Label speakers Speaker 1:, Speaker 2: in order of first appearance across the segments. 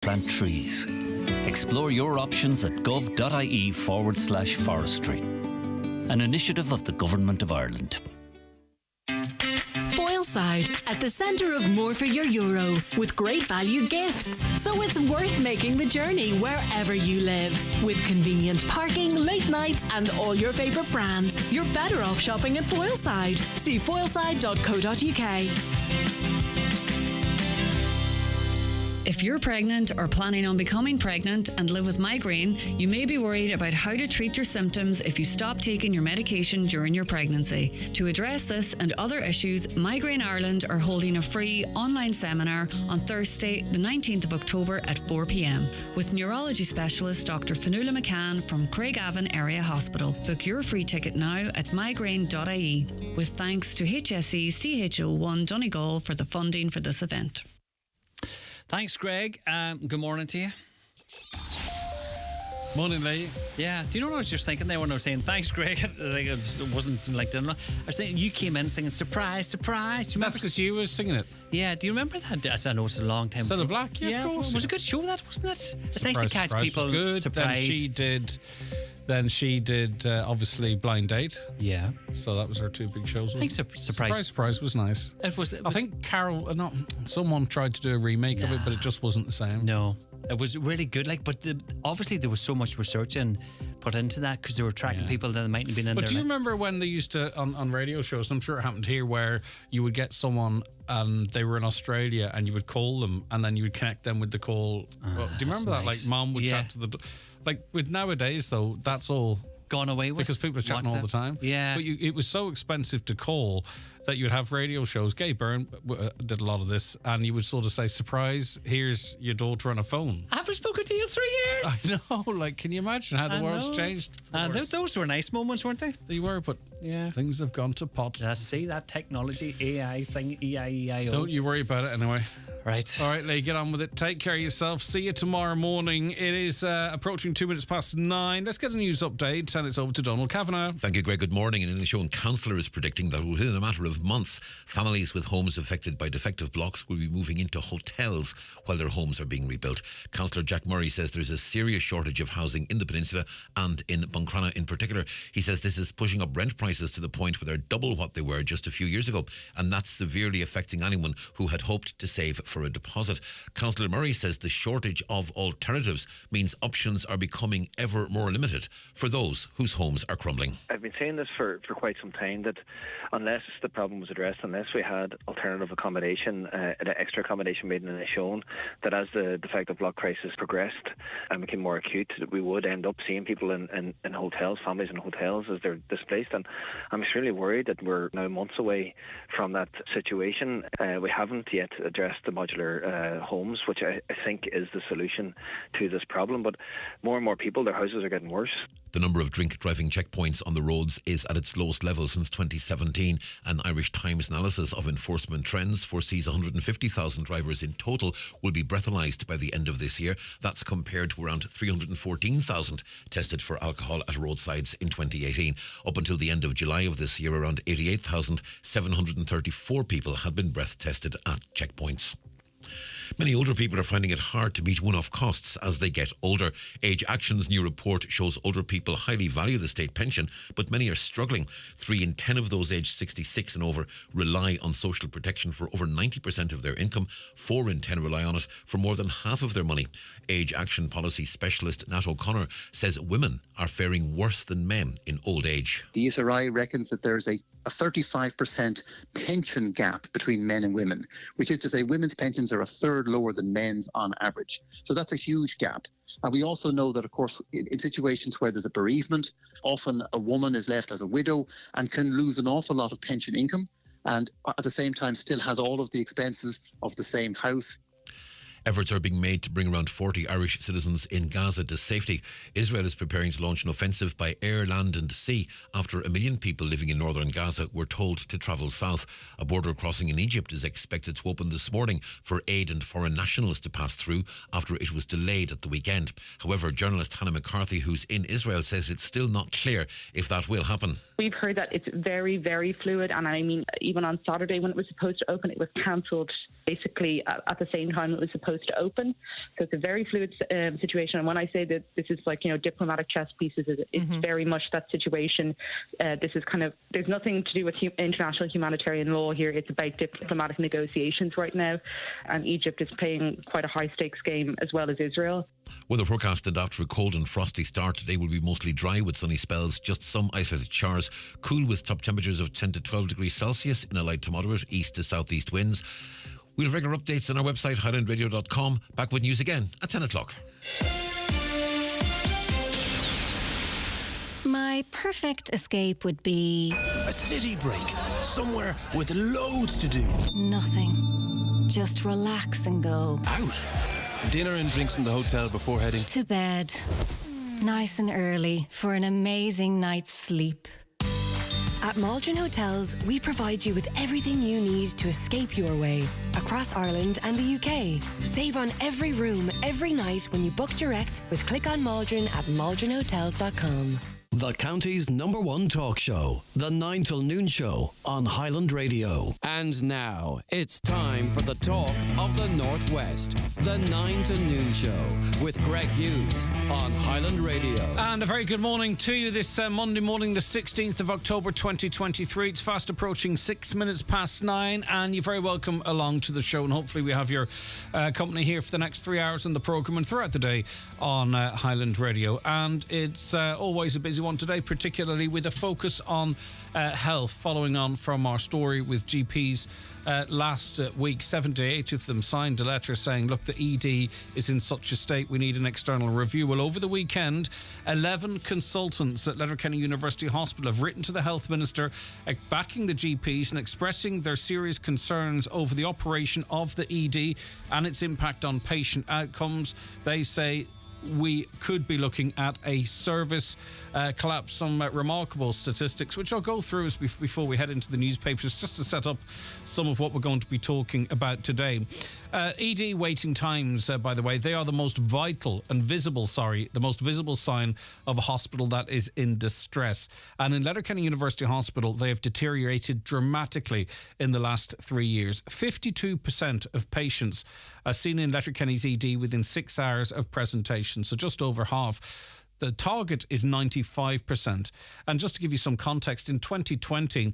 Speaker 1: plant trees. Explore your options at gov.ie/forestry. An initiative of the Government of Ireland.
Speaker 2: Foyleside, at the centre of more for your euro, with great value gifts. So it's worth making the journey wherever you live. With convenient parking, late nights and all your favourite brands, you're better off shopping at Foyleside. See foyleside.co.uk.
Speaker 3: If you're pregnant or planning on becoming pregnant and live with migraine, you may be worried about how to treat your symptoms if you stop taking your medication during your pregnancy. To address this and other issues, Migraine Ireland are holding a free online seminar on Thursday, the 19th of October at 4 p.m. with neurology specialist Dr. Fionnuala McCann from Craigavon Area Hospital. Book your free ticket now at migraine.ie. With thanks to HSE CHO1 Donegal for the funding for this event.
Speaker 4: Thanks, Greg. Good morning to you.
Speaker 5: Morning, Lee.
Speaker 4: Yeah. Do you know what I was just thinking there when I was saying thanks, Greg? Like, it wasn't like dinner. I was saying you came in singing surprise, surprise. Do you
Speaker 5: That's because you were singing it.
Speaker 4: Yeah. Do you remember that? I know it's a long time.
Speaker 5: Cilla Black. Yeah, of course.
Speaker 4: It was a good show, that, wasn't it? It's
Speaker 5: Surprise,
Speaker 4: nice to catch
Speaker 5: Surprise
Speaker 4: people
Speaker 5: was good.
Speaker 4: surprised.
Speaker 5: Then she did obviously Blind Date.
Speaker 4: Yeah.
Speaker 5: So that was her two big shows.
Speaker 4: I think
Speaker 5: Surprise was nice.
Speaker 4: It was.
Speaker 5: I think someone tried to do a remake of it, but it just wasn't the same.
Speaker 4: No. It was really good, but obviously there was so much research and put into that because they were tracking people that mightn't have been in there.
Speaker 5: But do you remember when they used to, on radio shows, and I'm sure it happened here, where you would get someone and they were in Australia and you would call them and then you would connect them with the call. Do you remember that?
Speaker 4: Nice.
Speaker 5: Like mom would chat to the... Like with nowadays though, that's all...
Speaker 4: gone away with
Speaker 5: because people are chatting all the time.
Speaker 4: Yeah.
Speaker 5: But it was so expensive to call that you would have radio shows. Gay Byrne did a lot of this, and you would sort of say, surprise, here's your daughter on a phone.
Speaker 4: I haven't spoken to you in 3 years.
Speaker 5: I know, can you imagine how the world's changed?
Speaker 4: Those were nice moments, weren't they?
Speaker 5: They were, but things have gone to pot.
Speaker 4: See that technology, AI thing, EIEIO.
Speaker 5: Don't you worry about it anyway.
Speaker 4: Right.
Speaker 5: All right, Lee, get on with it. Take care of yourself. See you tomorrow morning. It is approaching 2 minutes past 9. Let's get a news update, and it's over to Donald Kavanagh.
Speaker 6: Thank you, Greg. Good morning. And in the show, Councillor is predicting that within a matter of months, families with homes affected by defective blocks will be moving into hotels while their homes are being rebuilt. Councillor Jack Murray says there's a serious shortage of housing in the peninsula and in Buncrana in particular. He says this is pushing up rent prices to the point where they're double what they were just a few years ago, and that's severely affecting anyone who had hoped to save for a deposit. Councillor Murray says the shortage of alternatives means options are becoming ever more limited for those whose homes are crumbling.
Speaker 7: I've been saying this for quite some time, that unless the problem was addressed, unless we had alternative accommodation, extra accommodation made and shown, that as the defective block crisis progressed and became more acute, that we would end up seeing people in hotels, families in hotels as they're displaced. And I'm extremely worried that we're now months away from that situation. We haven't yet addressed the modular homes, which I think is the solution to this problem. But more and more people, their houses are getting worse.
Speaker 6: The number of drink-driving checkpoints on the roads is at its lowest level since 2017. An Irish Times analysis of enforcement trends foresees 150,000 drivers in total will be breathalyzed by the end of this year. That's compared to around 314,000 tested for alcohol at roadsides in 2018. Up until the end of July of this year, around 88,734 people had been breath tested at checkpoints. Many older people are finding it hard to meet one-off costs as they get older. Age Action's new report shows older people highly value the state pension, but many are struggling. 3 in 10 of those aged 66 and over rely on social protection for over 90% of their income. 4 in 10 rely on it for more than half of their money. Age Action policy specialist Nat O'Connor says women are faring worse than men in old age.
Speaker 8: The USRI reckons that there's a 35% pension gap between men and women, which is to say women's pensions are a third lower than men's on average. So that's a huge gap. And we also know that, of course, in situations where there's a bereavement, often a woman is left as a widow and can lose an awful lot of pension income, and at the same time still has all of the expenses of the same house.
Speaker 6: Efforts are being made to bring around 40 Irish citizens in Gaza to safety. Israel is preparing to launch an offensive by air, land and sea after 1 million people living in northern Gaza were told to travel south. A border crossing in Egypt is expected to open this morning for aid and foreign nationals to pass through after it was delayed at the weekend. However, journalist Hannah McCarthy, who's in Israel, says it's still not clear if that will happen.
Speaker 9: We've heard that it's very, very fluid, and I mean, even on Saturday when it was supposed to open, it was cancelled basically at the same time it was supposed supposed to open. So it's a very fluid situation. And when I say that this is like, diplomatic chess pieces, it's very much that situation. This is there's nothing to do with international humanitarian law here. It's about diplomatic negotiations right now. And Egypt is playing quite a high stakes game, as well as Israel.
Speaker 6: Weather forecast, and after a cold and frosty start, today will be mostly dry with sunny spells, just some isolated showers. Cool with top temperatures of 10 to 12 degrees Celsius in a light to moderate east to southeast winds. We'll have regular updates on our website, highlandradio.com. Back with news again at 10 o'clock.
Speaker 10: My perfect escape would be...
Speaker 11: a city break. Somewhere with loads to do.
Speaker 10: nothing. Just relax and go.
Speaker 11: Out. Dinner and drinks in the hotel before heading
Speaker 10: to bed. Nice and early for an amazing night's sleep.
Speaker 12: At Maldron Hotels, we provide you with everything you need to escape your way across Ireland and the UK. Save on every room, every night when you book direct with Click on Maldron at maldronhotels.com.
Speaker 1: The county's #1 talk show, the 9 till noon show on Highland Radio.
Speaker 13: And now it's time for the talk of the Northwest, the 9 to noon show with Greg Hughes on Highland Radio.
Speaker 5: And a very good morning to you this Monday morning, the 16th of October 2023. It's fast approaching 6 minutes past 9, and you're very welcome along to the show. And hopefully we have your company here for the next 3 hours in the programme and throughout the day on Highland Radio. And it's always a busy one today, particularly with a focus on health, following on from our story with GPs last week. 78 of them signed a letter saying, look, the ED is in such a state, we need an external review. Well, over the weekend, 11 consultants at Letterkenny University Hospital have written to the Health Minister backing the GPs and expressing their serious concerns over the operation of the ED and its impact on patient outcomes. They say we could be looking at a service collapse. Some remarkable statistics, which I'll go through before we head into the newspapers, just to set up some of what we're going to be talking about today. ED waiting times, by the way, they are the most visible sign of a hospital that is in distress. And in Letterkenny University Hospital, they have deteriorated dramatically in the last 3 years. 52% of patients are seen in Letterkenny's ED within 6 hours of presentation, so just over half. The target is 95%. And just to give you some context, in 2020,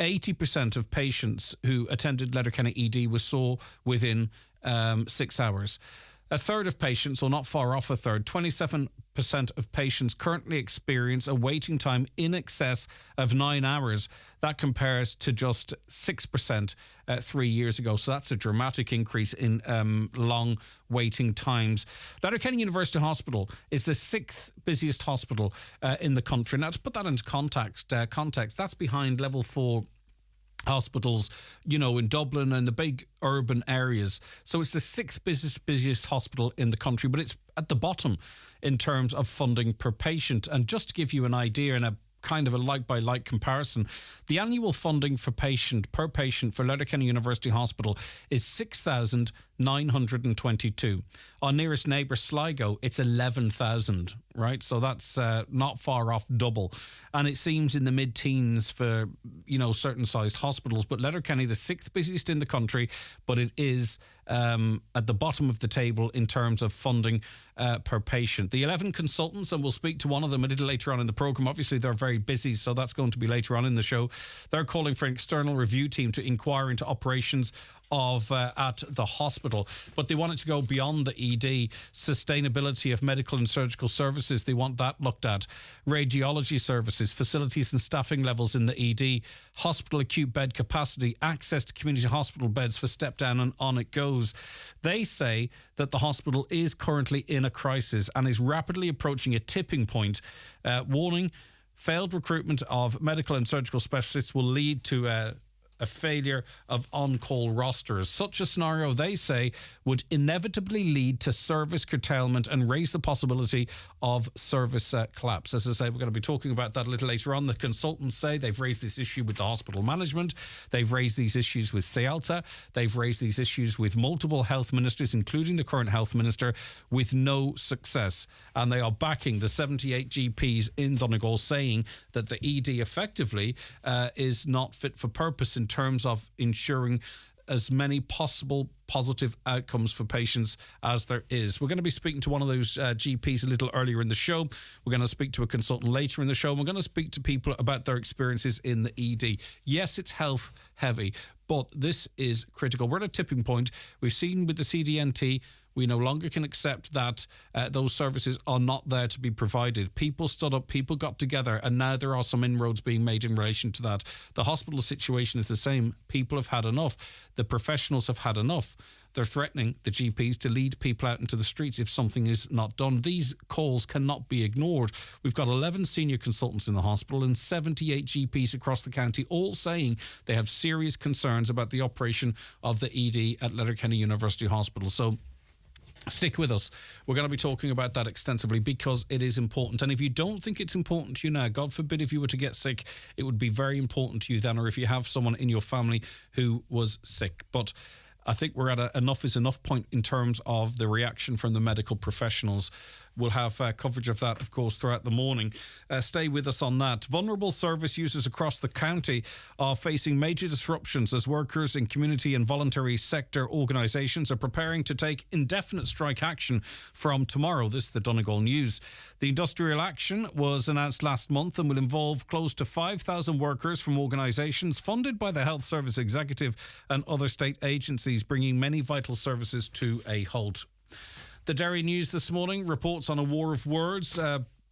Speaker 5: 80% of patients who attended Letterkenny ED were saw within 6 hours. A third of patients, or not far off a third, 27% of patients currently experience a waiting time in excess of 9 hours. That compares to just 6% 3 years ago. So that's a dramatic increase in long waiting times. Letterkenny University Hospital is the 6th busiest hospital in the country. Now, to put that into context, that's behind level 4 hospitals, in Dublin and the big urban areas. So it's the 6th busiest hospital in the country, but it's at the bottom in terms of funding per patient. And just to give you an idea and a kind of a like-by-like comparison, the annual funding per patient for Letterkenny University Hospital is 6,922. Our nearest neighbour, Sligo, it's 11,000, right? So that's not far off double. And it seems in the mid-teens for, certain sized hospitals. But Letterkenny, the 6th busiest in the country, but it is at the bottom of the table in terms of funding per patient. The 11 consultants, and we'll speak to one of them a little later on in the programme. Obviously, they're very busy, so that's going to be later on in the show. They're calling for an external review team to inquire into operations at the hospital, but they want it to go beyond the ED. Sustainability of medical and surgical services, they want that looked at. Radiology services, facilities and staffing levels in the ED, hospital acute bed capacity, access to community hospital beds for step down, and on it goes. They say that the hospital is currently in a crisis and is rapidly approaching a tipping point, warning failed recruitment of medical and surgical specialists will lead to a failure of on-call rosters. Such a scenario, they say, would inevitably lead to service curtailment and raise the possibility of service collapse. As I say, we're going to be talking about that a little later on. The consultants say they've raised this issue with the hospital management. They've raised these issues with Sealta. They've raised these issues with multiple health ministers, including the current health minister, with no success. And they are backing the 78 GPs in Donegal, saying that the ED effectively is not fit for purpose in terms of ensuring as many possible positive outcomes for patients as there is. We're going to be speaking to one of those GPs a little earlier in the show. We're going to speak to a consultant later in the show. We're going to speak to people about their experiences in the ED. Yes, it's health heavy, but this is critical. We're at a tipping point. We've seen with the CDNT, we no longer can accept that those services are not there to be provided. People stood up, people got together, and now there are some inroads being made in relation to that. The hospital situation is the same. People have had enough. The professionals have had enough. They're threatening the GPs to lead people out into the streets if something is not done. These calls cannot be ignored. We've got 11 senior consultants in the hospital and 78 GPs across the county, all saying they have serious concerns about the operation of the ED at Letterkenny University Hospital. So stick with us. We're going to be talking about that extensively because it is important. And if you don't think it's important to you now, God forbid if you were to get sick, it would be very important to you then, or if you have someone in your family who was sick. But I think we're at a enough is enough point in terms of the reaction from the medical professionals. We'll have coverage of that, of course, throughout the morning. Stay with us on that. Vulnerable service users across the county are facing major disruptions as workers in community and voluntary sector organisations are preparing to take indefinite strike action from tomorrow. This is the Donegal News. The industrial action was announced last month and will involve close to 5,000 workers from organisations funded by the Health Service Executive and other state agencies, bringing many vital services to a halt. The Derry News this morning reports on a war of words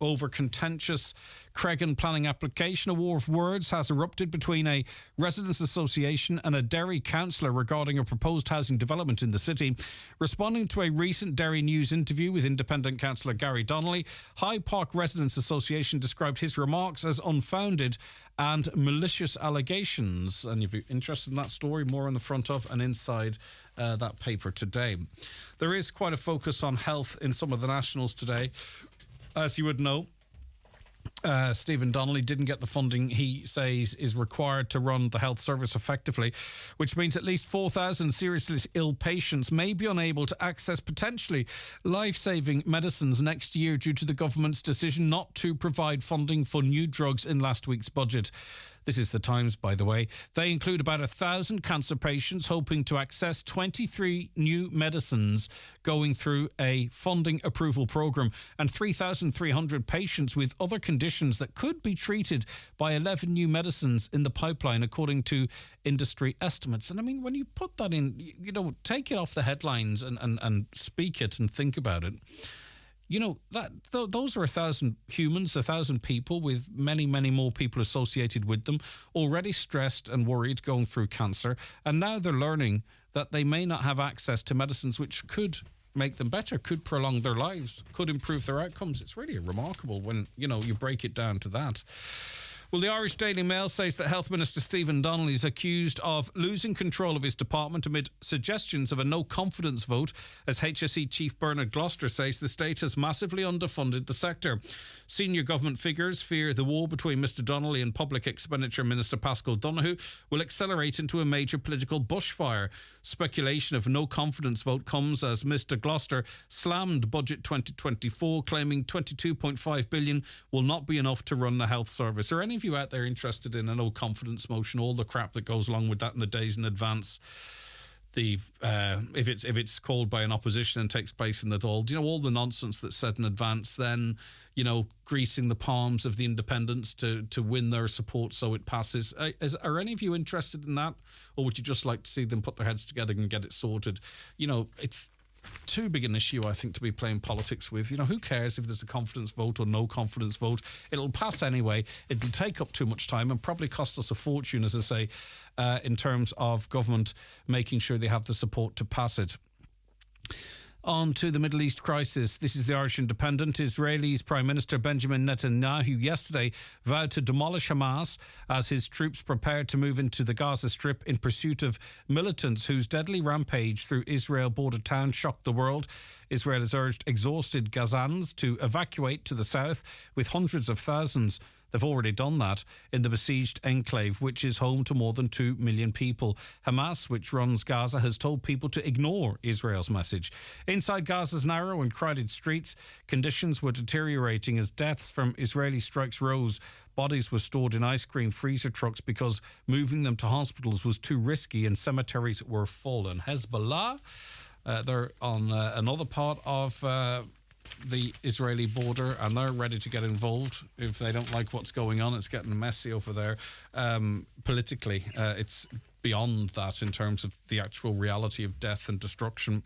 Speaker 5: over contentious Cregan planning application. A war of words has erupted between a residents' association and a Derry councillor regarding a proposed housing development in the city. Responding to a recent Derry News interview with independent councillor Gary Donnelly, Hyde Park Residents Association described his remarks as unfounded and malicious allegations. And if you're interested in that story, more on the front of and inside that paper today. There is quite a focus on health in some of the nationals today. As you would know, Stephen Donnelly didn't get the funding he says is required to run the health service effectively, which means at least 4,000 seriously ill patients may be unable to access potentially life-saving medicines next year due to the government's decision not to provide funding for new drugs in last week's budget. This is the Times, by the way. They include about 1,000 cancer patients hoping to access 23 new medicines going through a funding approval programme and 3,300 patients with other conditions that could be treated by 11 new medicines in the pipeline, according to industry estimates. And I mean, when you put that in, you know, take it off the headlines and speak it and think about it. You know, those are 1,000 humans, 1,000 people with many, many more people associated with them, already stressed and worried going through cancer. And now they're learning that they may not have access to medicines which could make them better, could prolong their lives, could improve their outcomes. It's really remarkable when, you know, you break it down to that. Well, the Irish Daily Mail says that Health Minister Stephen Donnelly is accused of losing control of his department amid suggestions of a no-confidence vote. As HSE Chief Bernard Gloucester says, the state has massively underfunded the sector. Senior government figures fear the war between Mr Donnelly and Public Expenditure Minister Paschal Donoghue will accelerate into a major political bushfire. Speculation of no-confidence vote comes as Mr Gloucester slammed Budget 2024, claiming $22.5 billion will not be enough to run the health service. Are any of you out there interested in a no-confidence motion, all the crap that goes along with that in the days in advance? If it's called by an opposition and takes place in the Dáil, do you know all the nonsense that's said in advance, then, you know, greasing the palms of the independents to win their support so it passes. Are any of you interested in that? Or would you just like to see them put their heads together and get it sorted? You know, it's too big an issue, I think, to be playing politics with. You know, who cares if there's a confidence vote or no confidence vote? It'll pass anyway. It'll take up too much time and probably cost us a fortune, as I say, in terms of government making sure they have the support to pass it. On to the Middle East crisis. This is the Irish Independent. Israel's Prime Minister Benjamin Netanyahu yesterday vowed to demolish Hamas as his troops prepared to move into the Gaza Strip in pursuit of militants whose deadly rampage through Israel border town shocked the world. Israel has urged exhausted Gazans to evacuate to the south, with hundreds of thousands They've already done that in the besieged enclave, which is home to more than 2 million people. Hamas, which runs Gaza, has told people to ignore Israel's message. Inside Gaza's narrow and crowded streets, conditions were deteriorating as deaths from Israeli strikes rose. Bodies were stored in ice cream freezer trucks because moving them to hospitals was too risky and cemeteries were full. And Hezbollah, they're on another part of the Israeli border, and they're ready to get involved if they don't like what's going on. It's getting messy over there. Politically, it's beyond that in terms of the actual reality of death and destruction.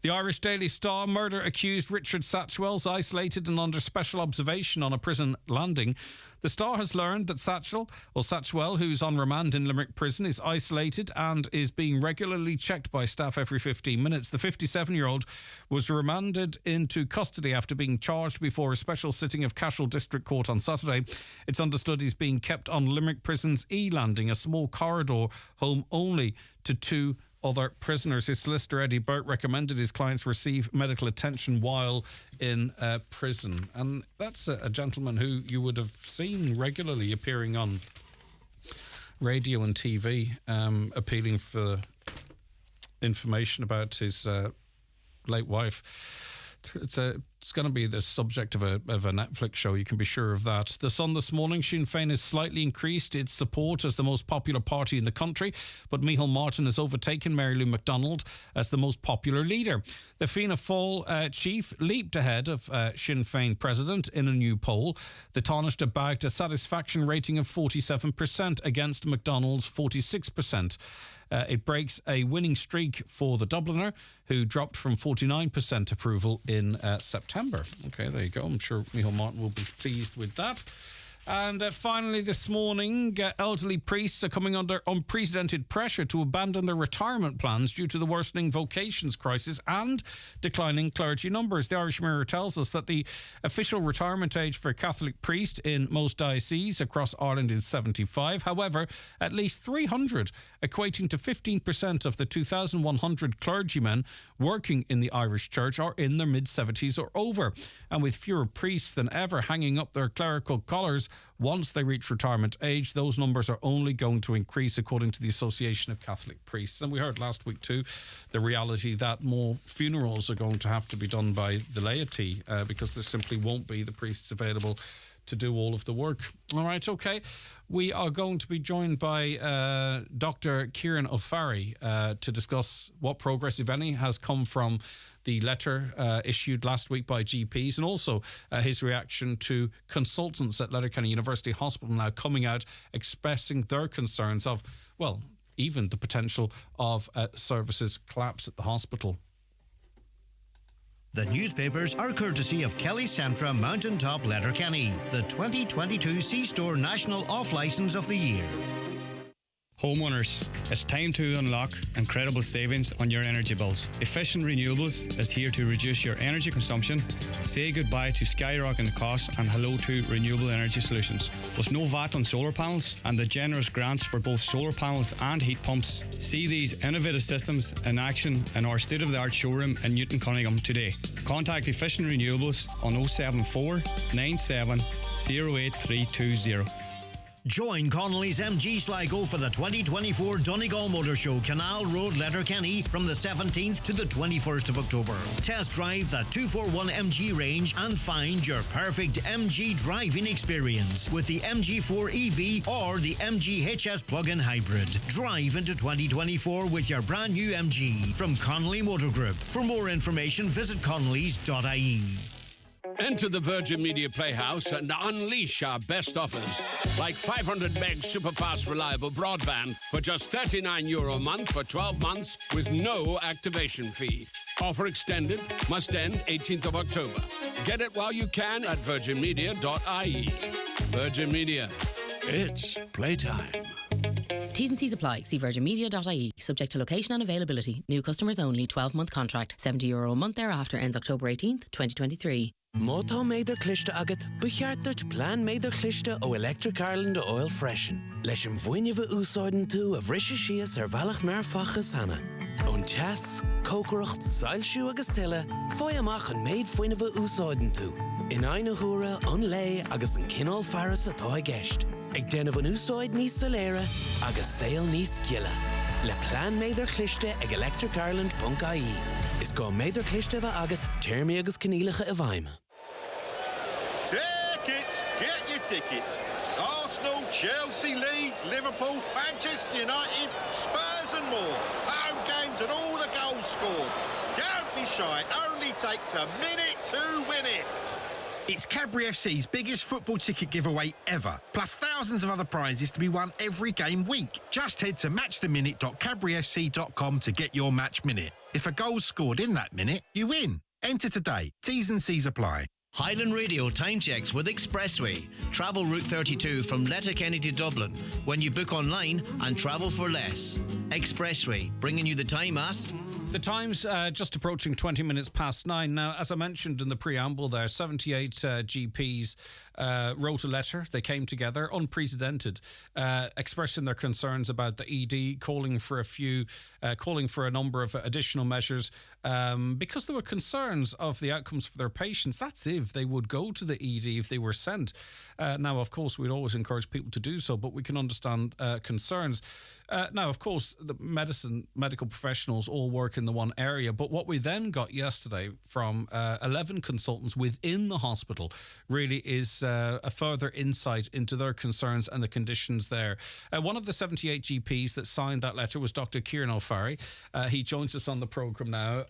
Speaker 5: The Irish Daily Star: murder accused Richard Satchwell's isolated and under special observation on a prison landing. The Star has learned that Satchwell, who's on remand in Limerick Prison, is isolated and is being regularly checked by staff every 15 minutes. The 57-year-old was remanded into custody after being charged before a special sitting of Cashel District Court on Saturday. It's understood he's being kept on Limerick Prison's E-Landing, a small corridor home only to 2 other prisoners. His solicitor Eddie Burt recommended his clients receive medical attention while in prison. And that's a gentleman who you would have seen regularly appearing on radio and TV, appealing for information about his late wife. It's going to be the subject of a Netflix show, you can be sure of that. The Sun this morning: Sinn Féin has slightly increased its support as the most popular party in the country, but Micheál Martin has overtaken Mary Lou McDonald as the most popular leader. The Fianna Fáil chief leaped ahead of Sinn Féin president in a new poll. The Taoiseach bagged a satisfaction rating of 47% against McDonald's 46%. It breaks a winning streak for the Dubliner, who dropped from 49% approval in September. Okay, there you go. I'm sure Micheál Martin will be pleased with that. And finally this morning, elderly priests are coming under unprecedented pressure to abandon their retirement plans due to the worsening vocations crisis and declining clergy numbers. The Irish Mirror tells us that the official retirement age for a Catholic priest in most dioceses across Ireland is 75. However, at least 300, equating to 15% of the 2,100 clergymen working in the Irish Church, are in their mid-70s or over. And with fewer priests than ever hanging up their clerical collars once they reach retirement age, those numbers are only going to increase, according to the Association of Catholic Priests. And we heard last week too the reality that more funerals are going to have to be done by the laity because there simply won't be the priests available to do all of the work. All right, okay. We are going to be joined by Dr. Kieran O'Farry to discuss what progress, if any, has come from the letter issued last week by GPs, and also his reaction to consultants at Letterkenny University Hospital now coming out expressing their concerns of, well, even the potential of services collapse at the hospital.
Speaker 14: The newspapers are courtesy of Kelly Centra Mountaintop Letterkenny, the 2022 C-Store National Off-Licence of the Year.
Speaker 15: Homeowners, it's time to unlock incredible savings on your energy bills. Efficient Renewables is here to reduce your energy consumption, say goodbye to skyrocketing costs, and hello to renewable energy solutions. With no VAT on solar panels and the generous grants for both solar panels and heat pumps, see these innovative systems in action in our state-of-the-art showroom in Newton Cunningham today. Contact Efficient Renewables on 074 97 08320.
Speaker 14: Join Connolly's MG Sligo for the 2024 Donegal Motor Show, Canal Road, Letterkenny, from the 17th to the 21st of October. Test drive the 241 MG range and find your perfect MG driving experience with the MG4 EV or the MG HS plug-in hybrid. Drive into 2024 with your brand new MG from Connolly Motor Group. For more information, visit connellys.ie.
Speaker 16: Enter the Virgin Media Playhouse and unleash our best offers. Like 500 meg superfast reliable broadband for just €39 a month for 12 months with no activation fee. Offer extended, must end 18th of October. Get it while you can at virginmedia.ie. Virgin Media, it's playtime.
Speaker 17: T's and C's apply. See virginmedia.ie. Subject to location and availability. New customers only. 12-month contract. €70 a month thereafter. Ends October 18th, 2023.
Speaker 11: Mátá méidir cliste agat, becheartúirt plán méidir cliste ó Electric Ireland oil freshen. Leis an bhainmheh úsáideann tú a bhrisise síos ar bhealach mar fachas hana. Ón teas, cócaireacht, sailsiú agus tuile, fáil amach an méid bhainmheh úsáideann tú. In aina húra, an lei agus an cinál faras atá I gceist. Ag déanamh an úsáid níos soléire agus saol níos gialla. Le plán méidir chlichte ag electricireland.ie. Is go méidir chlichte bheith agat, téirmí agus cinílacha a bhaime.
Speaker 18: Tickets! Get your tickets! Arsenal, Chelsea, Leeds, Liverpool, Manchester United, Spurs and more. Home games and all the goals scored. Don't be shy, it only takes a minute to win it.
Speaker 19: It's Cadbury FC's biggest football ticket giveaway ever, plus thousands of other prizes to be won every game week. Just head to matchtheminute.cadburyfc.com to get your match minute. If a goal's scored in that minute, you win. Enter today. T's and C's apply.
Speaker 14: Highland Radio time checks with Expressway. Travel Route 32 from Letterkenny to Dublin when you book online and travel for less. Expressway, bringing you the time at...
Speaker 5: The time's just approaching 20 minutes past 9. Now, as I mentioned in the preamble there, 78 GPs wrote a letter. They came together, unprecedented, expressing their concerns about the ED, calling for a number of additional measures because there were concerns of the outcomes for their patients. That's if they would go to the ED if they were sent. Now, of course, we'd always encourage people to do so, but we can understand concerns. Now, of course, the medical professionals all work in the one area, but what we then got yesterday from 11 consultants within the hospital really is a further insight into their concerns and the conditions there. One of the 78 GPs that signed that letter was Dr. Kieran O'Farry. He joins us on the programme now.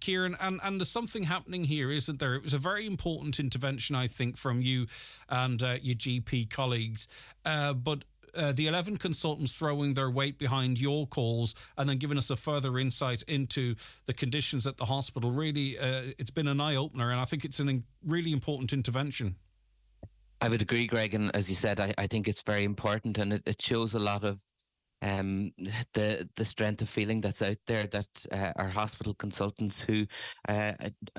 Speaker 5: Kieran, and there's something happening here, isn't there? It was a very important intervention, I think, from you and your GP colleagues, but the 11 consultants throwing their weight behind your calls and then giving us a further insight into the conditions at the hospital. Really, it's been an eye-opener, and I think it's a really important intervention.
Speaker 20: I would agree, Greg, and as you said, I think it's very important, and it shows a lot of the strength of feeling that's out there, that our hospital consultants who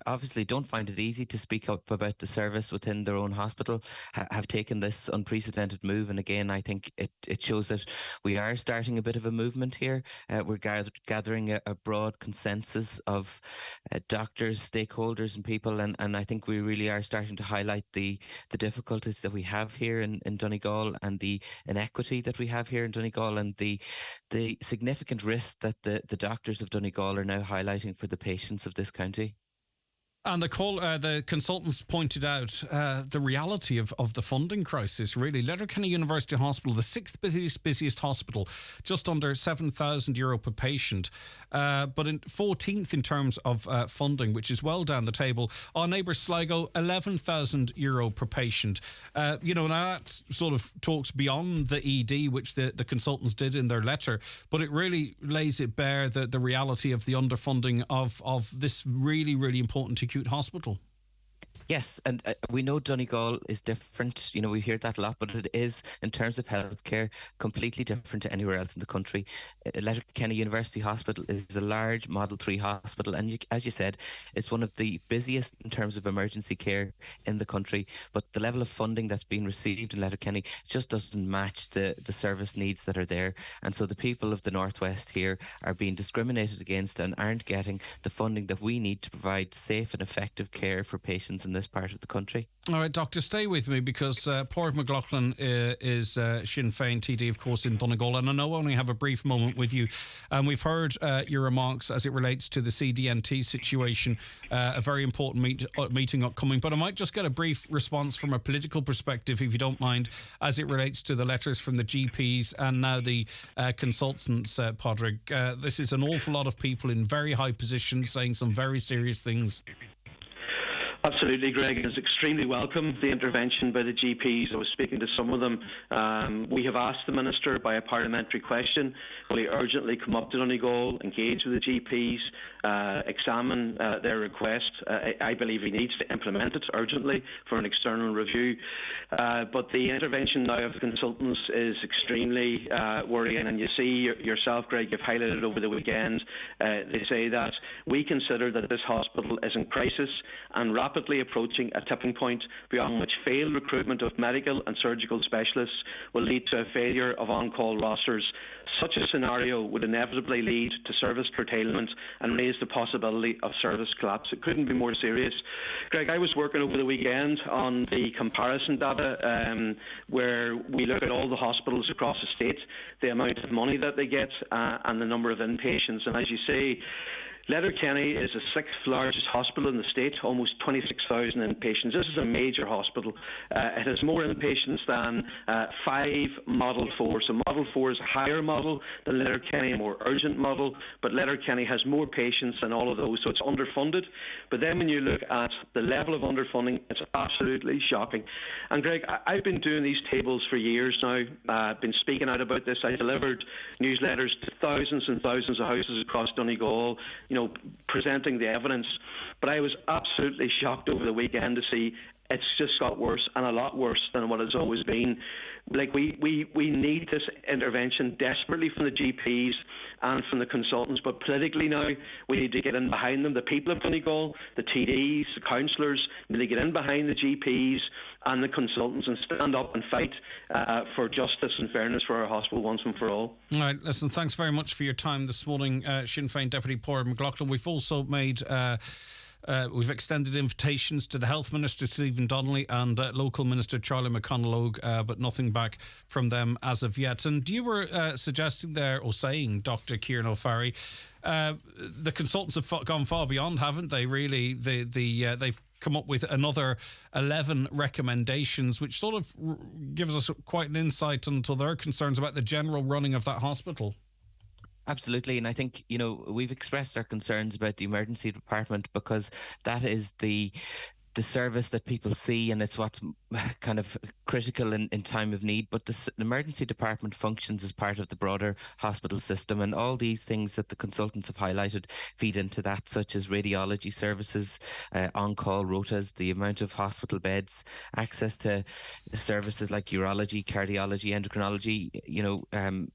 Speaker 20: obviously don't find it easy to speak up about the service within their own hospital have taken this unprecedented move. And again, I think it shows that we are starting a bit of a movement here. We're gathering a broad consensus of doctors, stakeholders and people, and I think we really are starting to highlight the difficulties that we have here in Donegal, and the inequity that we have here in Donegal, and the significant risk that the doctors of Donegal are now highlighting for the patients of this county.
Speaker 5: And the consultants pointed out the reality of the funding crisis, really. Letterkenny University Hospital, the sixth busiest hospital, just under €7,000 per patient, but 14th in terms of funding, which is well down the table. Our neighbour Sligo, €11,000 per patient. Now that sort of talks beyond the ED, which the consultants did in their letter, but it really lays it bare, the reality of the underfunding of this really, really important acute hospital.
Speaker 20: Yes, and we know Donegal is different. We hear that a lot, but it is, in terms of healthcare, completely different to anywhere else in the country. Letterkenny University Hospital is a large Model 3 hospital, and as you said, it's one of the busiest in terms of emergency care in the country, but the level of funding that's being received in Letterkenny just doesn't match the service needs that are there. And so the people of the Northwest here are being discriminated against and aren't getting the funding that we need to provide safe and effective care for patients in this part of the country.
Speaker 5: All right, Doctor, stay with me, because Pádraig McLaughlin is Sinn Féin TD, of course, in Donegal, and I know I only have a brief moment with you, and we've heard your remarks as it relates to the CDNT situation, a very important meeting upcoming, but I might just get a brief response from a political perspective, if you don't mind, as it relates to the letters from the GPs and now the consultants, Pádraig. This is an awful lot of people in very high positions saying some very serious things.
Speaker 21: Absolutely, Greg. It's extremely welcome, the intervention by the GPs. I was speaking to some of them. We have asked the Minister by a parliamentary question, will he urgently come up to Donegal, engage with the GPs, examine their request. I believe he needs to implement it urgently for an external review. But the intervention now of the consultants is extremely worrying, and you see yourself, Greg, you've highlighted over the weekend. They say that we consider that this hospital is in crisis and rapid rapidly approaching a tipping point beyond which failed recruitment of medical and surgical specialists will lead to a failure of on-call rosters. Such a scenario would inevitably lead to service curtailment and raise the possibility of service collapse. It couldn't be more serious. Greg, I was working over the weekend on the comparison data where we look at all the hospitals across the state, the amount of money that they get and the number of inpatients. And as you say, Letterkenny is the sixth largest hospital in the state, almost 26,000 inpatients. This is a major hospital. It has more inpatients than 5 Model 4. So Model 4 is a higher model than Letterkenny, a more urgent model, but Letterkenny has more patients than all of those, so it's underfunded. But then when you look at the level of underfunding, it's absolutely shocking. And Greg, I've been doing these tables for years now. I've been speaking out about this. I delivered newsletters to thousands and thousands of houses across Donegal, presenting the evidence. But I was absolutely shocked over the weekend to see it's just got worse, and a lot worse than what it's always been. Like we need this intervention desperately from the GPs and from the consultants, but politically now we need to get in behind them. The people of Donegal, the TDs, the councillors, need to get in behind the GPs and the consultants and stand up and fight for justice and fairness for our hospital once and for all.
Speaker 5: All right, listen, thanks very much for your time this morning, Sinn Féin Deputy Padraig McLaughlin. We've also made... we've extended invitations to the Health Minister, Stephen Donnelly, and local Minister Charlie McConalogue, but nothing back from them as of yet. And you were suggesting there, or saying, Dr. Kieran O'Farry, the consultants have gone far beyond, haven't they, really? They've come up with another 11 recommendations, which sort of gives us quite an insight into their concerns about the general running of that hospital.
Speaker 20: Absolutely, and I think, we've expressed our concerns about the emergency department because that is the service that people see, and it's what's kind of critical in time of need. But the emergency department functions as part of the broader hospital system, and all these things that the consultants have highlighted feed into that, such as radiology services, on-call rotas, the amount of hospital beds, access to services like urology, cardiology, endocrinology.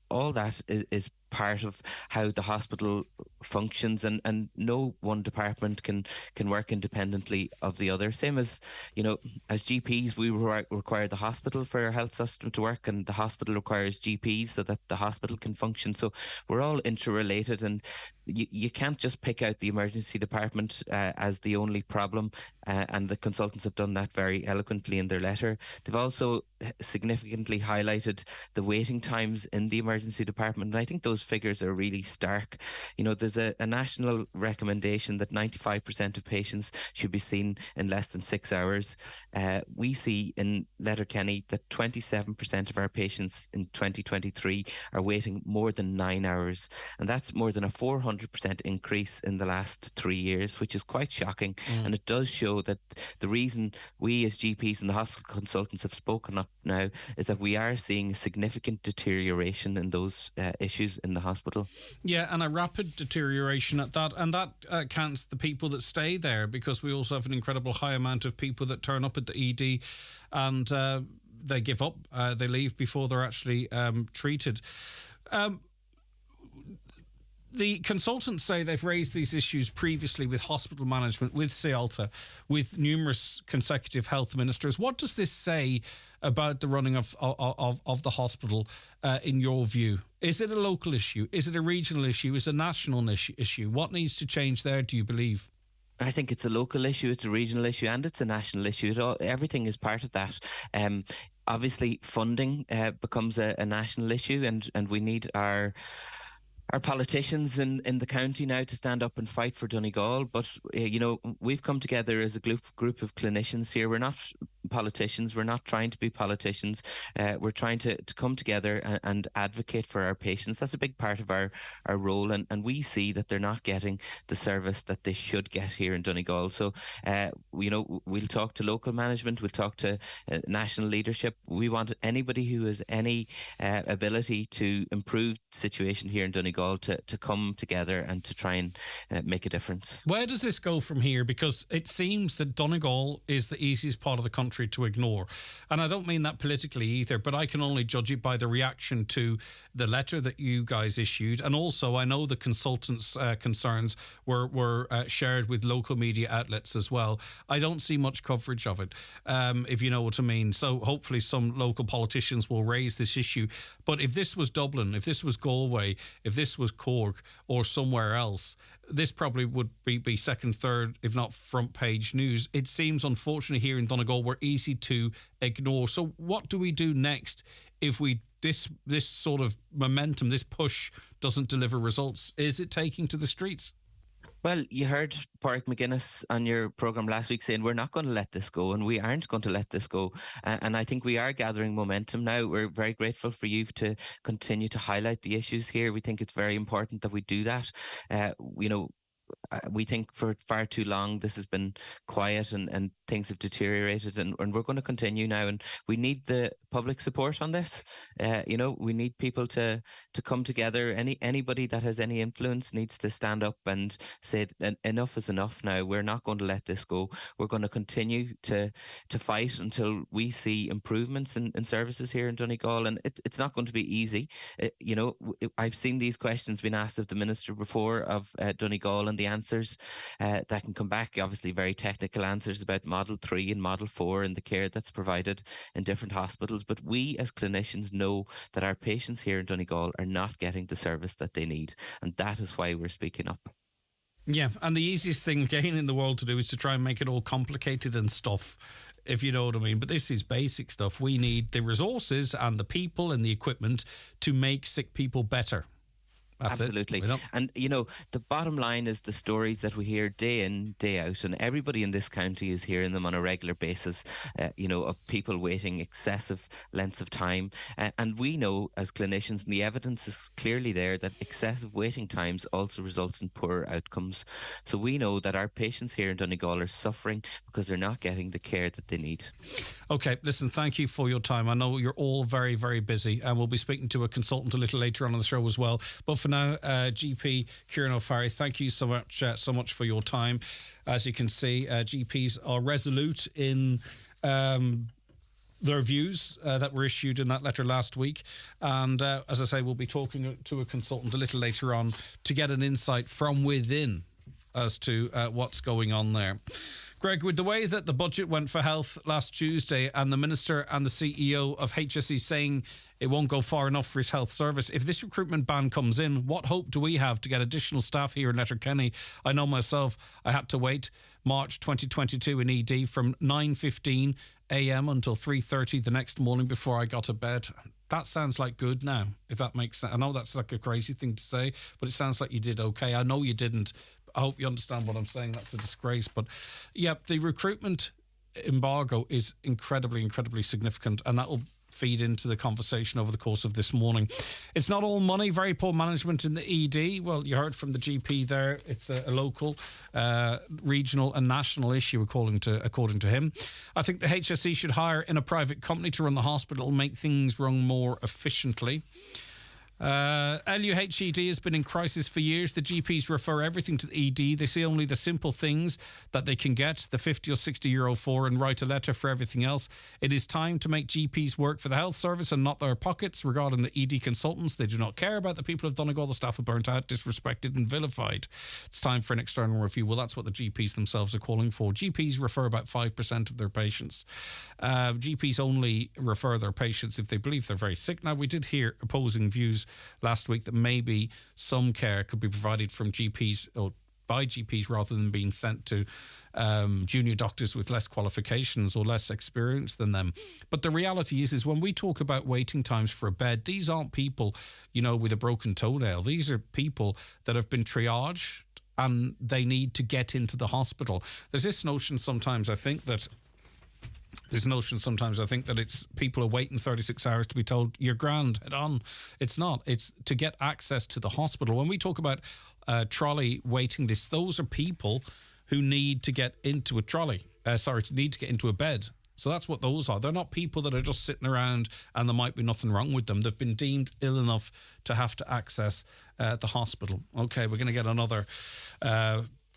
Speaker 20: All that is part of how the hospital functions, and no one department can work independently of the other. Same as, as GPs, we require the hospital for our health system to work, and the hospital requires GPs so that the hospital can function. So we're all interrelated, and you can't just pick out the emergency department as the only problem, and the consultants have done that very eloquently in their letter. They've also significantly highlighted the waiting times in the emergency department, and I think those figures are really stark. There's a national recommendation that 95% of patients should be seen in less than 6 hours. We see in Letterkenny that 27% of our patients in 2023 are waiting more than 9 hours, and that's more than a 400% increase in the last 3 years, which is quite shocking. And it does show that the reason we as GPs and the hospital consultants have spoken up now is that we are seeing a significant deterioration in those issues in the hospital.
Speaker 5: Yeah, and a rapid deterioration at that, and that counts the people that stay there, because we also have an incredible high amount of people that turn up at the ED and they give up, they leave before they're actually treated. The consultants say they've raised these issues previously with hospital management, with Cialta, with numerous consecutive health ministers. What does this say about the running of the hospital, in your view? Is it a local issue? Is it a regional issue? Is it a national issue? What needs to change there, do you believe?
Speaker 20: I think it's a local issue, it's a regional issue, and it's a national issue. Everything is part of that. Obviously, funding becomes a national issue, and we need our politicians in the county now to stand up and fight for Donegal. But, we've come together as a group of clinicians here. We're not politicians. We're not trying to be politicians. We're trying to come together and advocate for our patients. That's a big part of our role. And we see that they're not getting the service that they should get here in Donegal. So, we'll talk to local management. We'll talk to national leadership. We want anybody who has any ability to improve the situation here in Donegal to come together and to try and make a difference.
Speaker 5: Where does this go from here? Because it seems that Donegal is the easiest part of the country country to ignore. And I don't mean that politically either, but I can only judge it by the reaction to the letter that you guys issued. And also, I know the consultants' concerns were shared with local media outlets as well. I don't see much coverage of it, if you know what I mean. So hopefully some local politicians will raise this issue. But if this was Dublin, if this was Galway, if this was Cork or somewhere else, this probably would be second, third, if not front page news. It seems, unfortunately, here in Donegal, we're easy to ignore. So what do we do next if this sort of momentum, this push doesn't deliver results? Is it taking to the streets?
Speaker 20: Well, you heard Pádraig McGuinness on your programme last week saying we're not going to let this go, and we aren't going to let this go. And I think we are gathering momentum now. We're very grateful for you to continue to highlight the issues here. We think it's very important that we do that. We think for far too long this has been quiet and things have deteriorated, and we're going to continue now, and we need the public support on this. We need people to come together. Anybody that has any influence needs to stand up and say enough is enough now. We're not going to let this go. We're going to continue to fight until we see improvements in services here in Donegal, and it's not going to be easy. I've seen these questions being asked of the Minister before of Donegal, and the answers that can come back, obviously very technical answers about Model 3 and Model 4 and the care that's provided in different hospitals. But we as clinicians know that our patients here in Donegal are not getting the service that they need, and that is why we're speaking up.
Speaker 5: Yeah, and the easiest thing again in the world to do is to try and make it all complicated and stuff, if you know what I mean. But this is basic stuff. We need the resources and the people and the equipment to make sick people better. That's
Speaker 20: absolutely. And, the bottom line is the stories that we hear day in, day out, and everybody in this county is hearing them on a regular basis, of people waiting excessive lengths of time. And we know as clinicians, and the evidence is clearly there, that excessive waiting times also results in poorer outcomes. So we know that our patients here in Donegal are suffering because they're not getting the care that they need.
Speaker 5: Okay, listen, thank you for your time. I know you're all very, very busy, and we'll be speaking to a consultant a little later on the show as well. But for now, GP Kieran O'Farrell, thank you so much for your time. As you can see, GPs are resolute in their views that were issued in that letter last week. And as I say, we'll be talking to a consultant a little later on to get an insight from within as to what's going on there. Greg, with the way that the budget went for health last Tuesday and the Minister and the CEO of HSE saying it won't go far enough for his health service, if this recruitment ban comes in, what hope do we have to get additional staff here in Letterkenny? I know myself, I had to wait March 2022 in ED from 9:15 a.m. until 3:30 the next morning before I got to bed. That sounds like good now, if that makes sense. I know that's like a crazy thing to say, but it sounds like you did okay. I know you didn't. I hope you understand what I'm saying. That's a disgrace. But yeah, the recruitment embargo is incredibly, incredibly significant, and that will feed into the conversation over the course of this morning. It's not all money, very poor management in the ED. Well, you heard from the GP there. It's a local, regional and national issue, according to him. I think the HSE should hire in a private company to run the hospital and make things run more efficiently. LUHED has been in crisis for years. The GPs refer everything to the ED. They see only the simple things that they can get, the 50 or 60 euro for, and write a letter for everything else. It is time to make GPs work for the health service and not their pockets. Regarding the ED consultants, they do not care about the people of Donegal. The staff are burnt out, disrespected and vilified. It's time for an external review. Well, that's what the GPs themselves are calling for. GPs refer about 5% of their patients. GPs only refer their patients if they believe they're very sick. Now, we did hear opposing views last week that maybe some care could be provided from GPs or by GPs rather than being sent to junior doctors with less qualifications or less experience than them. But the reality is when we talk about waiting times for a bed, these aren't people, with a broken toenail. These are people that have been triaged and they need to get into the hospital. There's this notion sometimes, I think that it's people are waiting 36 hours to be told you're grand, head on. It's not. It's to get access to the hospital. When we talk about trolley waiting lists, those are people who need to get into a trolley. Need to get into a bed. So that's what those are. They're not people that are just sitting around and there might be nothing wrong with them. They've been deemed ill enough to have to access the hospital. Okay, we're going to get another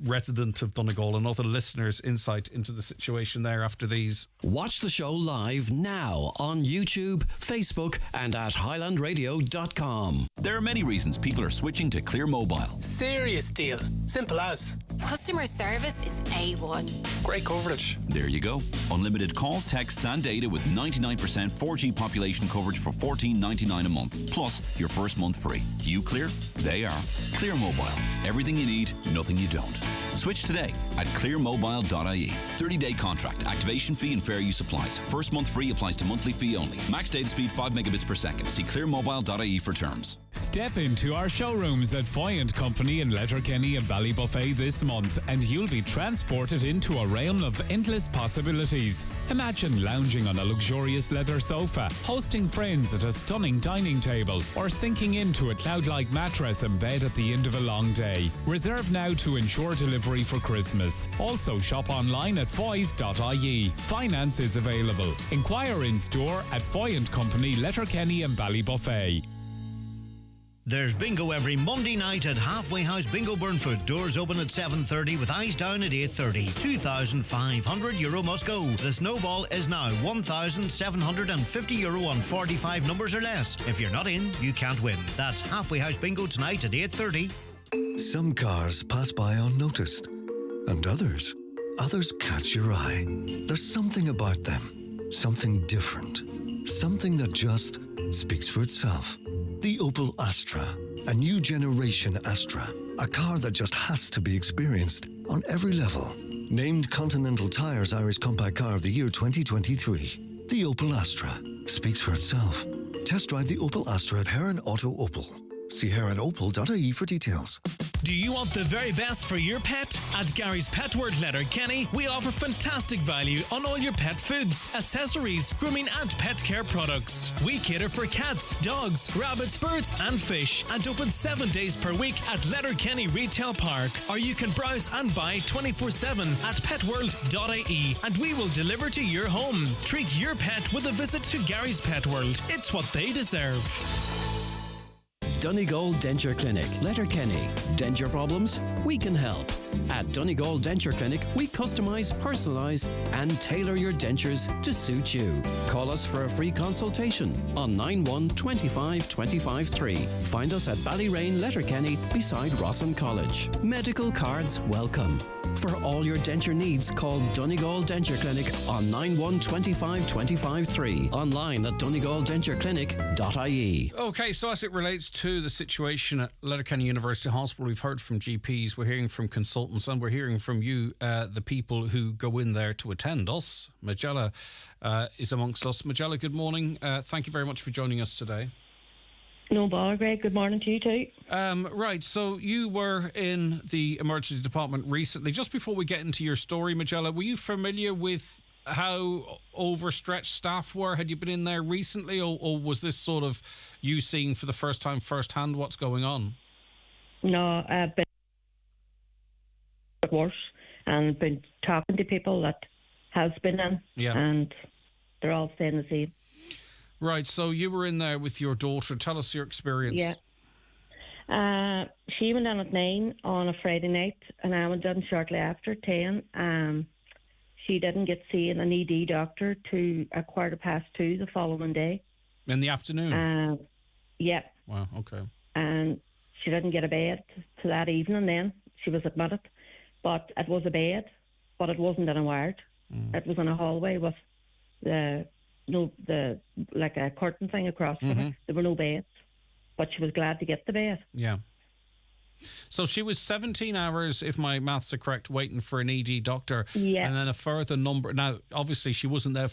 Speaker 5: resident of Donegal, another listener's insight into the situation there after these.
Speaker 1: Watch the show live now on YouTube, Facebook, and at highlandradio.com.
Speaker 2: There are many reasons people are switching to Clear Mobile.
Speaker 22: Serious deal. Simple as.
Speaker 23: Customer service is A1.
Speaker 22: Great coverage.
Speaker 2: There you go. Unlimited calls, texts and data with 99% 4G population coverage for $14.99 a month. Plus your first month free. You clear? They are. Clear Mobile. Everything you need, nothing you don't. Switch today at clearmobile.ie. 30-day contract. Activation fee and fair use applies. First month free applies to monthly fee only. Max data speed 5 megabits per second. See clearmobile.ie for terms.
Speaker 24: Step into our showrooms at Foy & Company in Letterkenny and Ballybuffet this month and you'll be transported into a realm of endless possibilities. Imagine lounging on a luxurious leather sofa, hosting friends at a stunning dining table, or sinking into a cloud-like mattress and bed at the end of a long day. Reserve now to ensure delivery for Christmas. Also shop online at foys.ie. Finance is available. Inquire in store at Foy & Company, Letterkenny and Ballybuffet.
Speaker 14: There's bingo every Monday night at Halfway House Bingo Burnfoot. Doors open at 7:30 with eyes down at 8:30. €2,500 must go. The snowball is now €1,750 on 45 numbers or less. If you're not in, you can't win. That's Halfway House Bingo tonight at 8:30.
Speaker 25: Some cars pass by unnoticed, and others catch your eye. There's something about them, something different, something that just speaks for itself. The Opel Astra, a new generation Astra, a car that just has to be experienced on every level. Named Continental Tire's Irish Compact Car of the Year 2023, the Opel Astra speaks for itself. Test drive the Opel Astra at Heron Auto Opel. See heronopel.ie for details.
Speaker 26: Do you want the very best for your pet? At Gary's Pet World Letterkenny, we offer fantastic value on all your pet foods, accessories, grooming and pet care products. We cater for cats, dogs, rabbits, birds and fish, and open 7 days per week at Letterkenny Retail Park. Or you can browse and buy 24/7 at petworld.ie and we will deliver to your home. Treat your pet with a visit to Gary's Pet World. It's what they deserve.
Speaker 1: Donegal Denture Clinic, Letterkenny. Denture problems? We can help. At Donegal Denture Clinic, we customise, personalise and tailor your dentures to suit you. Call us for a free consultation on 91 25 25 3. Find us at Ballyrain, Letterkenny, beside Rossin College. Medical cards welcome. For all your denture needs, call Donegal Denture Clinic on 91 25 25 3. Online at donegaldentureclinic.ie.
Speaker 5: Okay, so as it relates to the situation at Letterkenny University Hospital, we've heard from GPs, we're hearing from consultants, and we're hearing from you, the people who go in there to attend us. Majella is amongst us. Majella, good morning. Thank you very much for joining us today.
Speaker 27: No bother, Greg. Good morning to you too.
Speaker 5: Right, so you were in the emergency department recently. Just before we get into your story, Majella, were you familiar with how overstretched staff were? Had you been in there recently, or was this sort of you seeing for the first time firsthand what's going on?
Speaker 27: No, I've been worse and been talking to people that has been in, and they're all saying the same.
Speaker 5: Right, so you were in there with your daughter. Tell us your experience.
Speaker 27: Yeah. She went in at 9 on a Friday night, and I went in shortly after 10. She didn't get seen an ED doctor to 2:15 the following day.
Speaker 5: In the afternoon?
Speaker 27: Yeah.
Speaker 5: Wow, okay.
Speaker 27: And she didn't get a bed to that evening then. She was admitted. But it was a bed, but it wasn't in a ward. It was in a hallway with like a curtain thing across from it. There were no beds, but she was glad to get the bed.
Speaker 5: Yeah. So she was 17 hours, if my maths are correct, waiting for an ED doctor.
Speaker 27: Yeah.
Speaker 5: And then a further number. Now, obviously, she wasn't there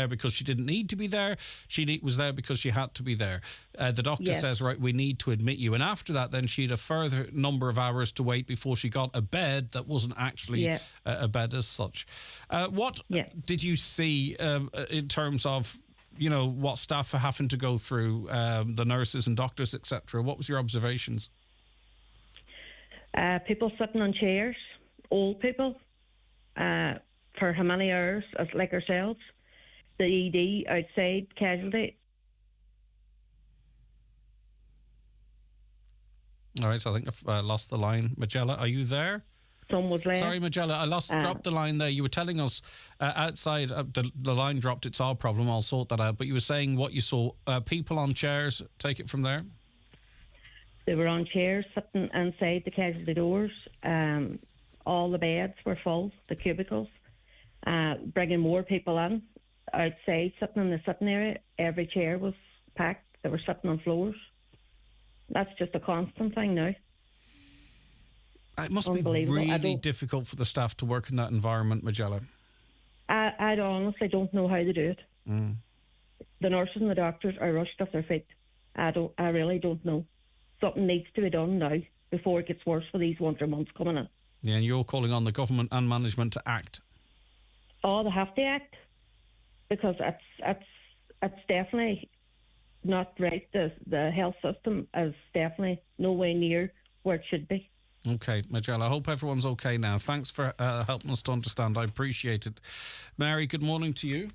Speaker 5: because she didn't need to be there. She was there because she had to be there. The doctor says, right, we need to admit you. And after that, then she had a further number of hours to wait before she got a bed that wasn't actually a bed as such. What did you see in terms of, you know, what staff are having to go through, the nurses and doctors, etc.? What was your observations?
Speaker 27: People sitting on chairs, old people, for how many hours, like ourselves. The ED outside, casualty.
Speaker 5: All right, I think I've lost the line. Majella, are you there?
Speaker 27: Some was left.
Speaker 5: Sorry, Magella, I dropped the line there. You were telling us outside, the line dropped, it's our problem, I'll sort that out. But you were saying what you saw, people on chairs, take it from there?
Speaker 27: They were on chairs sitting inside the casualty doors. All the beds were full, the cubicles. Bringing more people in, outside, sitting in the sitting area. Every chair was packed. They were sitting on floors. That's just a constant thing now.
Speaker 5: It must be really difficult for the staff to work in that environment, Magella.
Speaker 27: I honestly don't know how they do it.
Speaker 5: Mm.
Speaker 27: The nurses and the doctors are rushed off their feet. I really don't know. Something needs to be done now before it gets worse for these winter months coming in.
Speaker 5: Yeah, and you're calling on the government and management to act.
Speaker 27: Oh, they have to act, because it's definitely not right. The health system is definitely nowhere near where it should be.
Speaker 5: Okay, Magella, I hope everyone's okay now. Thanks for helping us to understand. I appreciate it. Mary, good morning to you.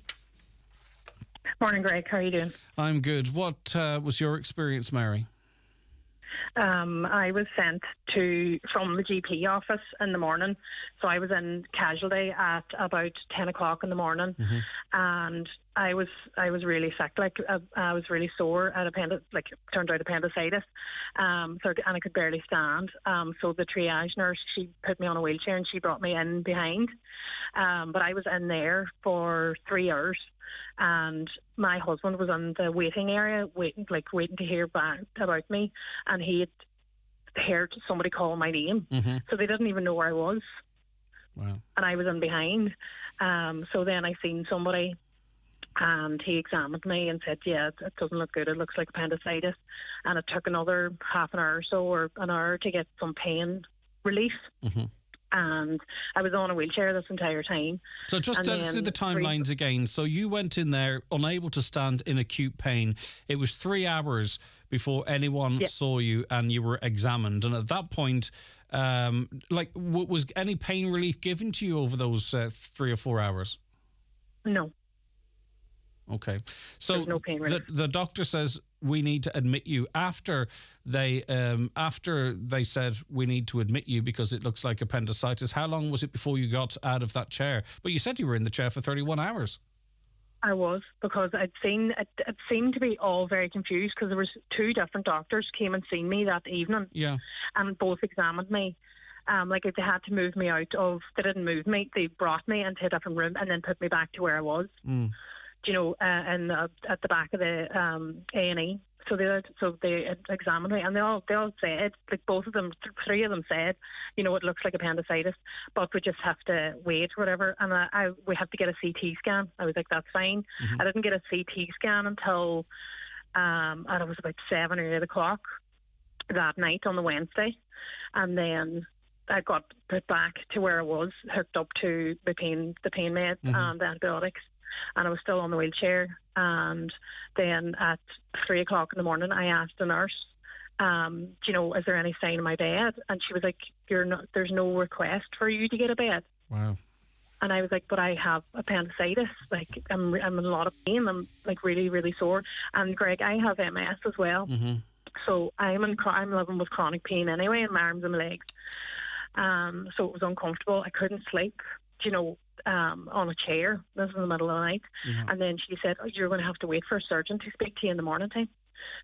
Speaker 3: Morning, Greg. How are you doing?
Speaker 5: I'm good. What was your experience, Mary?
Speaker 3: I was sent from the GP office in the morning. So I was in casualty at about 10 o'clock in the morning.
Speaker 5: Mm-hmm.
Speaker 3: And I was really sick. I was really sore at turned out appendicitis. And I could barely stand. So the triage nurse, she put me on a wheelchair and she brought me in behind. But I was in there for 3 hours. And my husband was in the waiting area, waiting to hear back about me, and he had heard somebody call my name, so they didn't even know where I was.
Speaker 5: Wow!
Speaker 3: And I was in behind. So then I seen somebody, and he examined me and said, "Yeah, it doesn't look good. It looks like appendicitis." And it took another half an hour or so, or an hour, to get some pain relief.
Speaker 5: Mm-hmm.
Speaker 3: And I was on a wheelchair this entire time.
Speaker 5: So just tell us the timelines again. So you went in there unable to stand, in acute pain. It was 3 hours before anyone saw you and you were examined. And at that point, was any pain relief given to you over those 3 or 4 hours?
Speaker 3: No.
Speaker 5: Okay. So
Speaker 3: no pain relief.
Speaker 5: The doctor says we need to admit you after they said we need to admit you because it looks like appendicitis. How long was it before you got out of that chair? But you said you were in the chair for 31 hours.
Speaker 3: I was, because it seemed to be all very confused, because there was 2 different doctors came and seen me that evening.
Speaker 5: Yeah.
Speaker 3: And both examined me. If they had to move me out of, they didn't move me. They brought me into a different room and then put me back to where I was.
Speaker 5: Mm.
Speaker 3: At the back of the A&E. So they examined me, and they all said, both of them, 3 of them said, it looks like appendicitis, but we just have to wait, whatever. And we have to get a CT scan. I was like, that's fine.
Speaker 5: Mm-hmm.
Speaker 3: I didn't get a CT scan until it was about 7 or 8 o'clock that night on the Wednesday, and then I got put back to where I was, hooked up to the pain meds and the antibiotics. And I was still on the wheelchair. And then at 3 o'clock in the morning, I asked the nurse, is there any sign of my bed? And she was like, there's no request for you to get a bed.
Speaker 5: Wow.
Speaker 3: And I was like, but I have appendicitis. I'm in a lot of pain. I'm really, really sore. And Greg, I have MS as well.
Speaker 5: Mm-hmm.
Speaker 3: So I'm living with chronic pain anyway in my arms and my legs. So it was uncomfortable. I couldn't sleep, on a chair. This was in the middle of the night.
Speaker 5: Mm-hmm.
Speaker 3: And then she said, you're going to have to wait for a surgeon to speak to you in the morning time.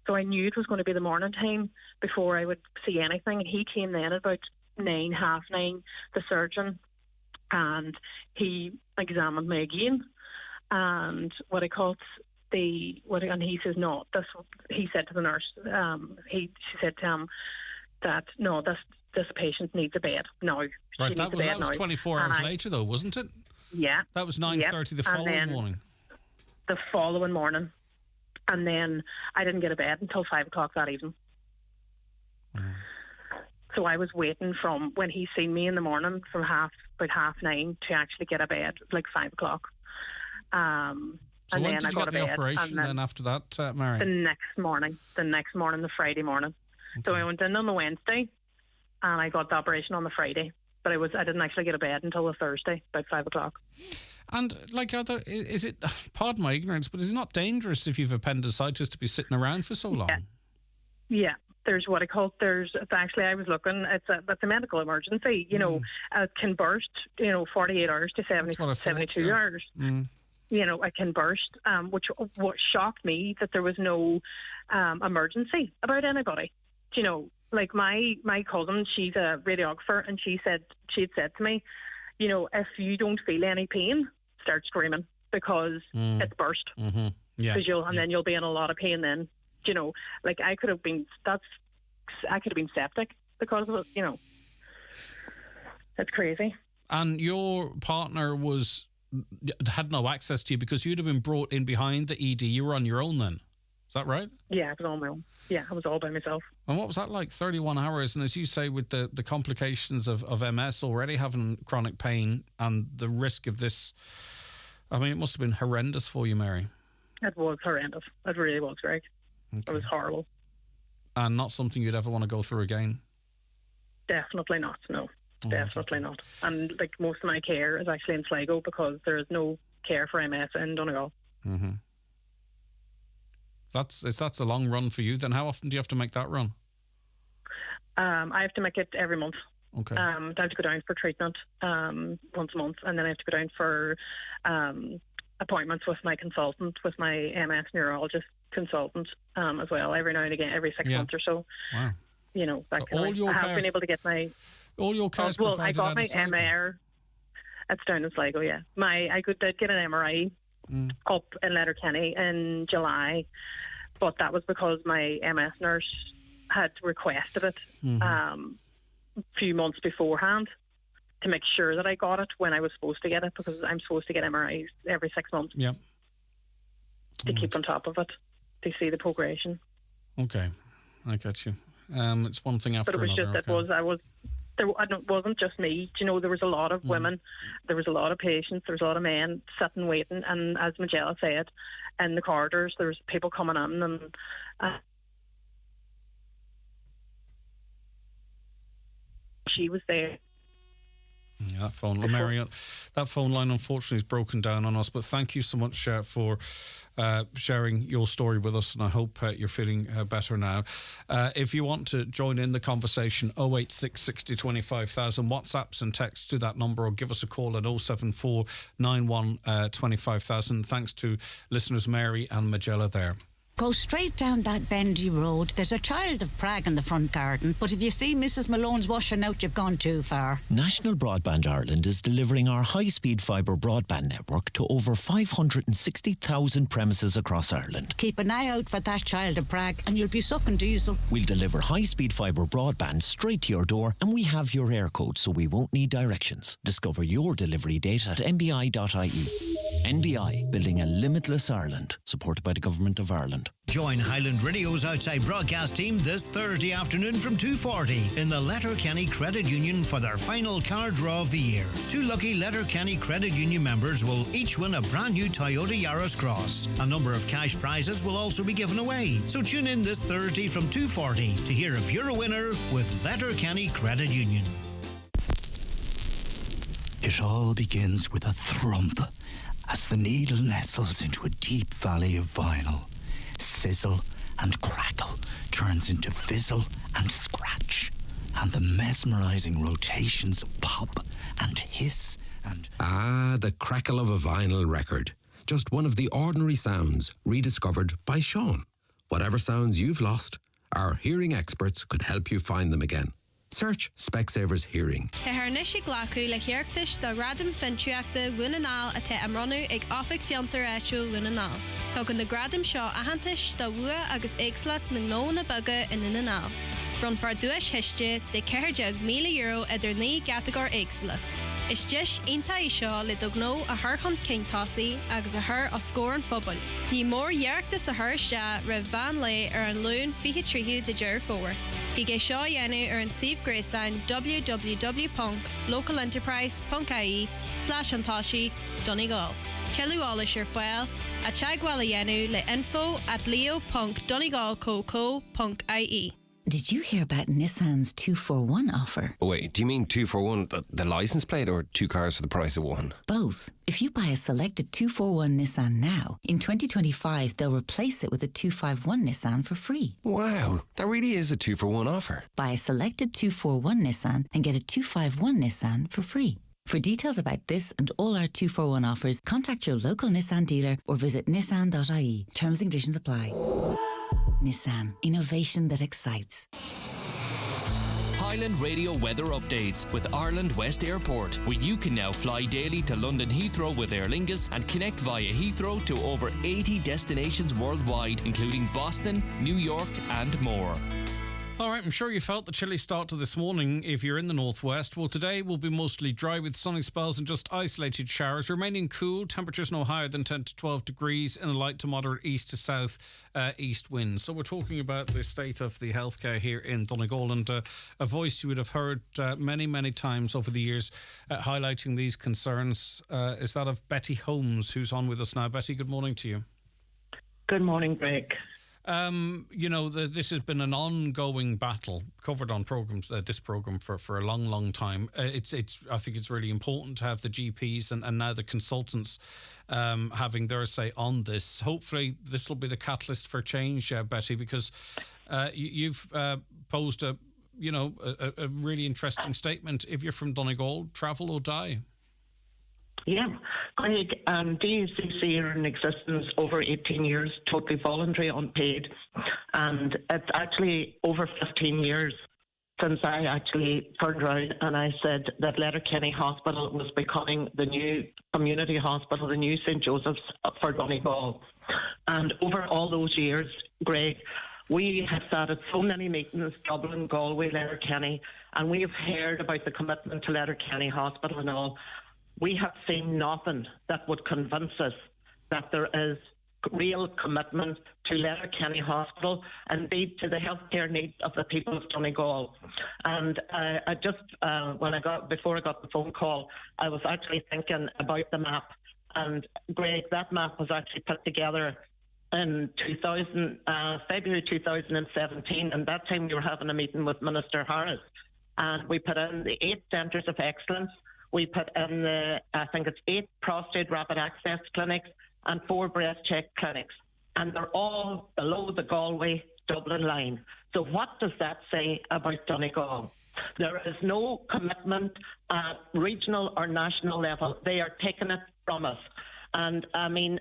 Speaker 3: So I knew it was going to be the morning time before I would see anything. And he came then at about 9, half 9, the surgeon, and he examined me again. And and he says, no, he said to the nurse, she said to him that, no, this patient needs a bed now.
Speaker 5: Right, that was 24 hours later, though, wasn't it?
Speaker 3: Yeah.
Speaker 5: That was 9:30 the following morning.
Speaker 3: The following morning. And then I didn't get a bed until 5 o'clock that evening. So I was waiting from when he seen me in the morning from about half 9 to actually get a bed, 5 o'clock.
Speaker 5: So
Speaker 3: and
Speaker 5: when
Speaker 3: then
Speaker 5: did
Speaker 3: I
Speaker 5: you
Speaker 3: got
Speaker 5: get the
Speaker 3: a bed,
Speaker 5: operation then after that, Mary?
Speaker 3: The next morning, the Friday morning. Okay. So I went in on the Wednesday and I got the operation on the Friday. But I didn't actually get a bed until the Thursday, about 5 o'clock.
Speaker 5: And is it, pardon my ignorance, but is it not dangerous if you've appendicitis to be sitting around for so long?
Speaker 3: Yeah. there's what I call it's actually, I was looking, it's a medical emergency, it can burst, 48 hours to 72 hours. It can burst, which what shocked me that there was no emergency about anybody. Like my cousin, she's a radiographer, and she had said to me, if you don't feel any pain, start screaming because it's burst.
Speaker 5: Mm-hmm. Yeah.
Speaker 3: Then you'll be in a lot of pain then. Like I could have been septic because of it, It's crazy.
Speaker 5: And your partner had no access to you because you'd have been brought in behind the ED. You were on your own then. Is that right?
Speaker 3: Yeah, I was on my own. Yeah, I was all by myself.
Speaker 5: And what was that like, 31 hours? And as you say, with the complications of MS, already having chronic pain and the risk of this, I mean, it must have been horrendous for you, Mary.
Speaker 3: It was horrendous. It really was, Greg.
Speaker 5: Okay.
Speaker 3: It was horrible.
Speaker 5: And not something you'd ever want to go through again?
Speaker 3: Definitely not, no. Definitely not. And like most of my care is actually in Sligo because there is no care for MS in Donegal.
Speaker 5: Mm-hmm. That's a long run for you. Then how often do you have to make that run?
Speaker 3: I have to make it every month.
Speaker 5: Okay.
Speaker 3: I have to go down for treatment once a month, and then I have to go down for appointments with my consultant, with my MS neurologist consultant as well, every now and again, every 6 months or so.
Speaker 5: Wow.
Speaker 3: That so I have been able to get my...
Speaker 5: All your cares
Speaker 3: well, I got my
Speaker 5: Sligo.
Speaker 3: MR. It's down in Sligo, yeah. I did get an MRI up in Letterkenny in July, but that was because my MS nurse had requested it a few months beforehand to make sure that I got it when I was supposed to get it, because I'm supposed to get MRIs every 6 months.
Speaker 5: Yeah.
Speaker 3: To keep on top of it, to see the progression.
Speaker 5: Okay, I get you. It's one thing after another.
Speaker 3: But it was just it wasn't just me. There was a lot of women, there was a lot of patients, there was a lot of men sitting waiting, and as Magella said, in the corridors there was people coming in, and she was there.
Speaker 5: Yeah, that phone line, Mary, that phone line unfortunately is broken down on us, but thank you so much for sharing your story with us, and I hope you're feeling better now. If you want to join in the conversation, 086 60 25,000, WhatsApps and texts to that number, or give us a call at 074 91 25,000. Thanks to listeners Mary and Magella there.
Speaker 4: Go straight down that bendy road. There's a child of Prague in the front garden, but if you see Mrs. Malone's washing out, you've gone too far.
Speaker 6: National Broadband Ireland is delivering our high-speed fibre broadband network to over 560,000 premises across Ireland.
Speaker 4: Keep an eye out for that child of Prague and you'll be sucking diesel.
Speaker 6: We'll deliver high-speed fibre broadband straight to your door, and we have your air code so we won't need directions. Discover your delivery date at nbi.ie. NBI, building a limitless Ireland, supported by the Government of Ireland.
Speaker 14: Join Highland Radio's outside broadcast team this Thursday afternoon from 2:40 in the Letterkenny Credit Union for their final car draw of the year. 2 lucky Letterkenny Credit Union members will each win a brand new Toyota Yaris Cross. A number of cash prizes will also be given away. So tune in this Thursday from 2:40 to hear if you're a winner with Letterkenny Credit Union.
Speaker 7: It all begins with a thump as the needle nestles into a deep valley of vinyl. Sizzle and crackle turns into fizzle and scratch, and the mesmerizing rotations pop and hiss and...
Speaker 8: Ah, the crackle of a vinyl record. Just one of the ordinary sounds rediscovered by Sean. Whatever sounds you've lost, our hearing experts could help you find them again. Search Specsavers Hearing.
Speaker 9: Harnishi glacu le hiarctis the radum fintriacta lunanal at amronu ag offic fiantar echo lunanal. Token the gradum shaw ahantish the wua agus exlat no na bugga in lunanal. Run for duash hishje de kerjug €1,000 eder ni gatagar exla. Is just inta shaw le dogno a herhunt king tossi agus a her a score and football. Ni more yarktis a her sha re van lay an loon fihi trihu de jer forward. Ige shaw yenu an Steve Graysign www.localenterprise.ie/antashi Donegal. Chelu Alish your foil a chagwala yenu le info@leo.donegalcoco.ie.
Speaker 10: Did you hear about Nissan's 2-for-1 offer?
Speaker 11: Wait, do you mean 2 for 1, the licence plate, or 2 cars for the price of 1?
Speaker 10: Both. If you buy a selected 2-for-1 Nissan now, in 2025 they'll replace it with a 251 Nissan for free.
Speaker 11: Wow, that really is a 2 for 1 offer.
Speaker 10: Buy a selected 2-for-1 Nissan and get a 251 Nissan for free. For details about this and all our 2-for-1 offers, contact your local Nissan dealer or visit nissan.ie. Terms and conditions apply. Nissan, innovation that excites.
Speaker 12: Highland Radio weather updates with Ireland West Airport, where you can now fly daily to London Heathrow with Aer Lingus and connect via Heathrow to over 80 destinations worldwide, including Boston, New York and more.
Speaker 5: All right, I'm sure you felt the chilly start to this morning if you're in the northwest. Well, today will be mostly dry with sunny spells and just isolated showers, remaining cool, temperatures no higher than 10 to 12 degrees in a light to moderate east to south east wind. So we're talking about the state of the healthcare here in Donegal, and a voice you would have heard many, many times over the years highlighting these concerns is that of Betty Holmes, who's on with us now. Betty, good morning to you.
Speaker 13: Good morning, Greg.
Speaker 5: This has been an ongoing battle covered on programs, this program for a long, long time. I think it's really important to have the GPs and now the consultants having their say on this. Hopefully, this will be the catalyst for change, Betty, because you've posed a really interesting statement. If you're from Donegal, travel or die.
Speaker 13: Yeah, Greg, DUCC are in existence over 18 years, totally voluntary, unpaid, and it's actually over 15 years since I actually turned around and I said that Letterkenny Hospital was becoming the new community hospital, the new St. Joseph's for Donegal. And over all those years, Greg, we have sat at so many meetings, Dublin, Galway, Letterkenny, and we have heard about the commitment to Letterkenny Hospital and all. We have seen nothing that would convince us that there is real commitment to Letterkenny Hospital and indeed to the healthcare needs of the people of Donegal. And I just, before I got the phone call, I was actually thinking about the map. And Greg, that map was actually put together in February 2017. And that time we were having a meeting with Minister Harris. And we put in the 8 centres of excellence. We put in it's 8 prostate rapid access clinics and 4 breast check clinics. And they're all below the Galway-Dublin line. So what does that say about Donegal? There is no commitment at regional or national level. They are taking it from us. And I mean,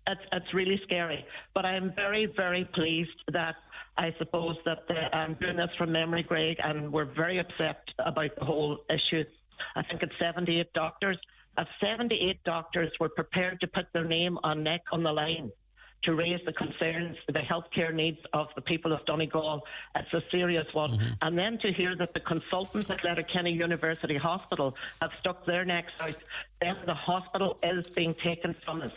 Speaker 13: it's really scary. But I am very, very pleased that I suppose that I'm doing this from memory, Greg, and we're very upset about the whole issue. I think it's 78 doctors. 78 doctors were prepared to put their name on neck on the line to raise the concerns, the healthcare needs of the people of Donegal. It's a serious one. Mm-hmm. And then to hear that the consultants at Letterkenny University Hospital have stuck their necks out, then the hospital is being taken from us.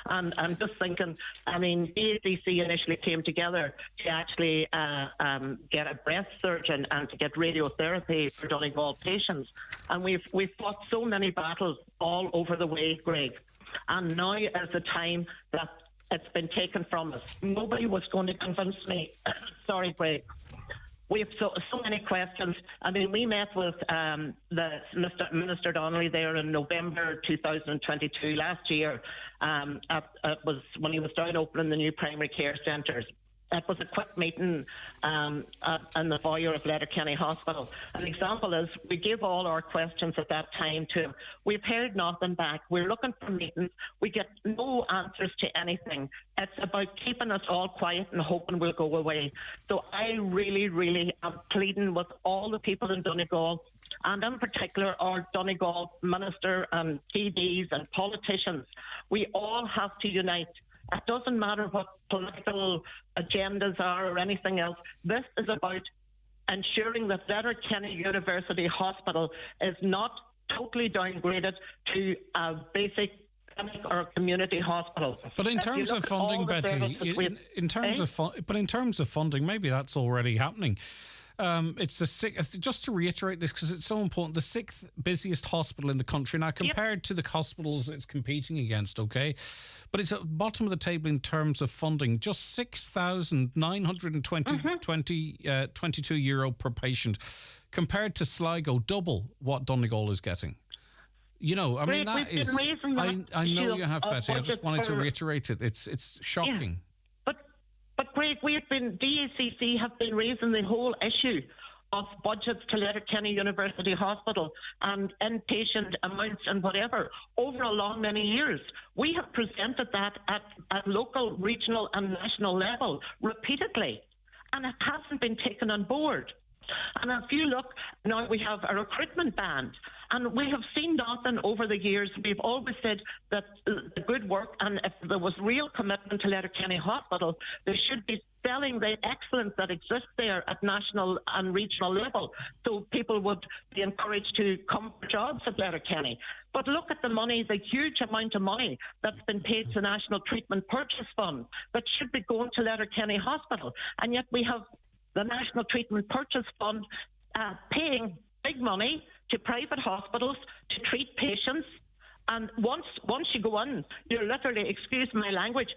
Speaker 13: And I'm just thinking, I mean, DACC initially came together to actually get a breast surgeon and to get radiotherapy for Donegal patients. And we've fought so many battles all over the way, Greg. And now is the time that it's been taken from us. Nobody was going to convince me. Sorry, Greg. We have so many questions. I mean, we met with Minister Donnelly there in November 2022 last year. It was when he was down opening the new primary care centres. It was a quick meeting in the foyer of Letterkenny Hospital. An example is we gave all our questions at that time to him. We've heard nothing back. We're looking for meetings. We get no answers to anything. It's about keeping us all quiet and hoping we'll go away. So I really, really am pleading with all the people in Donegal, and in particular our Donegal minister and TDs and politicians. We all have to unite. It doesn't matter what political agendas are or anything else. This is about ensuring that Letterkenny University Hospital is not totally downgraded to a basic clinic or a community hospital.
Speaker 5: But in terms of funding, Betty, in terms of funding, maybe that's already happening. It's the sixth, just to reiterate this because it's so important, the 6th busiest hospital in the country. Now, compared to the hospitals it's competing against, okay? But it's at the bottom of the table in terms of funding. Just €6,922 per patient, compared to Sligo, double what Donegal is getting. You know, I mean, that is... I know you have, Betty. I just wanted to reiterate it. It's shocking.
Speaker 13: Yeah. But Greg, DACC have been raising the whole issue of budgets to Letterkenny University Hospital and inpatient amounts and whatever over a long many years. We have presented that at local, regional and national level repeatedly, and it hasn't been taken on board. And if you look, now we have a recruitment ban, and we have seen nothing over the years. We've always said that the good work, and if there was real commitment to Letterkenny Hospital, they should be selling the excellence that exists there at national and regional level, so people would be encouraged to come for jobs at Letterkenny. But look at the money, the huge amount of money that's been paid to the National Treatment Purchase Fund that should be going to Letterkenny Hospital, and yet we have the National Treatment Purchase Fund paying big money to private hospitals to treat patients. And once you go in, you're literally, excuse my language,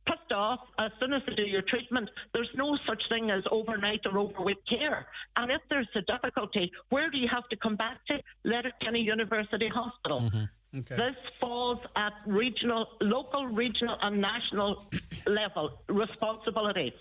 Speaker 13: pissed off as soon as they do your treatment. There's no such thing as overnight or overweight care. And if there's a difficulty, where do you have to come back to? Letterkenny University Hospital.
Speaker 5: Mm-hmm. Okay.
Speaker 13: This falls at local, regional and national level responsibility.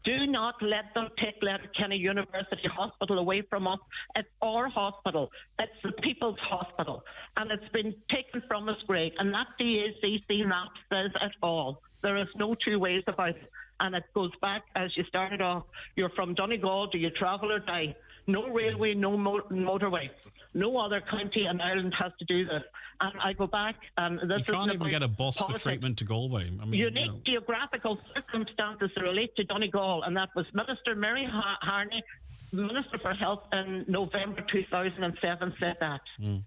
Speaker 13: Do not let them take Letterkenny University Hospital away from us. It's our hospital. It's the people's hospital. And it's been taken from us, Greg. And that DACC map says it all. There is no two ways about it. And it goes back, as you started off, you're from Donegal, do you travel or die? No railway, no motorway. No other county in Ireland has to do this. And I go back, and this
Speaker 5: you can't even get a bus
Speaker 13: politics.
Speaker 5: for treatment to Galway. I mean,
Speaker 13: unique geographical circumstances relate to Donegal, and that was Minister Mary Harney, Minister for Health, in November 2007, said that.
Speaker 5: Mm.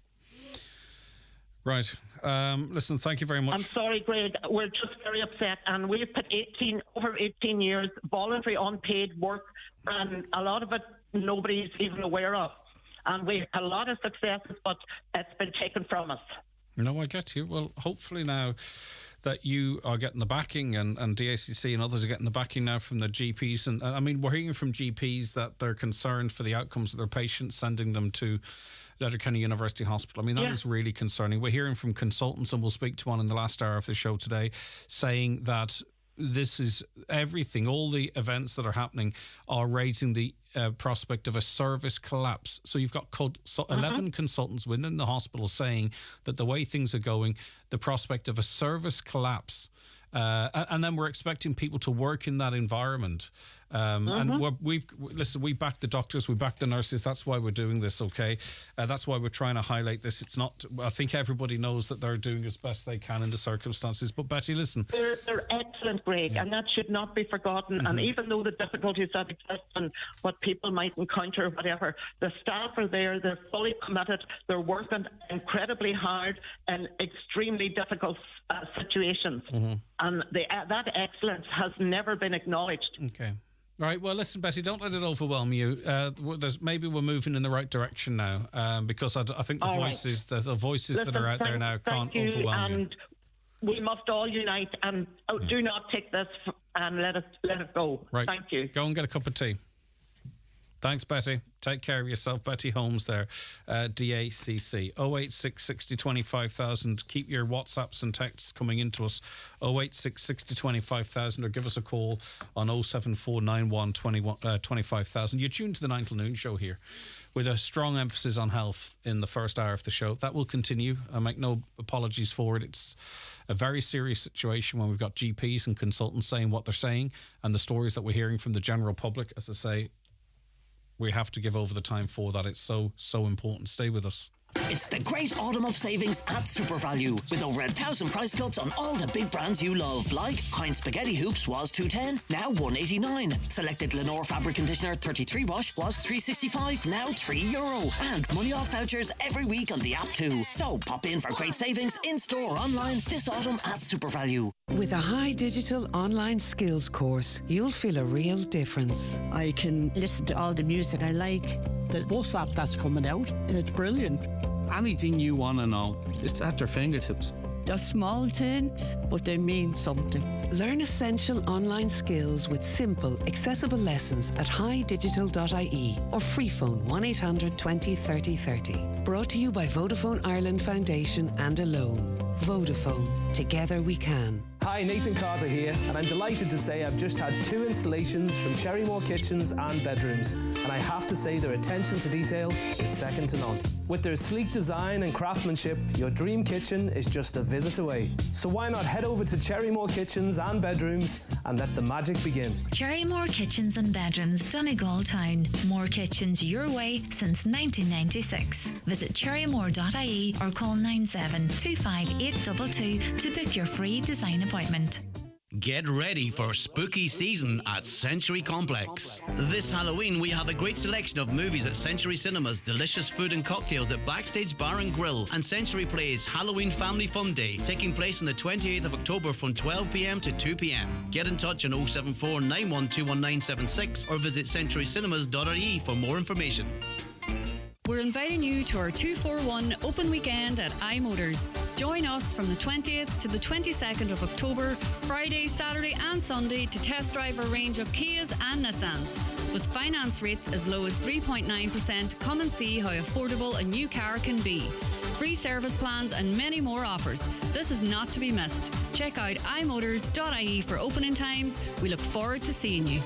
Speaker 5: Right. Listen, thank you very much.
Speaker 13: I'm sorry, Greg. We're just very upset, and we've put over 18 years voluntary unpaid work, and a lot of it nobody's even aware of. And we've had a lot of successes, but it's been taken from us.
Speaker 5: No, I get you. Well, hopefully now that you are getting the backing, and DACC and others are getting the backing now from the GPs. And I mean, we're hearing from GPs that they're concerned for the outcomes of their patients, sending them to Letterkenny University Hospital. I mean, that is really concerning. We're hearing from consultants, and we'll speak to one in the last hour of the show today, saying that this is everything. All the events that are happening are raising the prospect of a service collapse. So you've got 11 consultants within the hospital saying that the way things are going, the prospect of a service collapse. And then we're expecting people to work in that environment. And we back the doctors, we back the nurses. That's why we're doing this, okay? That's why we're trying to highlight this. It's not, I think everybody knows that they're doing as best they can in the circumstances. But Betty, listen.
Speaker 13: They're excellent, Greg, and that should not be forgotten. Mm-hmm. And even though the difficulties that exist and what people might encounter, whatever, the staff are there, they're fully committed, they're working incredibly hard in extremely difficult situations. Mm-hmm. And that excellence has never been acknowledged.
Speaker 5: Okay. Right, well, listen, Betty, don't let it overwhelm you. Maybe we're moving in the right direction now, because I think the voices, the voices that are out there now can't overwhelm you.
Speaker 13: And we must all unite and do not take this and let it go.
Speaker 5: Right.
Speaker 13: Thank you.
Speaker 5: Go and get a cup of tea. Thanks, Betty. Take care of yourself. Betty Holmes there, DACC. 086 60 25,000. Keep your WhatsApps and texts coming into us. 086 60 25,000, or give us a call on 07491 25,000. You're tuned to the 9 till noon show here with a strong emphasis on health in the first hour of the show. That will continue. I make no apologies for it. It's a very serious situation when we've got GPs and consultants saying what they're saying, and the stories that we're hearing from the general public. As I say, we have to give over the time for that. It's so important. Stay with us.
Speaker 15: It's the great autumn of savings at Super Value, with over 1,000 price cuts on all the big brands you love, like Heinz Spaghetti Hoops was $2.10, now $1.89. Selected Lenore Fabric Conditioner 33 wash was $3.65, now €3. And money off vouchers every week on the app too. So pop in for great savings in store or online this autumn at Super Value.
Speaker 16: With a high digital online skills course, you'll feel a real difference.
Speaker 17: I can listen to all the music I like. The bus app that's coming out, and it's brilliant.
Speaker 18: Anything you want to know, it's at their fingertips.
Speaker 17: They're small things, but they mean something.
Speaker 16: Learn essential online skills with simple, accessible lessons at highdigital.ie or free phone 1800 20 30 30. Brought to you by Vodafone Ireland Foundation and Alone. Vodafone. Together we can.
Speaker 19: Hi, Nathan Carter here, and I'm delighted to say I've just had 2 installations from Cherrymore Kitchens and Bedrooms, and I have to say their attention to detail is second to none. With their sleek design and craftsmanship, your dream kitchen is just a visit away. So why not head over to Cherrymore Kitchens and Bedrooms and let the magic begin.
Speaker 20: Cherrymore Kitchens and Bedrooms, Donegal Town. More kitchens your way since 1996. Visit cherrymore.ie or call 97 25822 to book your free design appointment.
Speaker 21: Get ready for spooky season at Century Complex. This Halloween, we have a great selection of movies at Century Cinemas, delicious food and cocktails at Backstage Bar and Grill, and Century Plays Halloween Family Fun Day, taking place on the 28th of October from 12 p.m. to 2 p.m. Get in touch on 074 9121 or visit centurycinemas.ie for more information.
Speaker 28: We're inviting you to our 241 open weekend at iMotors. Join us from the 20th to the 22nd of October, Friday, Saturday and Sunday to test drive a range of Kias and Nissans. With finance rates as low as 3.9%, come and see how affordable a new car can be. Free service plans and many more offers. This is not to be missed. Check out imotors.ie for opening times. We look forward to seeing you.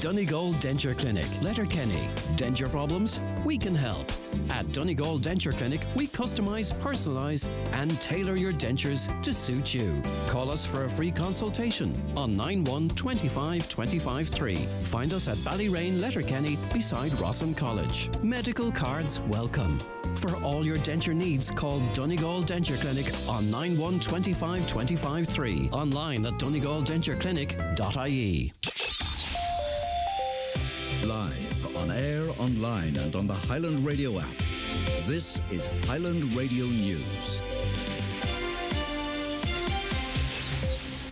Speaker 1: Donegal Denture Clinic, Letterkenny. Denture problems? We can help. At Donegal Denture Clinic, we customise, personalise and tailor your dentures to suit you. Call us for a free consultation on 91 25 25 3. Find us at Ballyrain, Letterkenny, beside Rossin College. Medical cards welcome. For all your denture needs, call Donegal Denture Clinic on 91 25 25 3. Online at donegaldentureclinic.ie.
Speaker 29: Live, on air, online and on the Highland Radio app. This is Highland Radio News.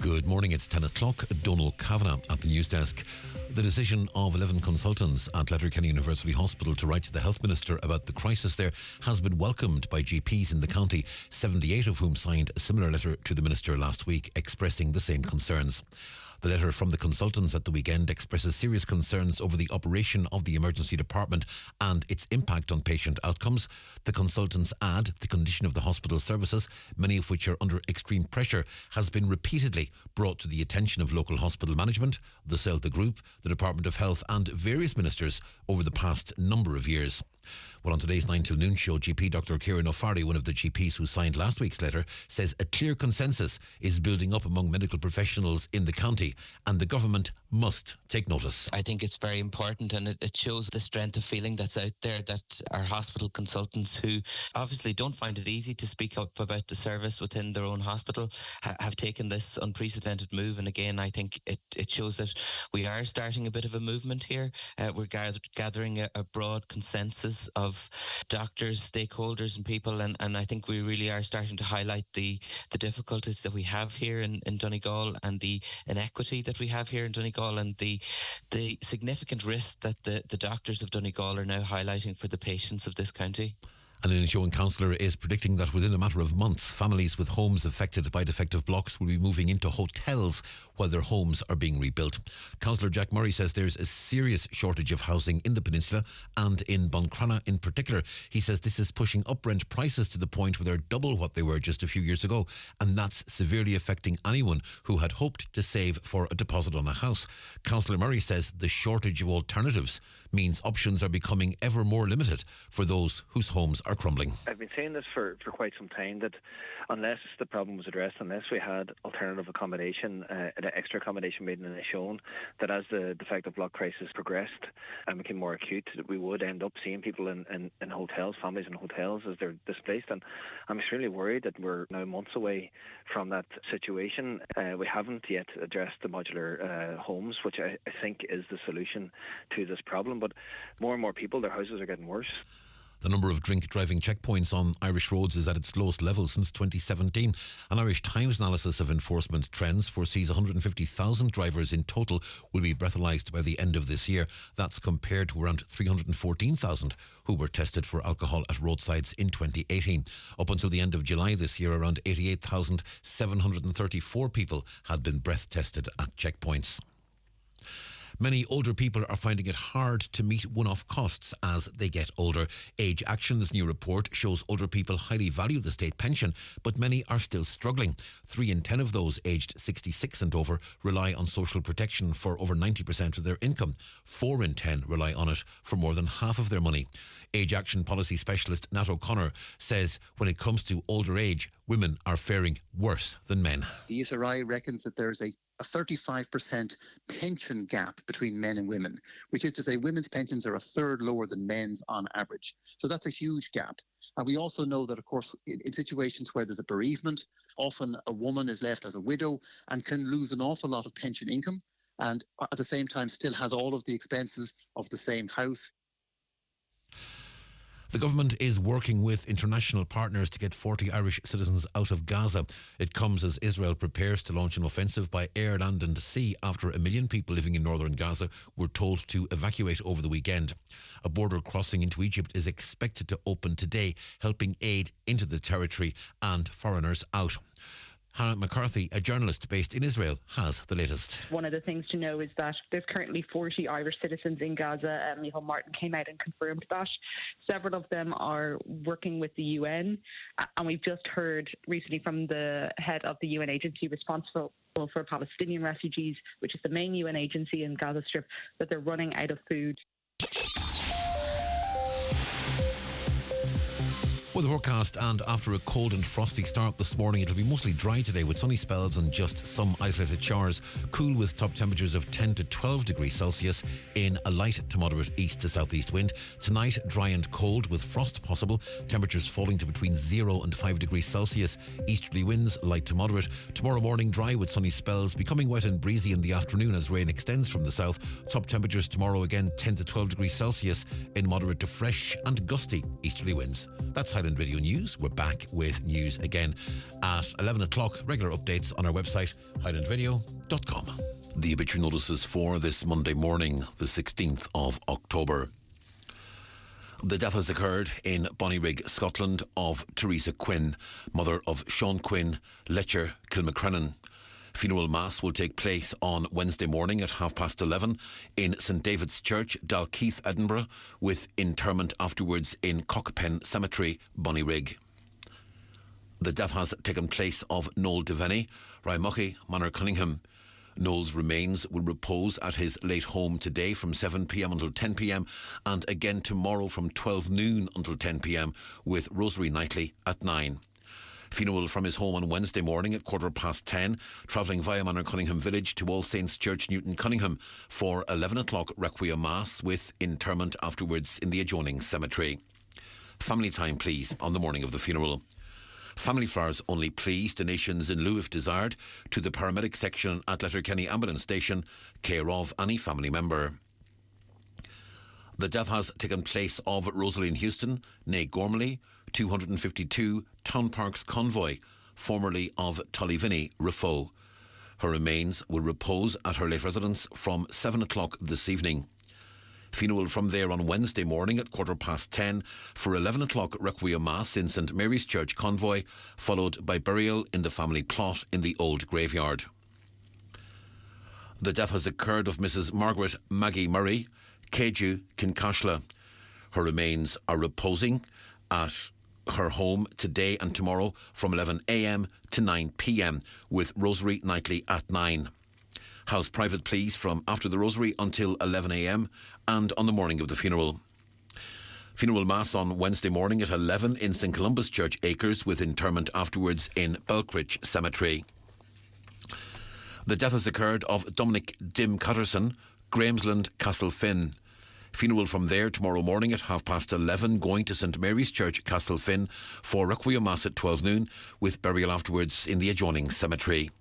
Speaker 30: Good morning, it's 10 o'clock. Donal Kavanagh at the news desk. The decision of 11 consultants at Letterkenny University Hospital to write to the Health Minister about the crisis there has been welcomed by GPs in the county, 78 of whom signed a similar letter to the Minister last week expressing the same concerns. The letter from the consultants at the weekend expresses serious concerns over the operation of the emergency department and its impact on patient outcomes. The consultants add the condition of the hospital services, many of which are under extreme pressure, has been repeatedly brought to the attention of local hospital management, the CELTA Group, the Department of Health and various ministers over the past number of years. Well, on today's 9 till noon show, GP Dr. Kieran O'Farrell, one of the GPs who signed last week's letter, says a clear consensus is building up among medical professionals in the county and the government must take notice.
Speaker 31: I think it's very important and it shows the strength of feeling that's out there, that our hospital consultants, who obviously don't find it easy to speak up about the service within their own hospital, have taken this unprecedented move. And again, I think it shows that we are starting a bit of a movement here. We're gathering a broad consensus of doctors, stakeholders and people, and I think we really are starting to highlight the difficulties that we have here in Donegal and the inequity that we have here in Donegal and the significant risk that the doctors of Donegal are now highlighting for the patients of this county.
Speaker 30: An Inishowen councillor is predicting that within a matter of months, families with homes affected by defective blocks will be moving into hotels while their homes are being rebuilt. Councillor Jack Murray says there's a serious shortage of housing in the peninsula and in Buncrana in particular. He says this is pushing up rent prices to the point where they're double what they were just a few years ago, and that's severely affecting anyone who had hoped to save for a deposit on a house. Councillor Murray says the shortage of alternatives means options are becoming ever more limited for those whose homes are crumbling.
Speaker 2: I've been saying this for quite some time, that unless the problem was addressed, unless we had alternative accommodation, extra accommodation made and shown, that as the defective block crisis progressed and became more acute, that we would end up seeing people in hotels, families in hotels as they're displaced. And I'm extremely worried that we're now months away from that situation. We haven't yet addressed the modular homes, which I think is the solution to this problem. But more and more people, their houses are getting worse.
Speaker 30: The number of drink driving checkpoints on Irish roads is at its lowest level since 2017. An Irish Times analysis of enforcement trends foresees 150,000 drivers in total will be breathalyzed by the end of this year. That's compared to around 314,000 who were tested for alcohol at roadsides in 2018. Up until the end of July this year, around 88,734 people had been breath tested at checkpoints. Many older people are finding it hard to meet one-off costs as they get older. Age Action's new report shows older people highly value the state pension, but many are still struggling. 3 in 10 of those aged 66 and over rely on social protection for over 90% of their income. 4 in 10 rely on it for more than half of their money. Age Action policy specialist Nat O'Connor says when it comes to older age, women are faring worse than men.
Speaker 3: The USRI reckons that there's a 35% pension gap between men and women, which is to say women's pensions are a third lower than men's on average. So that's a huge gap. And we also know that, of course, in situations where there's a bereavement, often a woman is left as a widow and can lose an awful lot of pension income, and at the same time still has all of the expenses of the same house.
Speaker 30: The government is working with international partners to get 40 Irish citizens out of Gaza. It comes as Israel prepares to launch an offensive by air, land and sea after 1 million people living in northern Gaza were told to evacuate over the weekend. A border crossing into Egypt is expected to open today, helping aid into the territory and foreigners out. Hannah McCarthy, a journalist based in Israel, has the latest.
Speaker 4: One of the things to know is that there's currently 40 Irish citizens in Gaza. Michael Martin came out and confirmed that. Several of them are working with the UN. And we've just heard recently from the head of the UN agency responsible for Palestinian refugees, which is the main UN agency in Gaza Strip, that they're running out of food.
Speaker 30: With the forecast, and after a cold and frosty start this morning, it'll be mostly dry today with sunny spells and just some isolated showers. Cool with top temperatures of 10 to 12 degrees Celsius in a light to moderate east to southeast wind. Tonight, dry and cold with frost possible. Temperatures falling to between 0 and 5 degrees Celsius. Easterly winds light to moderate. Tomorrow morning, dry with sunny spells, becoming wet and breezy in the afternoon as rain extends from the south. Top temperatures tomorrow again 10 to 12 degrees Celsius in moderate to fresh and gusty easterly winds. That's Highland Radio News. We're back with news again at 11 o'clock. Regular updates on our website, highlandradio.com. The obituary notices for this Monday morning, the 16th of October. The death has occurred in Bonnyrigg, Scotland, of Teresa Quinn, mother of Sean Quinn, Letcher, Kilmacrennan. Funeral Mass will take place on Wednesday morning at 11:30 in St David's Church, Dalkeith, Edinburgh, with interment afterwards in Cockpen Cemetery, Bonnyrigg. The death has taken place of Noel Devaney, Raimuchy, Manor Cunningham. Noel's remains will repose at his late home today from 7 p.m. until 10 p.m. and again tomorrow from 12 noon until 10 p.m. with Rosary Nightly at 9. Funeral from his home on Wednesday morning at 10:15, travelling via Manor Cunningham Village to All Saints Church, Newton Cunningham, for 11 o'clock Requiem Mass with interment afterwards in the adjoining cemetery. Family time, please, on the morning of the funeral. Family flowers only, please. Donations in lieu if desired to the paramedic section at Letterkenny Ambulance Station, care of any family member. The death has taken place of Rosaline Houston, née Gormley, 252 Town Parks Convoy, formerly of Tullyvinny, Rafo. Her remains will repose at her late residence from 7 o'clock this evening. Funeral from there on Wednesday morning at 10:15 for 11 o'clock Requiem Mass in St Mary's Church Convoy, followed by burial in the family plot in the old graveyard. The death has occurred of Mrs Margaret Maggie Murray, Keju, Kincashla. Her remains are reposing at her home today and tomorrow from 11 a.m. to 9 p.m. with Rosary Nightly at 9. House private, please, from after the Rosary until 11 a.m. and on the morning of the funeral. Funeral Mass on Wednesday morning at 11 in St Columba's Church Acres, with interment afterwards in Belkridge Cemetery. The death has occurred of Dominic Dim Cutterson, Gramesland, Castlefin. Funeral from there tomorrow morning at 11:30, going to St Mary's Church, Castlefin, for Requiem Mass at 12 noon, with burial afterwards in the adjoining cemetery.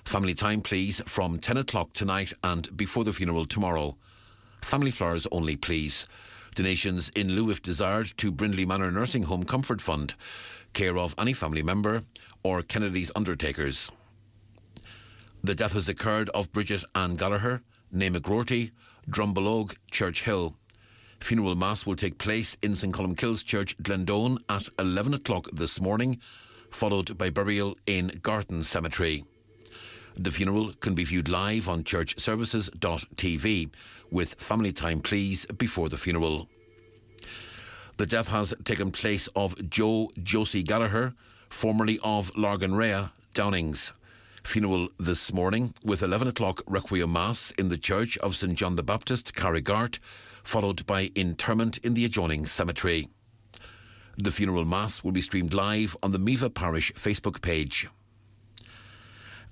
Speaker 30: Family time, please, from 10 o'clock tonight and before the funeral tomorrow. Family flowers only, please. Donations in lieu if desired to Brindley Manor Nursing Home Comfort Fund, care of any family member or Kennedy's Undertakers. The death has occurred of Bridget Ann Gallagher, Nae McGroarty, Drumbalog, Church Hill. Funeral Mass will take place in St Columkille's Church, Glendone at 11 o'clock this morning, followed by burial in Garton Cemetery. The funeral can be viewed live on churchservices.tv, with family time, please, before the funeral. The death has taken place of Josie Gallagher, formerly of Larganrea, Downings. Funeral this morning with 11 o'clock Requiem Mass in the Church of St John the Baptist, Carrigart, followed by interment in the adjoining cemetery. The funeral Mass will be streamed live on the Meva Parish Facebook page.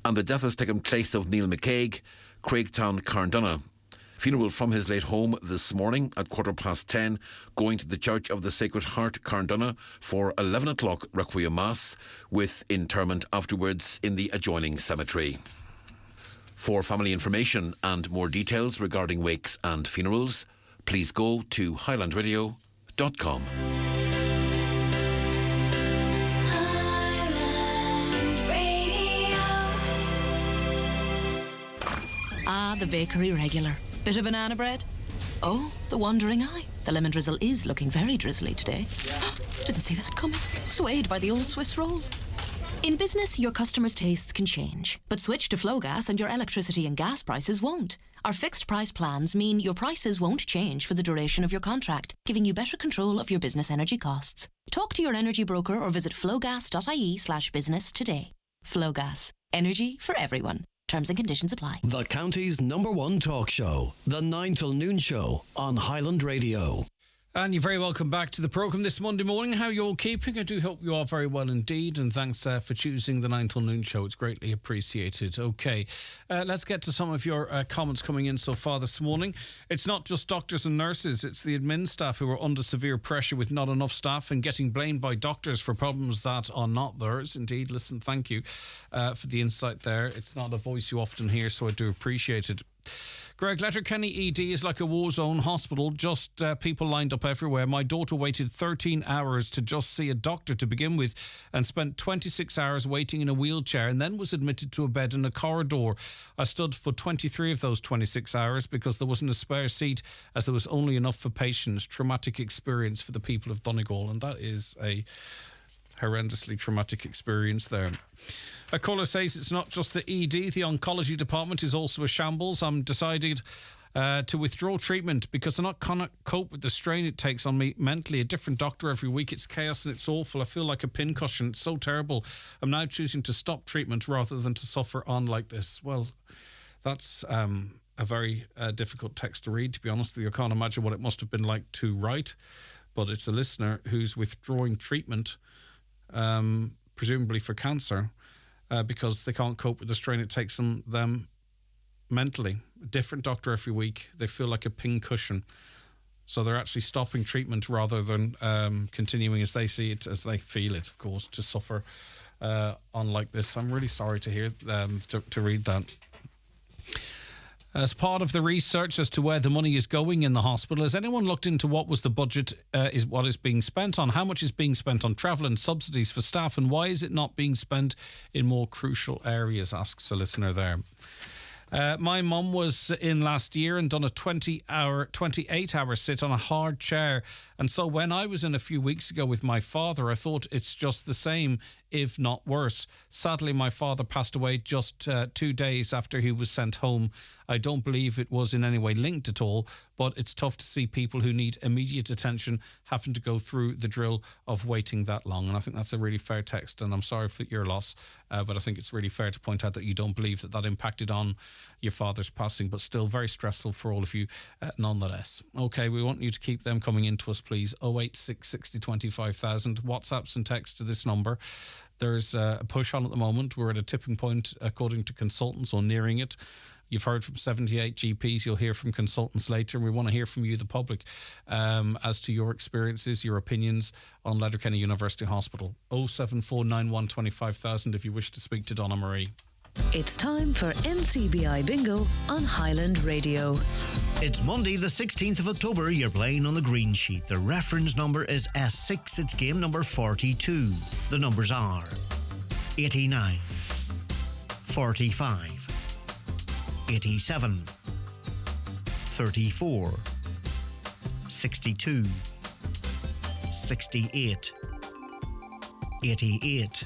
Speaker 30: And the death has taken place of Neil McCaig, Craigtown, Carndonagh. Funeral from his late home this morning at 10:15, going to the Church of the Sacred Heart, Carndonagh, for 11 o'clock Requiem Mass, with interment afterwards in the adjoining cemetery. For family information and more details regarding wakes and funerals, please go to highlandradio.com.
Speaker 6: Ah, the bakery regular. Bit of banana bread? Oh, the wandering eye. The lemon drizzle is looking very drizzly today. Didn't see that coming. Swayed by the old Swiss roll. In business, your customers' tastes can change, but switch to Flowgas and your electricity and gas prices won't. Our fixed price plans mean your prices won't change for the duration of your contract, giving you better control of your business energy costs. Talk to your energy broker or visit flowgas.ie/business today. Flowgas. Energy for everyone. Terms and conditions apply.
Speaker 1: The county's #1 talk show, the 9 till noon show on Highland Radio.
Speaker 5: And you're very welcome back to the programme this Monday morning. How you all keeping? I do hope you are very well indeed, and thanks for choosing the 9 till noon show. It's greatly appreciated. Okay, let's get to some of your comments coming in so far this morning. It's not just doctors and nurses, it's the admin staff who are under severe pressure with not enough staff and getting blamed by doctors for problems that are not theirs. Indeed, listen, thank you for the insight there. It's not a voice you often hear, so I do appreciate it. Greg, Letterkenny ED is like a war zone hospital, just people lined up everywhere. My daughter waited 13 hours to just see a doctor to begin with and spent 26 hours waiting in a wheelchair and then was admitted to a bed in a corridor. I stood for 23 of those 26 hours because there wasn't a spare seat, as there was only enough for patients. Traumatic experience for the people of Donegal, and that is a horrendously traumatic experience there. A caller says it's not just the ED, the oncology department is also a shambles. I'm decided to withdraw treatment because I cannot cope with the strain it takes on me mentally. A different doctor every week. It's chaos and it's awful. I feel like a pincushion. It's so terrible. I'm now choosing to stop treatment rather than to suffer on like this. Well, that's a very difficult text to read, to be honest with you. I can't imagine what it must have been like to write, but it's a listener who's withdrawing treatment, presumably for cancer, because they can't cope with the strain it takes on them mentally. A different doctor every week. They feel like a pincushion. So they're actually stopping treatment rather than continuing as they see it, as they feel it, of course, to suffer on like this. I'm really sorry to hear, to read that. As part of the research as to where the money is going in the hospital, has anyone looked into what was the budget, what is being spent on? How much is being spent on travel and subsidies for staff, and why is it not being spent in more crucial areas, asks a listener there. My mum was in last year and done a 28-hour sit on a hard chair. And so when I was in a few weeks ago with my father, I thought it's just the same if not worse. Sadly, my father passed away just 2 days after he was sent home. I don't believe it was in any way linked at all, but it's tough to see people who need immediate attention having to go through the drill of waiting that long. And I think that's a really fair text, and I'm sorry for your loss, but I think it's really fair to point out that you don't believe that impacted on your father's passing, but still very stressful for all of you nonetheless. Okay, we want you to keep them coming into us, please. 086 60 25,000. WhatsApps and texts to this number. There's a push on at the moment. We're at a tipping point, according to consultants, or nearing it. You've heard from 78 GPs. You'll hear from consultants later. And we want to hear from you, the public, as to your experiences, your opinions on Letterkenny University Hospital. 07491 25,000 if you wish to speak to Donna Marie.
Speaker 7: It's time for NCBI Bingo on Highland Radio.
Speaker 8: It's Monday the 16th of October. You're playing on the green sheet. The reference number is S6. It's game number 42. The numbers are 89, 45, 87, 34, 62, 68, 88,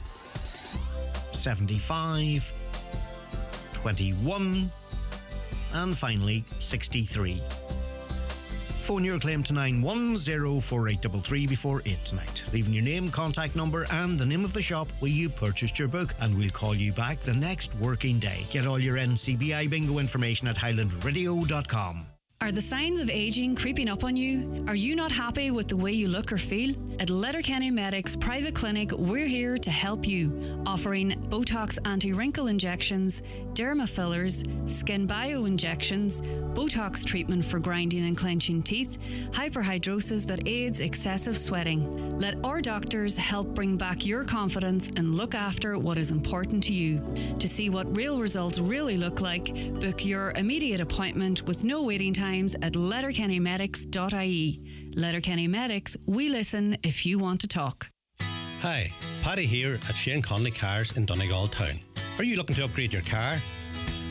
Speaker 8: 75, 21, and finally 63. Phone your claim to 9104833 before 8 tonight, leaving your name, contact number and the name of the shop where you purchased your book, and we'll call you back the next working day. Get all your NCBI bingo information at highlandradio.com.
Speaker 28: Are the signs of aging creeping up on you? Are you not happy with the way you look or feel? At Letterkenny Medics Private Clinic, we're here to help you, offering Botox anti-wrinkle injections, derma fillers, skin bio injections, Botox treatment for grinding and clenching teeth, hyperhidrosis that aids excessive sweating. Let our doctors help bring back your confidence and look after what is important to you. To see what real results really look like, book your immediate appointment with no waiting time at letterkennymedics.ie. Letterkenny Medics, we listen if you want to talk.
Speaker 9: Hi, Paddy here at Shane Conley Cars in Donegal Town. Are you looking to upgrade your car?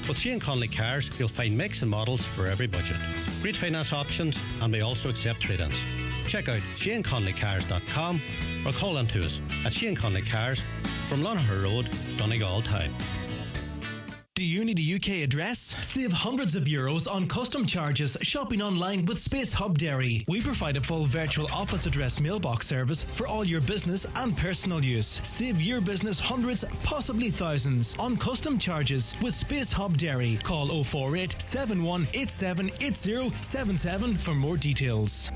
Speaker 9: With Shane Conley Cars, you'll find makes and models for every budget. Great finance options, and we also accept trade-ins. Check out ShaneConleyCars.com or call in to us at Shane Conley Cars from Lonaher Road, Donegal Town.
Speaker 11: Do you need a UK address? Save hundreds of euros on custom charges shopping online with Space Hub Dairy. We provide a full virtual office address mailbox service for all your business and personal use. Save your business hundreds, possibly thousands on custom charges with Space Hub Dairy. Call 048 7187 8077 for more details.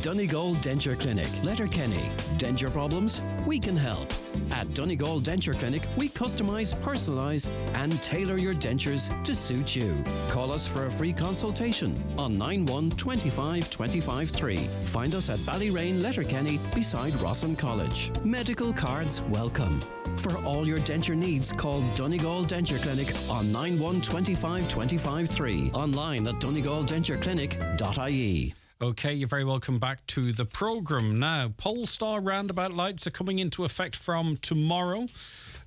Speaker 1: Donegal Denture Clinic, Letterkenny. Denture problems? We can help. At Donegal Denture Clinic, we customise, personalise and tailor your dentures to suit you. Call us for a free consultation on 91 25 25 3. Find us at Ballyrain, Letterkenny, beside Rossin College. Medical cards welcome. For all your denture needs, call Donegal Denture Clinic on 91 25 25 3. Online at donegaldentureclinic.ie.
Speaker 5: Okay, you're very welcome back to the programme. Now, Polestar roundabout lights are coming into effect from tomorrow.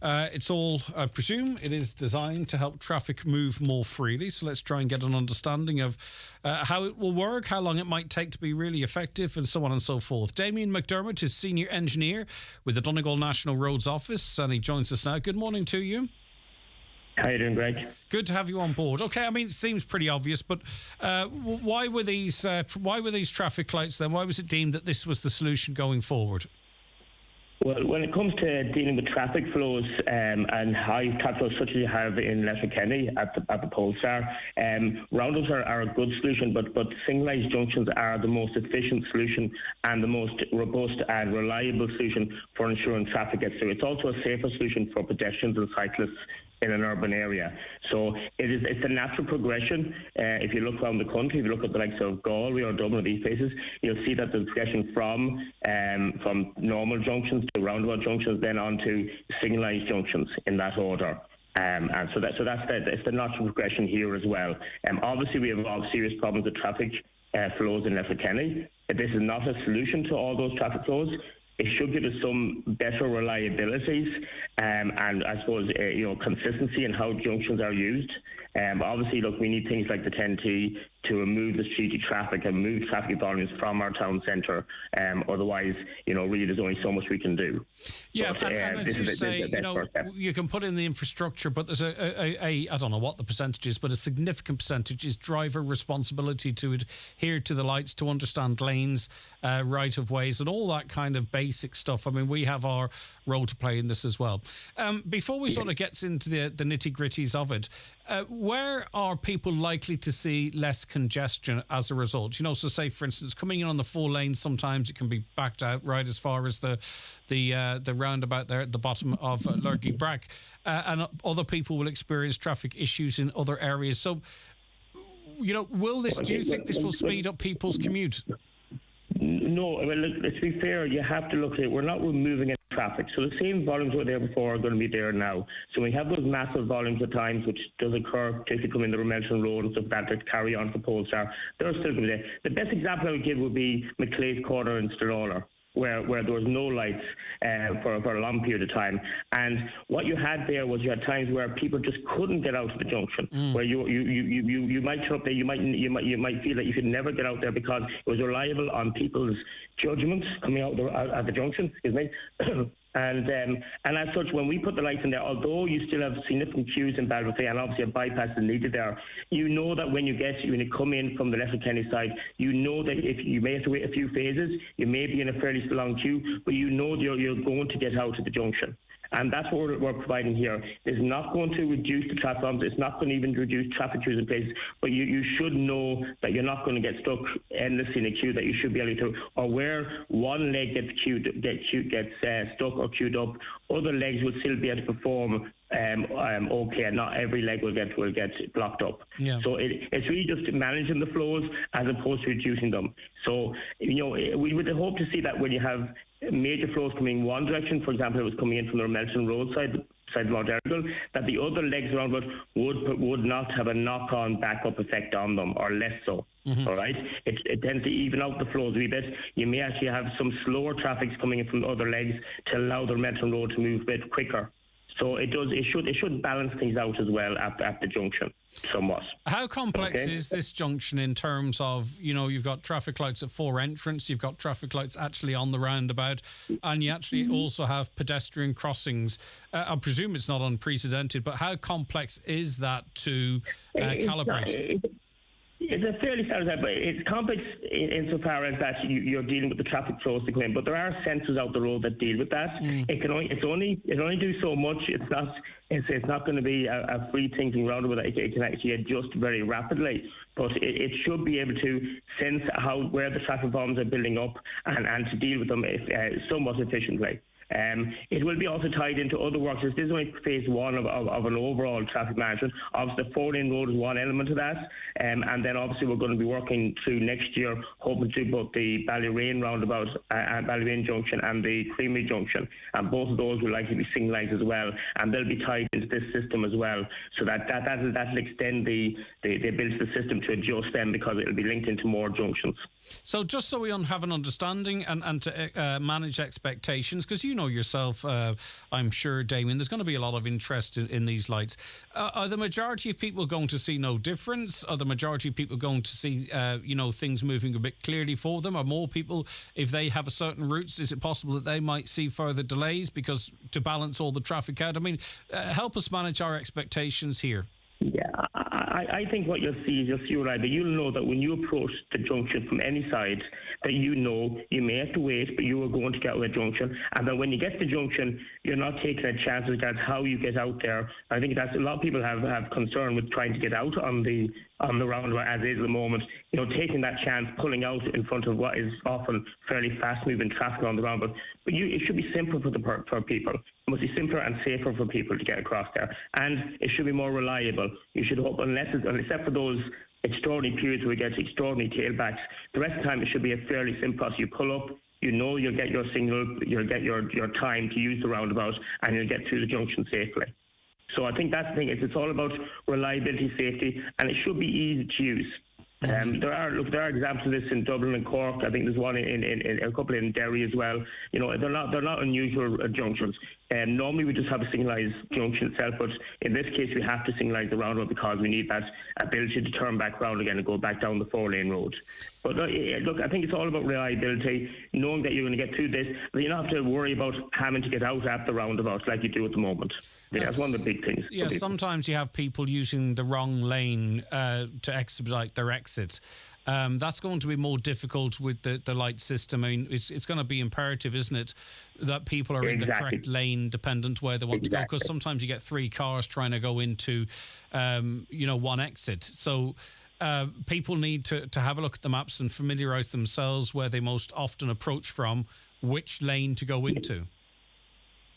Speaker 5: It's all, I presume, it is designed to help traffic move more freely. So let's try and get an understanding of how it will work, how long it might take to be really effective, and so on and so forth. Damien McDermott is Senior Engineer with the Donegal National Roads Office, and he joins us now. Good morning to you.
Speaker 14: How are you doing, Greg?
Speaker 5: Good to have you on board. Okay, I mean, it seems pretty obvious, but why were these traffic lights then? Why was it deemed that this was the solution going forward?
Speaker 14: Well, when it comes to dealing with traffic flows and high traffic flows such as you have in Letterkenny at the Polestar, roundabouts are a good solution, but signalised junctions are the most efficient solution and the most robust and reliable solution for ensuring traffic gets through. It's also a safer solution for pedestrians and cyclists in an urban area. So it's a natural progression. If you look around the country, if you look at the likes of Galway or Dublin or these places, you'll see that the progression from normal junctions to roundabout junctions, then on to signalised junctions in that order. And so that's the natural progression here as well. Obviously, we have a lot of serious problems with traffic flows in Letterkenny. This is not a solution to all those traffic flows. It should give us some better reliabilities and I suppose consistency in how junctions are used. Obviously, look, we need things like the 10T to remove the strategic traffic and move traffic volumes from our town centre. Otherwise, really there's only so much we can do.
Speaker 5: Yeah, but, and as you say, you can put in the infrastructure, but there's I don't know what the percentage is, but a significant percentage is driver responsibility to adhere to the lights, to understand lanes, right of ways, and all that kind of basic stuff. I mean, we have our role to play in this as well. Before we sort of get into the nitty gritties of it, where are people likely to see less congestion as a result? So say, for instance, coming in on the 4 lanes, sometimes it can be backed out right as far as the roundabout there at the bottom of Lurgy Brack, and other people will experience traffic issues in other areas. So, do you think this will speed up people's commute?
Speaker 14: No, well, let's be fair, you have to look at it. We're not removing any traffic. So the same volumes were there before are going to be there now. So we have those massive volumes at times, which does occur, particularly coming in the Remelton Road and stuff like that carry on for Polestar. They're still going to be there. The best example I would give would be McClay's Quarter in Stirlawler, where there was no lights for a long period of time. And what you had there was you had times where people just couldn't get out of the junction, where you might turn up there, you might feel that you could never get out there because it was reliable on people's judgments coming out at the junction, excuse me. And as such, when we put the lights in there, although you still have significant queues in Ballyfree and obviously a bypass is needed there, that when you come in from the Letterkenny side, that if you may have to wait a few phases, you may be in a fairly long queue, but you're going to get out at the junction. And that's what we're providing here. It's not going to reduce the traffic bombs. It's not going to even reduce traffic queues in places. But you should know that you're not going to get stuck endlessly in a queue, that you should be able to, or where one leg gets stuck or queued up, other legs will still be able to perform okay, and not every leg will get blocked up. Yeah. So it's really just managing the flows as opposed to reducing them. So we would hope to see that when you have major flows coming one direction, for example, it was coming in from the Remelton Road side of Mount Errigal, that the other legs around it would not have a knock-on backup effect on them, or less so. Mm-hmm. All right, it tends to even out the flows a wee bit. You may actually have some slower traffic coming in from the other legs to allow the Remelton Road to move a bit quicker. So it should balance things out as well at the junction somewhat.
Speaker 5: How complex is this junction in terms of, you've got traffic lights at 4 entrance, you've got traffic lights actually on the roundabout, and you actually also have pedestrian crossings. I presume it's not unprecedented, but how complex is that to calibrate?
Speaker 14: It's a fairly standard, but it's complex insofar as that you're dealing with the traffic flows to come in. But there are sensors out the road that deal with that. It only do so much. It's not going to be a free thinking roundabout. It can actually adjust very rapidly. But it should be able to sense where the traffic bombs are building up and to deal with them somewhat efficiently. It will be also tied into other works. This is only phase 1 of an overall traffic management. Obviously, the 4-lane road is one element of that. And then obviously we're going to be working through next year, hoping to both the Ballyrain roundabout at Ballyrain Junction and the Creamery Junction. And both of those will likely be signalised as well. And they'll be tied into this system as well. So that'll extend the ability of the system to adjust them, because it'll be linked into more junctions.
Speaker 5: So just so we have an understanding and to manage expectations, because yourself, I'm sure, Damien, there's going to be a lot of interest in these lights. Are the majority of people going to see no difference? Are the majority of people going to see, things moving a bit clearly for them? Are more people, if they have a certain routes, is it possible that they might see further delays because to balance all the traffic out? I mean, help us manage our expectations here.
Speaker 14: Yeah, I think what you'll see is you'll know that when you approach the junction from any side, that you may have to wait, but you are going to get to the junction. And then when you get to the junction, you're not taking a chance with regards how you get out there. I think that's a lot of people have concern with trying to get out on the roundabout as is at the moment. Taking that chance, pulling out in front of what is often fairly fast-moving traffic on the roundabout. But it should be simpler for people. It must be simpler and safer for people to get across there, and it should be more reliable. You should hope, except for those extraordinary periods where we get extraordinary tailbacks, the rest of the time it should be a fairly simple process. You pull up, you'll get your signal, you'll get your time to use the roundabout, and you'll get through the junction safely. So I think that's the thing. It's all about reliability, safety, and it should be easy to use. There are examples of this in Dublin and Cork. I think there's one in a couple in Derry as well. They're not unusual junctions. Normally we just have a signalised junction itself, but in this case we have to signalise the roundabout because we need that ability to turn back round again and go back down the 4-lane road. But look, I think it's all about reliability, knowing that you're going to get through this, but you don't have to worry about having to get out at the roundabout like you do at the moment. That's one of the big things.
Speaker 5: Yeah, sometimes you have people using the wrong lane to expedite their exit. That's going to be more difficult with the light system. I mean, it's going to be imperative, isn't it, that people are in the correct lane, dependent where they want to go. Because sometimes you get 3 cars trying to go into, one exit. So people need to have a look at the maps and familiarise themselves where they most often approach from, which lane to go into.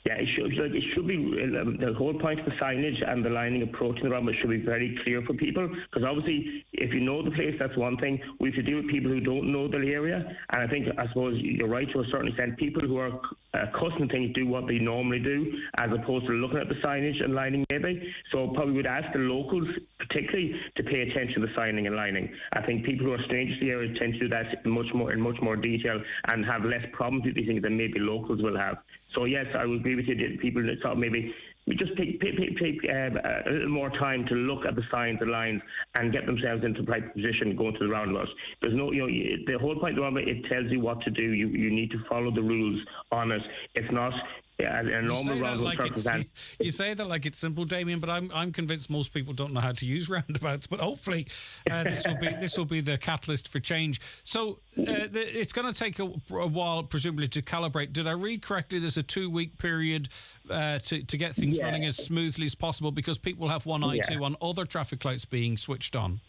Speaker 14: Yeah, it should be the whole point of the signage and the lining approaching the roundabout should be very clear for people, because obviously if you know the place, that's one thing. We have to deal with people who don't know the area, and I suppose you're right to a certain extent. People who are accustomed to things do what they normally do, as opposed to looking at the signage and lining maybe. So probably would ask the locals particularly to pay attention to the signing and lining. I think people who are strangers to the area tend to do that in much more detail and have less problems with these things than maybe locals will have. So yes, I would agree with you that people that thought maybe we just take a little more time to look at the signs and lines and get themselves into the right position going to the roundabout. There's no, the whole point of the roundabout, it tells you what to do. You need to follow the rules on it. It's not a normal roundabout circumstance.
Speaker 5: You say that like it's simple, Damien, but I'm convinced most people don't know how to use roundabouts. But hopefully, this will be the catalyst for change. So it's going to take a while, presumably, to calibrate. Did I read correctly? There's a 2-week period to get things running as smoothly as possible, because people have one eye too on other traffic lights being switched on.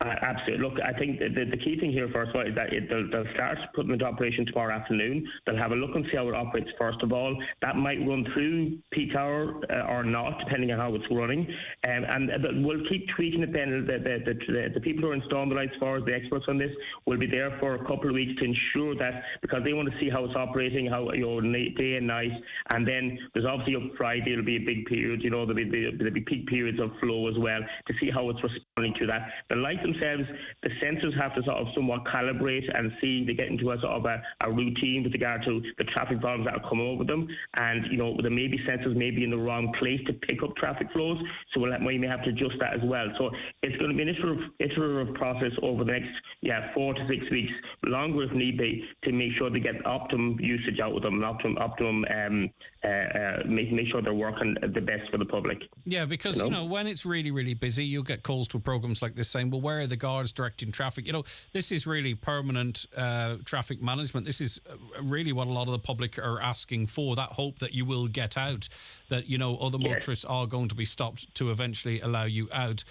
Speaker 14: Absolutely. Look, I think the key thing here, first of all, is that they'll start putting it into operation tomorrow afternoon. They'll have a look and see how it operates first of all. That might run through peak hour or not, depending on how it's running. And we'll keep tweaking it then. The people who are installing the lights for us, the experts on this, will be there for a couple of weeks to ensure that, because they want to see how it's operating, how day and night. And then there's obviously up Friday, it'll be a big period. There'll be peak periods of flow as well to see how it's responding to that. The lights themselves, the sensors have to sort of somewhat calibrate and see they get into a sort of a routine with regard to the traffic volumes that are coming over them, and there may be sensors maybe in the wrong place to pick up traffic flows, so we may have to adjust that as well. So it's going to be an iterative process over the next 4 to 6 weeks, longer if need be, to make sure they get optimum usage out of them, make sure they're working the best for the public.
Speaker 5: Yeah, because when it's really, really busy, you'll get calls to programs like this saying, well, where are the guards directing traffic? This is really permanent traffic management. This is really what a lot of the public are asking for, that hope that you will get out, that other motorists are going to be stopped to eventually allow you out.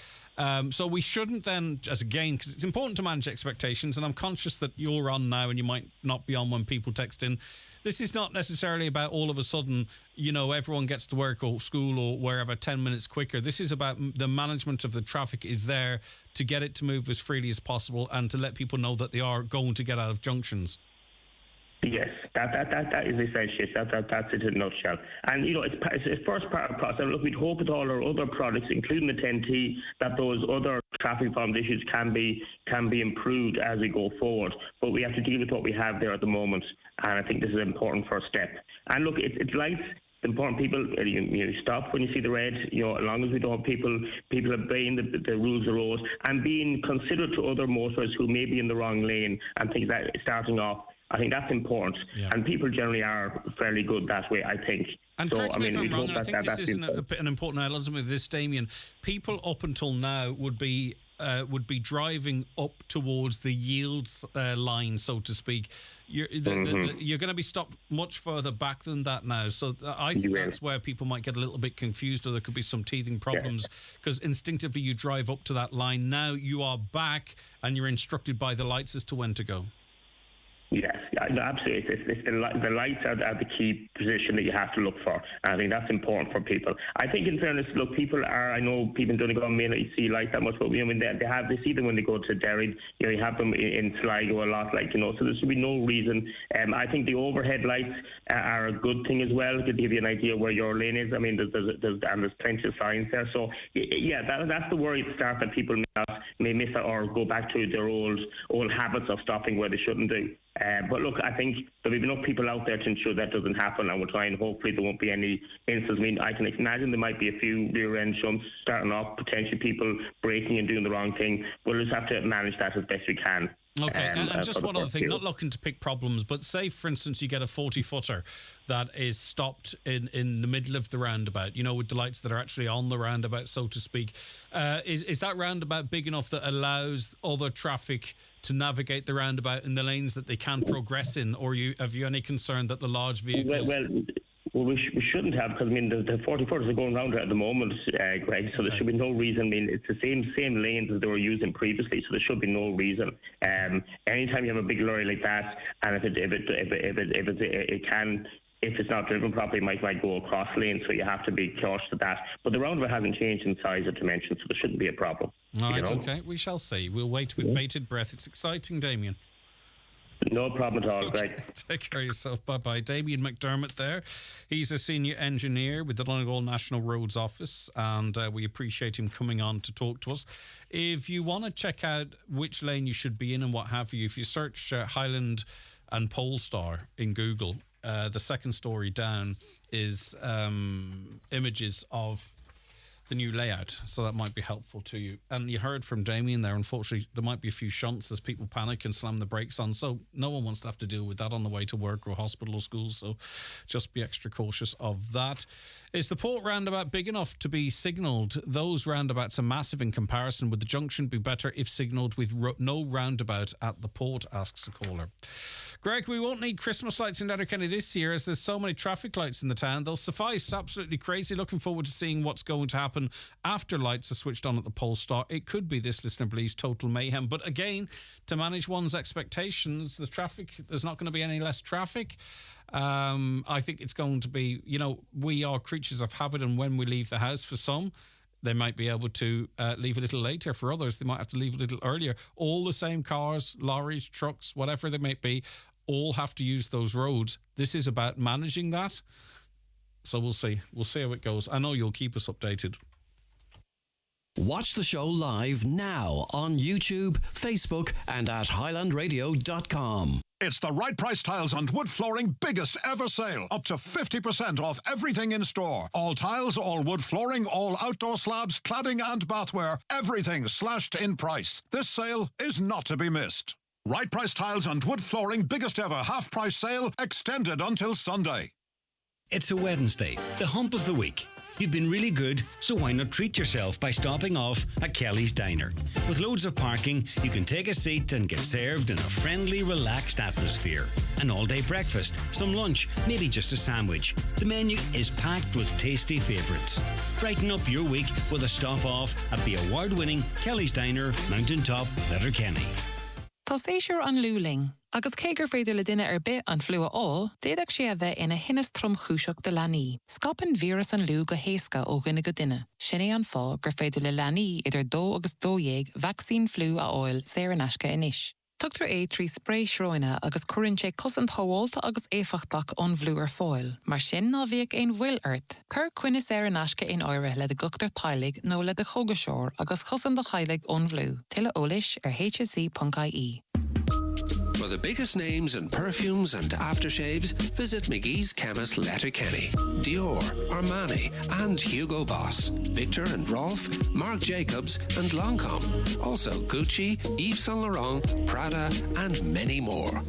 Speaker 5: So we shouldn't then, because it's important to manage expectations, and I'm conscious that you're on now and you might not be on when people text in. This is not necessarily about all of a sudden, everyone gets to work or school or wherever 10 minutes quicker. This is about the management of the traffic is there to get it to move as freely as possible and to let people know that they are going to get out of junctions.
Speaker 14: Yes, that is essential. That's it in a nutshell. And it's first part of the process. Look, we'd hope with all our other products, including the 10T, that those other traffic volume issues can be improved as we go forward. But we have to deal with what we have there at the moment, and I think this is an important first step. And look, it's lights. Important people, you stop when you see the red. As long as we don't have people obeying the rules of the road and being considerate to other motorists who may be in the wrong lane and things that starting off. I think that's important, and people generally are fairly good that way, I think.
Speaker 5: And correct me if I'm wrong, and I think this is an important element of this, Damien. People up until now would be driving up towards the yields line, so to speak. You're going to be stopped much further back than that now. So I think that's where people might get a little bit confused, or there could be some teething problems, because instinctively you drive up to that line. Now you are back and you're instructed by the lights as to when to go.
Speaker 14: Yes, absolutely. It's the lights are the key position that you have to look for. And I think that's important for people. I think, in fairness, look, I know people in Donegal may not see lights that much, but they see them when they go to Derry. You have them in Sligo a lot, so there should be no reason. I think the overhead lights are a good thing as well, to give you an idea where your lane is. I mean, there's plenty of signs there. So, that's the worry at the start, that people may miss it or go back to their old habits of stopping where they shouldn't do. But look, I think there'll be enough people out there to ensure that doesn't happen, and we'll try and hopefully there won't be any incidents. I mean, I can imagine there might be a few rear-end jumps starting off, potentially people braking and doing the wrong thing. We'll just have to manage that as best we can.
Speaker 5: Okay, and just one other thing, not looking to pick problems, but say, for instance, you get a 40-footer that is stopped in the middle of the roundabout, you know, with the lights that are actually on the roundabout, so to speak. Is that roundabout big enough that allows other traffic to navigate the roundabout in the lanes that they can progress in, or have you any concern that the large vehicles...
Speaker 14: Well, we shouldn't have, because I mean the 40-footers are going around it at the moment, Greg. So there should be no reason. I mean, it's the same lanes as they were using previously, so there should be no reason. Anytime you have a big lorry like that, and if it's not driven properly, it might go across lanes, so you have to be cautious of that. But the roundabout hasn't changed in size or dimension, so there shouldn't be a problem.
Speaker 5: All right, okay, we shall see. We'll wait with bated breath. It's exciting, Damien.
Speaker 14: No problem at all, Greg.
Speaker 5: Take care of yourself. Bye-bye. Damien McDermott there. He's a senior engineer with the Donegal National Roads Office, and we appreciate him coming on to talk to us. If you want to check out which lane you should be in and what have you, if you search Highland and Polestar in Google, the second story down is images of the new layout, so that might be helpful to you. And you heard from Damien there, unfortunately there might be a few shunts as people panic and slam the brakes on, so no one wants to have to deal with that on the way to work or hospital or school, so just be extra cautious of that. Is the port roundabout big enough to be signalled? Those roundabouts are massive in comparison. Would the junction be better if signalled with no roundabout at the port, asks a caller. Greg, we won't need Christmas lights in Letterkenny this year as there's so many traffic lights in the town. They'll suffice. Absolutely crazy. Looking forward to seeing what's going to happen after lights are switched on at the Polestar. It could be, this listener believes, total mayhem. But again, to manage one's expectations, there's not going to be any less traffic. I think it's going to be, we are creatures of habit, and when we leave the house, for some, they might be able to leave a little later. For others, they might have to leave a little earlier. All the same cars, lorries, trucks, whatever they may be, all have to use those roads. This is about managing that. So we'll see. We'll see how it goes. I know you'll keep us updated.
Speaker 1: Watch the show live now on YouTube, Facebook, and at highlandradio.com.
Speaker 10: It's the Right Price Tiles and Wood Flooring biggest ever sale. Up to 50% off everything in store. All tiles, all wood flooring, all outdoor slabs, cladding and bathware. Everything slashed in price. This sale is not to be missed. Right Price Tiles and Wood Flooring biggest ever half-price sale extended until Sunday.
Speaker 12: It's a Wednesday, the hump of the week. You've been really good, so why not treat yourself by stopping off at Kelly's Diner? With loads of parking, you can take a seat and get served in a friendly, relaxed atmosphere. An all-day breakfast, some lunch, maybe just a sandwich. The menu is packed with tasty favourites. Brighten up your week with a stop off at the award-winning Kelly's Diner, Mountaintop, Letterkenny.
Speaker 13: Tá séisiúr an lúling, agus cégur féidir le duine bit an flua all, déadach sé a bheith ina hinnas trom chúiseach de leanaí. Scapan vírus an lú go héasca ó gine go duine. Sin é an fá gur féidir le leanaí idir 2 agus 2 vaccine flu a oil séir an asca inis. Tugtar é trí spray sróine agus cuireann sé cosant thóálta agus éfachtach ón bhlú ar fáil. Mar sin ná bhíoh ein bhfuil ort. Cur cuine séir an asca in áire le de gugtar tailig nó le de chogaseoir agus cosant de chailig ón bhlú. Tile ólis ar hsc.ie.
Speaker 1: For the biggest names in perfumes and aftershaves, visit McGee's Chemist Letterkenny. Dior, Armani, and Hugo Boss. Victor and Rolf, Marc Jacobs, and Lancôme. Also Gucci, Yves Saint Laurent, Prada, and many more.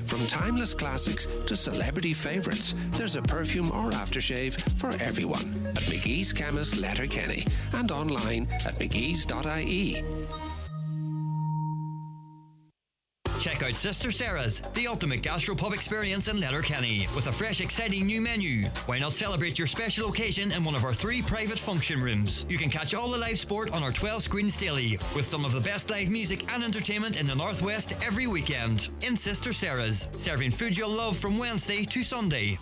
Speaker 1: From timeless classics to celebrity favorites, there's a perfume or aftershave for everyone at McGee's Chemist Letterkenny and online at mcgees.ie.
Speaker 15: Check out Sister Sarah's, the ultimate gastropub experience in Letterkenny, with a fresh, exciting new menu. Why not celebrate your special occasion in one of our 3 private function rooms? You can catch all the live sport on our 12 screens daily, with some of the best live music and entertainment in the Northwest every weekend. In Sister Sarah's, serving food you'll love from Wednesday to Sunday.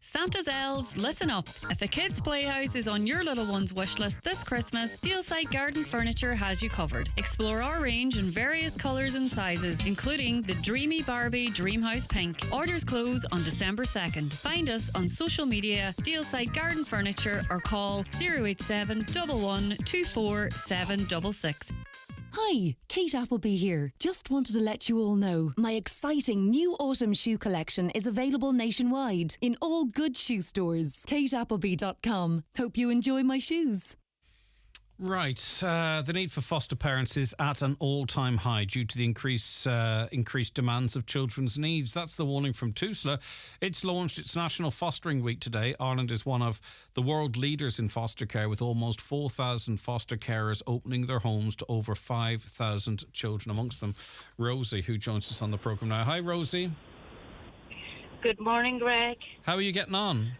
Speaker 28: Santa's elves, listen up. If a kid's playhouse is on your little one's wish list this Christmas, Dealside Garden Furniture has you covered. Explore our range in various colours and sizes, including the Dreamy Barbie Dreamhouse Pink. Orders close on December 2nd. Find us on social media, Dealside Garden Furniture, or call 087 11 24 766.
Speaker 16: Hi, Kate Appleby here. Just wanted to let you all know my exciting new autumn shoe collection is available nationwide in all good shoe stores. kateappleby.com. Hope you enjoy my shoes.
Speaker 5: Right. The need for foster parents is at an all-time high due to the increased demands of children's needs. That's the warning from TUSLA. It's launched its National Fostering Week today. Ireland is one of the world leaders in foster care, with almost 4,000 foster carers opening their homes to over 5,000 children, amongst them Rosie, who joins us on the programme now. Hi, Rosie.
Speaker 17: Good morning, Greg.
Speaker 5: How are you getting on?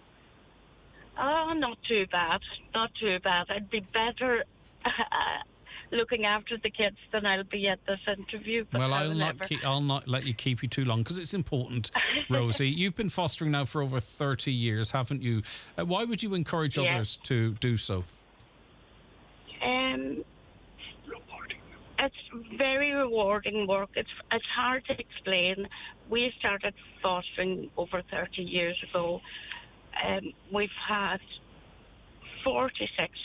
Speaker 17: Oh, not too bad. Not too bad. I'd be better looking after the kids than I'll be at this interview. But
Speaker 5: Well, I'll not let you keep you too long, because it's important, Rosie. You've been fostering now for over 30 years, haven't you? Why would you encourage others to do so?
Speaker 17: It's very rewarding work. It's hard to explain. We started fostering over 30 years ago. We've had 46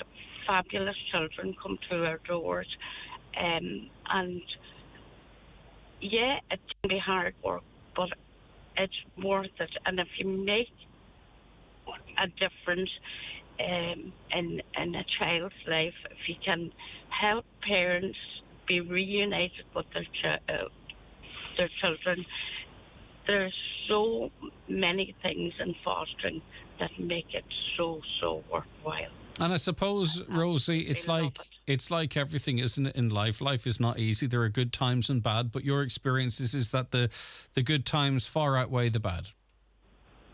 Speaker 17: fabulous children come through our doors, and yeah, it can be hard work, but it's worth it. And if you make a difference in a child's life, if you can help parents be reunited with their children, there's so many things in fostering that make it so worthwhile.
Speaker 5: And I suppose, Rosie, it's like everything, isn't it, in life? Life is not easy. There are good times and bad, but your experience is that the good times far outweigh the bad.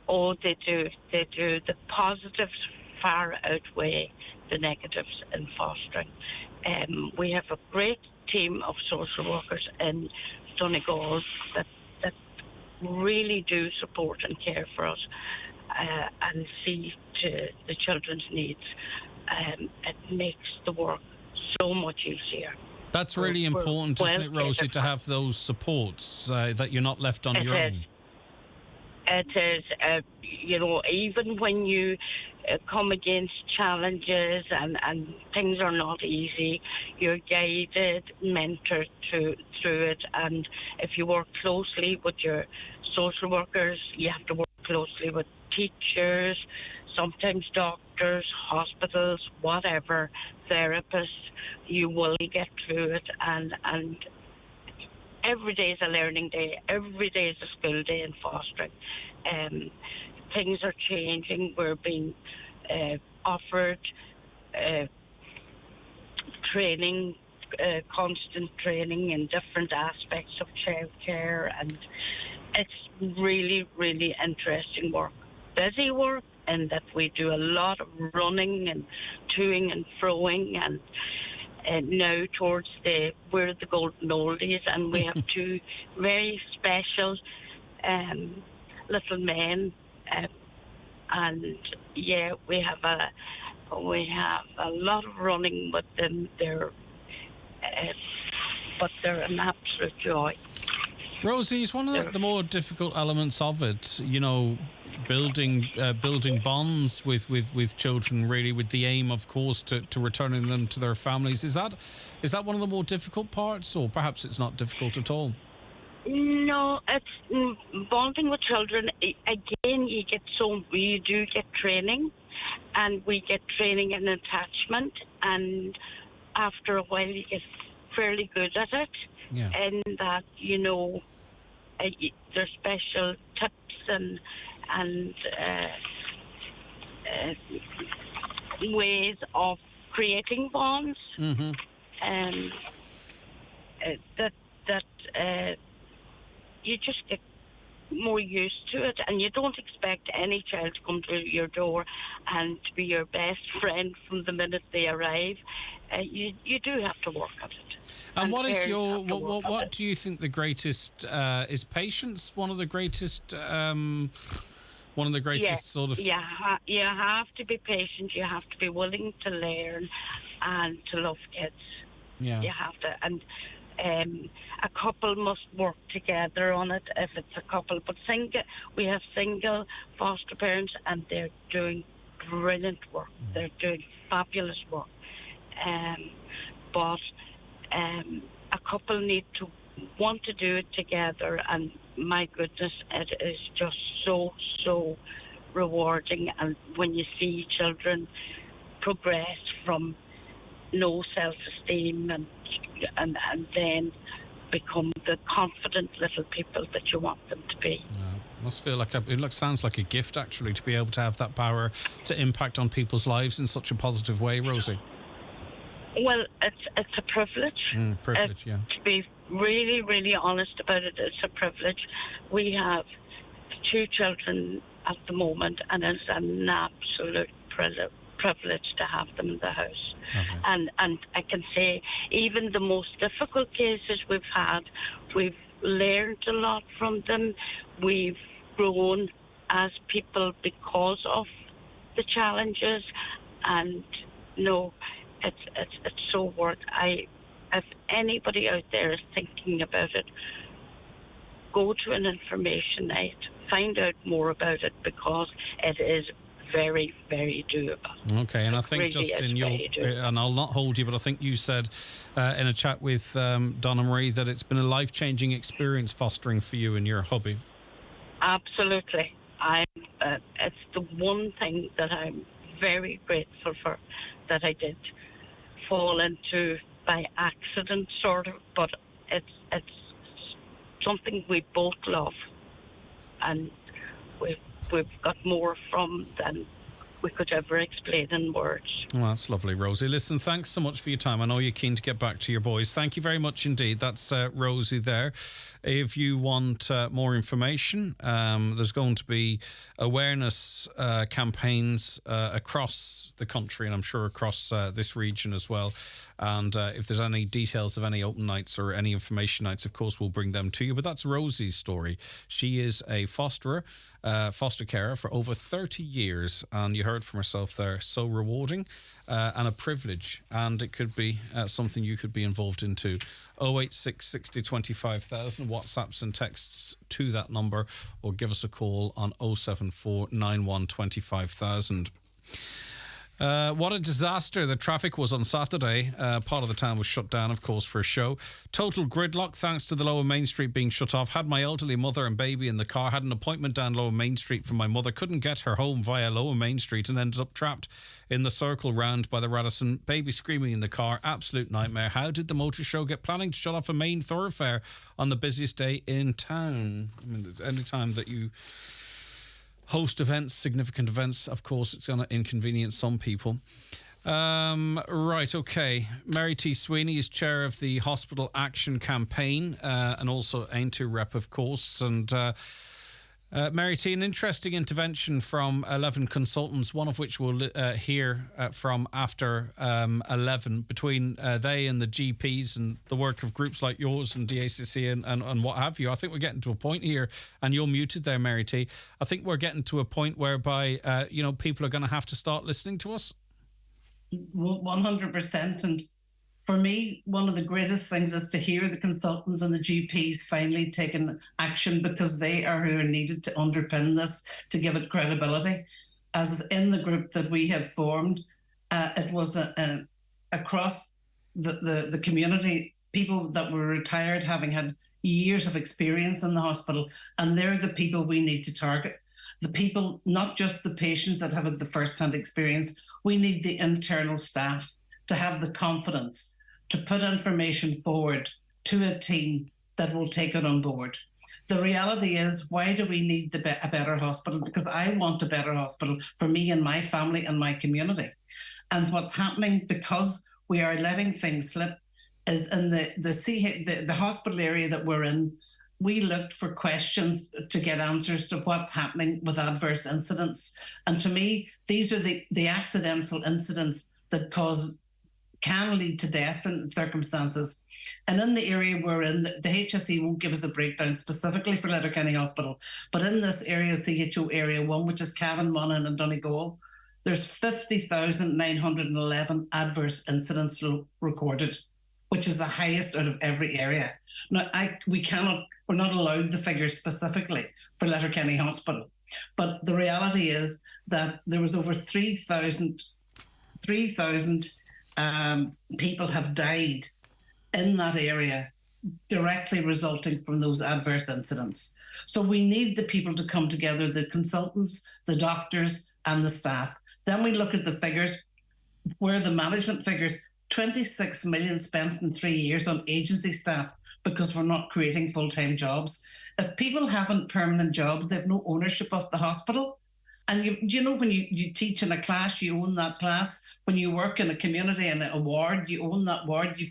Speaker 17: Oh, they do. They do. The positives far outweigh the negatives in fostering. We have a great team of social workers in Donegal that really do support and care for us and see to the children's needs. It makes the work so much easier.
Speaker 5: That's really important, isn't it, Rosie, to have those supports, that you're not left on your own?
Speaker 17: It is, even when you come against challenges and things are not easy, you're guided, mentored through it. And if you work closely with your social workers, you have to work closely with teachers, sometimes doctors, hospitals, whatever, therapists. You will get through it, and every day is a learning day. Every day is a school day in fostering. Things are changing. We're being offered training, constant training in different aspects of childcare, and it's really, really interesting work. Busy work, and that we do a lot of running and toing and froing, and now towards we're the golden oldies, and we have two very special little men, and yeah, we have a lot of running with them. But they're an absolute joy.
Speaker 5: Rosie, it's one of the more difficult elements of it, building bonds with children, really, with the aim, of course, to returning them to their families. Is that one of the more difficult parts, or perhaps it's not difficult at all?
Speaker 17: No, it's bonding with children. Again, you do get training, and we get training in attachment, and after a while you get fairly good at it.
Speaker 5: Yeah.
Speaker 17: And that, there's special tips and ways of creating bonds.
Speaker 5: Mm-hmm.
Speaker 17: That you just get more used to it, and you don't expect any child to come to your door and to be your best friend from the minute they arrive. You do have to work at it.
Speaker 5: And what is what do you think the greatest is patience? One of the greatest sort of.
Speaker 17: You have to be patient. You have to be willing to learn and to love kids.
Speaker 5: Yeah.
Speaker 17: You have to, and a couple must work together on it if it's a couple. But we have single foster parents, and they're doing brilliant work. They're doing fabulous work. But a couple need to want to do it together, and my goodness, it is just so rewarding. And when you see children progress from no self-esteem and then become the confident little people that you want them to be.
Speaker 5: Must feel like sounds like a gift, actually, to be able to have that power to impact on people's lives in such a positive way, Rosie.
Speaker 17: Well, it's a privilege.
Speaker 5: Yeah.
Speaker 17: To be really honest about it, it's a privilege. We have 2 children at the moment, and it's an absolute privilege to have them in the house.
Speaker 5: Okay.
Speaker 17: And I can say, even the most difficult cases we've had, we've learned a lot from them. We've grown as people because of the challenges, and it's so worth. If anybody out there is thinking about it, go to an information night, find out more about it, because it is very, very doable.
Speaker 5: Okay, and I think
Speaker 17: really
Speaker 5: just in your, and I'll not hold you, but I think you said in a chat with Donna Marie that it's been a life-changing experience fostering for you and your hubby.
Speaker 17: Absolutely. It's the one thing that I'm very grateful for, that I did fall into by accident, sort of, but it's something we both love, and we've got more from than we could ever explain in words.
Speaker 5: Well, that's lovely, Rosie. Listen, thanks so much for your time. I know you're keen to get back to your boys. Thank you very much indeed. That's Rosie there. If you want more information, there's going to be awareness campaigns across the country, and I'm sure across this region as well. And if there's any details of any open nights or any information nights, of course, we'll bring them to you. But that's Rosie's story. She is a foster carer for over 30 years. And you heard from herself there. So rewarding and a privilege. And it could be something you could be involved in too. 086 60 25,000. WhatsApps and texts to that number. Or give us a call on 074 91 25,000. What a disaster the traffic was on Saturday. Part of the town was shut down, of course, for a show. Total gridlock thanks to the Lower Main Street being shut off. Had my elderly mother and baby in the car. Had an appointment down Lower Main Street for my mother. Couldn't get her home via Lower Main Street and ended up trapped in the circle round by the Radisson. Baby screaming in the car. Absolute nightmare. How did the motor show get planning to shut off a main thoroughfare on the busiest day in town? I mean, any time that you host events, significant events, of course, it's going to inconvenience some people. Right, okay. Mary T. Sweeney is chair of the Hospital Action Campaign and also Aintu rep, of course. And Mary T., an interesting intervention from 11 consultants, one of which we'll hear from after 11, between they and the GPs and the work of groups like yours and DACC and what have you. I think we're getting to a point here, and you're muted there, Mary T. I think we're getting to a point whereby, people are going to have to start listening to us.
Speaker 18: 100%. And for me, one of the greatest things is to hear the consultants and the GPs finally taking action, because they are who are needed to underpin this, to give it credibility. As in the group that we have formed, it was across the community, people that were retired, having had years of experience in the hospital, and they're the people we need to target. The people, not just the patients that have had the first-hand experience. We need the internal staff to have the confidence to put information forward to a team that will take it on board. The reality is, why do we need a better hospital? Because I want a better hospital for me and my family and my community. And what's happening, because we are letting things slip, is in the hospital area that we're in, we looked for questions to get answers to what's happening with adverse incidents. And to me, these are the accidental incidents that can lead to death in circumstances. And in the area we're in, the HSE won't give us a breakdown specifically for Letterkenny Hospital, but in this area, CHO Area 1, which is Cavan, Monaghan and Donegal, there's 50,911 adverse incidents recorded, which is the highest out of every area. Now, we're not allowed the figures specifically for Letterkenny Hospital, but the reality is that there was over 3,000 people have died in that area directly resulting from those adverse incidents. So we need the people to come together, the consultants, the doctors and the staff. Then we look at the figures, where the management figures, 26 million spent in 3 years on agency staff because we're not creating full-time jobs. If people haven't permanent jobs, they have no ownership of the hospital. And you know, when you teach in a class, you own that class. When you work in a community and a ward, you own that ward. You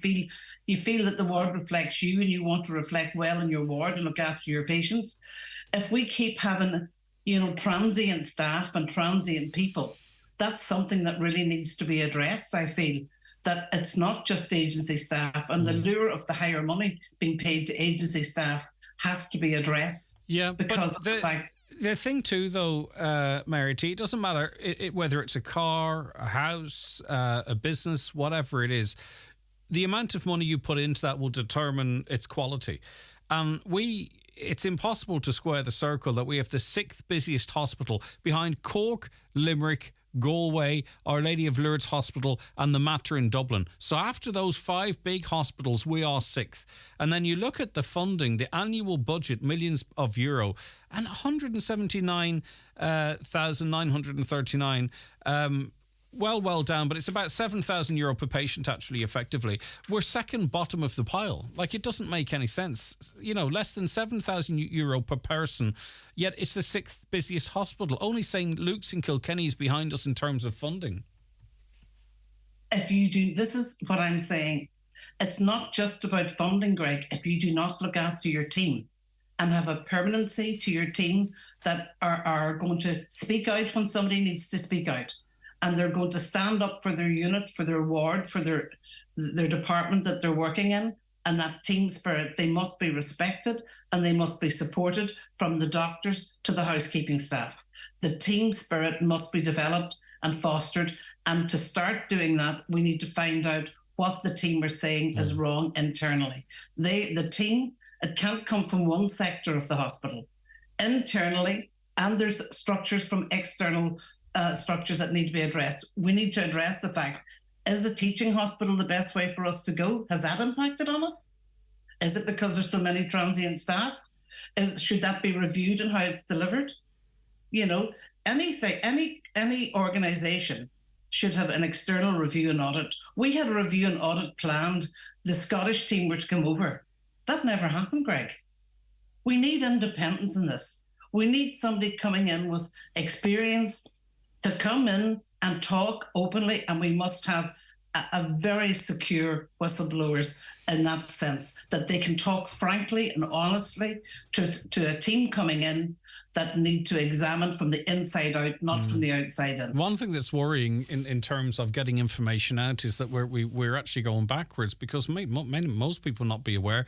Speaker 18: feel that the ward reflects you, and you want to reflect well in your ward and look after your patients. If we keep having, you know, transient staff and transient people, that's something that really needs to be addressed. I feel that it's not just agency staff, and the lure of the higher money being paid to agency staff has to be addressed.
Speaker 5: Yeah,
Speaker 18: because
Speaker 5: the thing too, though, Mary T, it doesn't matter whether it's a car, a house, a business, whatever it is. The amount of money you put into that will determine its quality. And it's impossible to square the circle that we have the 6th busiest hospital behind Cork, Limerick, Galway, Our Lady of Lourdes Hospital and the Mater in Dublin. So after those 5 big hospitals, we are 6th. And then you look at the funding, the annual budget, millions of euro, and 179,939 well down, but it's about €7,000 per patient, actually, effectively. We're second bottom of the pile. Like, it doesn't make any sense. You know, less than €7,000 per person, yet it's the 6th busiest hospital. Only St. Luke's in Kilkenny is behind us in terms of funding.
Speaker 18: This is what I'm saying. It's not just about funding, Greg. If you do not look after your team and have a permanency to your team that are going to speak out when somebody needs to speak out, and they're going to stand up for their unit, for their ward, for their department that they're working in, and that team spirit, they must be respected and they must be supported from the doctors to the housekeeping staff. The team spirit must be developed and fostered, and to start doing that, we need to find out what the team are saying is wrong internally. The team, it can't come from one sector of the hospital. Internally, and there's structures from external structures that need to be addressed. We need to address the fact, is a teaching hospital the best way for us to go? Has that impacted on us? Is it because there's so many transient staff? Should that be reviewed and how it's delivered? You know, any organisation should have an external review and audit. We had a review and audit planned. The Scottish team were to come over. That never happened, Greg. We need independence in this. We need somebody coming in with experience to come in and talk openly, and we must have a very secure whistleblowers in that sense, that they can talk frankly and honestly to a team coming in that need to examine from the inside out, not from the outside in.
Speaker 5: One thing that's worrying in terms of getting information out is that we're actually going backwards, because most people not be aware,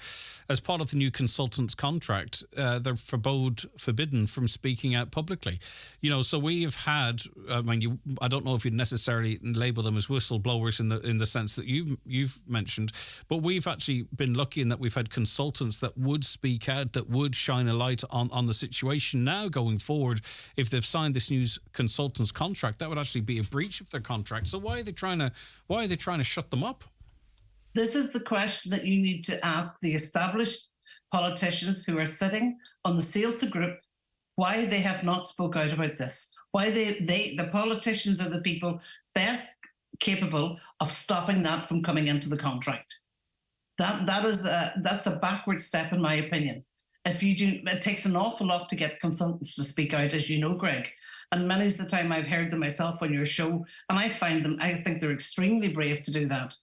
Speaker 5: as part of the new consultants contract, they're forbidden from speaking out publicly. You know, so we've had, I don't know if you'd necessarily label them as whistleblowers in the sense that you've mentioned, but we've actually been lucky in that we've had consultants that would speak out, that would shine a light on the situation. Now, going forward, if they've signed this new consultants contract, that would actually be a breach of their contract. So why are they trying to shut them up?
Speaker 18: This is the question that you need to ask the established politicians who are sitting on the Sealta group, why they have not spoke out about this. Why the politicians are the people best capable of stopping that from coming into the contract. That's a backward step, in my opinion. It takes an awful lot to get consultants to speak out, as you know, Greg. And many's the time I've heard them myself on your show, and I think they're extremely brave to do that.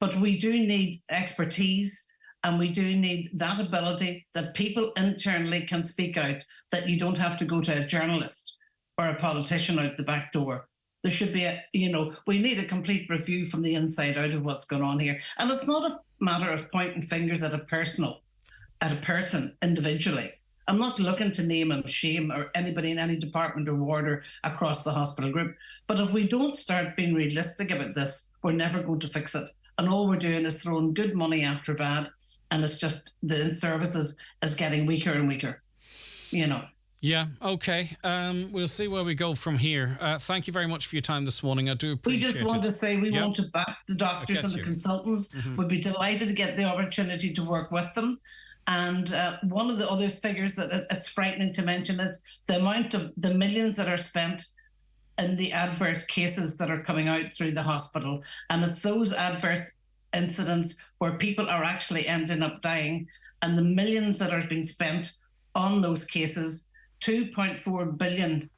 Speaker 18: But we do need expertise, and we do need that ability that people internally can speak out, that you don't have to go to a journalist or a politician out the back door. There should be we need a complete review from the inside out of what's going on here. And it's not a matter of pointing fingers at a person individually. I'm not looking to name and shame or anybody in any department or ward or across the hospital group. But if we don't start being realistic about this, we're never going to fix it. And all we're doing is throwing good money after bad. And it's just the services is getting weaker and weaker, you know.
Speaker 5: Yeah, okay. We'll see where we go from here. Thank you very much for your time this morning. I do appreciate it.
Speaker 18: We just want to say we want to back the doctors and the consultants.
Speaker 5: Mm-hmm.
Speaker 18: We'd be delighted to get the opportunity to work with them. And one of the other figures that it's frightening to mention is the amount of the millions that are spent in the adverse cases that are coming out through the hospital. And it's those adverse incidents where people are actually ending up dying, and the millions that are being spent on those cases. 2.4 billion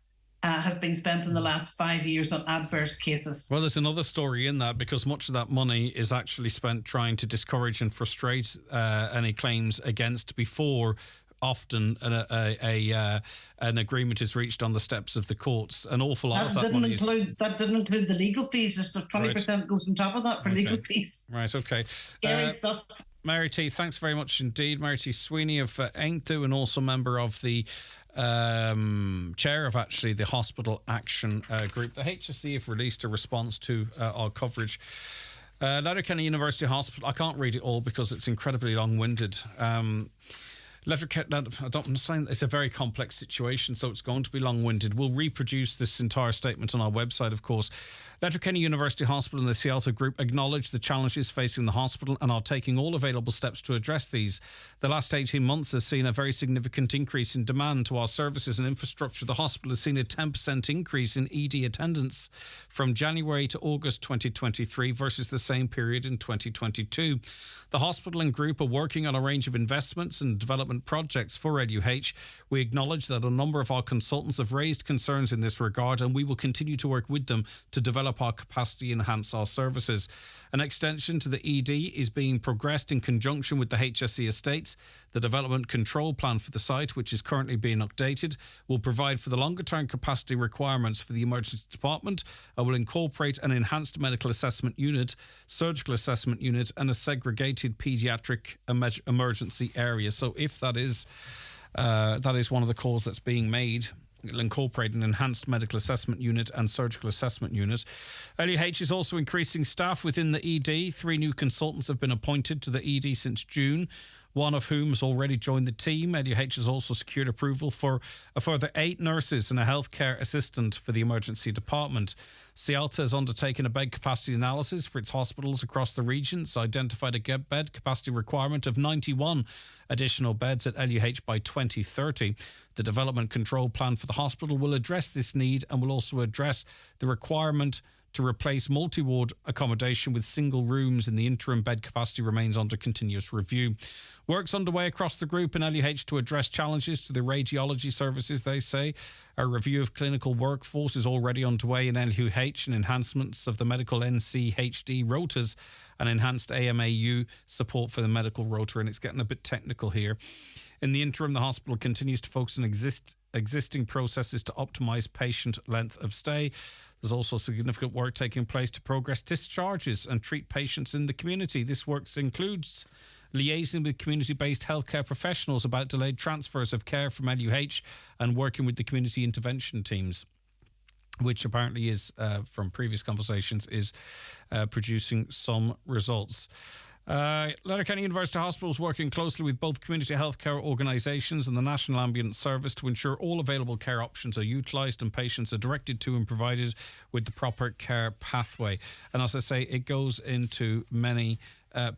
Speaker 18: has been spent in the last 5 years on adverse cases.
Speaker 5: Well, there's another story in that, because much of that money is actually spent trying to discourage and frustrate any claims against before often an agreement is reached on the steps of the courts. An awful lot of that money
Speaker 18: that didn't include the legal fees. Just 20% goes on top of that for legal fees.
Speaker 5: Right, okay.
Speaker 18: Scary stuff.
Speaker 5: Mary T, thanks very much indeed. Mary T Sweeney of Aintu, and also member of the chair of actually the Hospital Action Group. The HSE have released a response to our coverage. Letterkenny University Hospital, I can't read it all because it's incredibly long-winded. It's a very complex situation, so it's going to be long-winded. We'll reproduce this entire statement on our website, of course. Letterkenny University Hospital and the Cialta Group acknowledge the challenges facing the hospital and are taking all available steps to address these. The last 18 months has seen a very significant increase in demand to our services and infrastructure. The hospital has seen a 10% increase in ED attendance from January to August 2023 versus the same period in 2022. The hospital and group are working on a range of investments and development projects for LUH. We acknowledge that a number of our consultants have raised concerns in this regard, and we will continue to work with them to develop our capacity and enhance our services. An extension to the ED is being progressed in conjunction with the HSE estates. The development control plan for the site, which is currently being updated, will provide for the longer-term capacity requirements for the emergency department and will incorporate an enhanced medical assessment unit, surgical assessment unit, and a segregated paediatric emergency area. So if that is one of the calls that's being made, it'll incorporate an enhanced medical assessment unit and surgical assessment unit. LUH is also increasing staff within the ED. 3 new consultants have been appointed to the ED since June, one of whom has already joined the team. LUH has also secured approval for a further 8 nurses and a healthcare assistant for the emergency department. Cialta has undertaken a bed capacity analysis for its hospitals across the region. It's identified a bed capacity requirement of 91 additional beds at LUH by 2030. The development control plan for the hospital will address this need and will also address the requirement to replace multi-ward accommodation with single rooms. In the interim, bed capacity remains under continuous review. Work's underway across the group in LUH to address challenges to the radiology services, they say. A review of clinical workforce is already underway in LUH, and enhancements of the medical NCHD rotas and enhanced AMAU support for the medical rota, and it's getting a bit technical here. In the interim, the hospital continues to focus on existing processes to optimise patient length of stay. There's also significant work taking place to progress discharges and treat patients in the community. This work includes liaising with community-based healthcare professionals about delayed transfers of care from LUH and working with the community intervention teams, which apparently is, from previous conversations, is producing some results. Letterkenny University Hospital is working closely with both community healthcare organisations and the National Ambulance Service to ensure all available care options are utilised and patients are directed to and provided with the proper care pathway. And as I say, it goes into many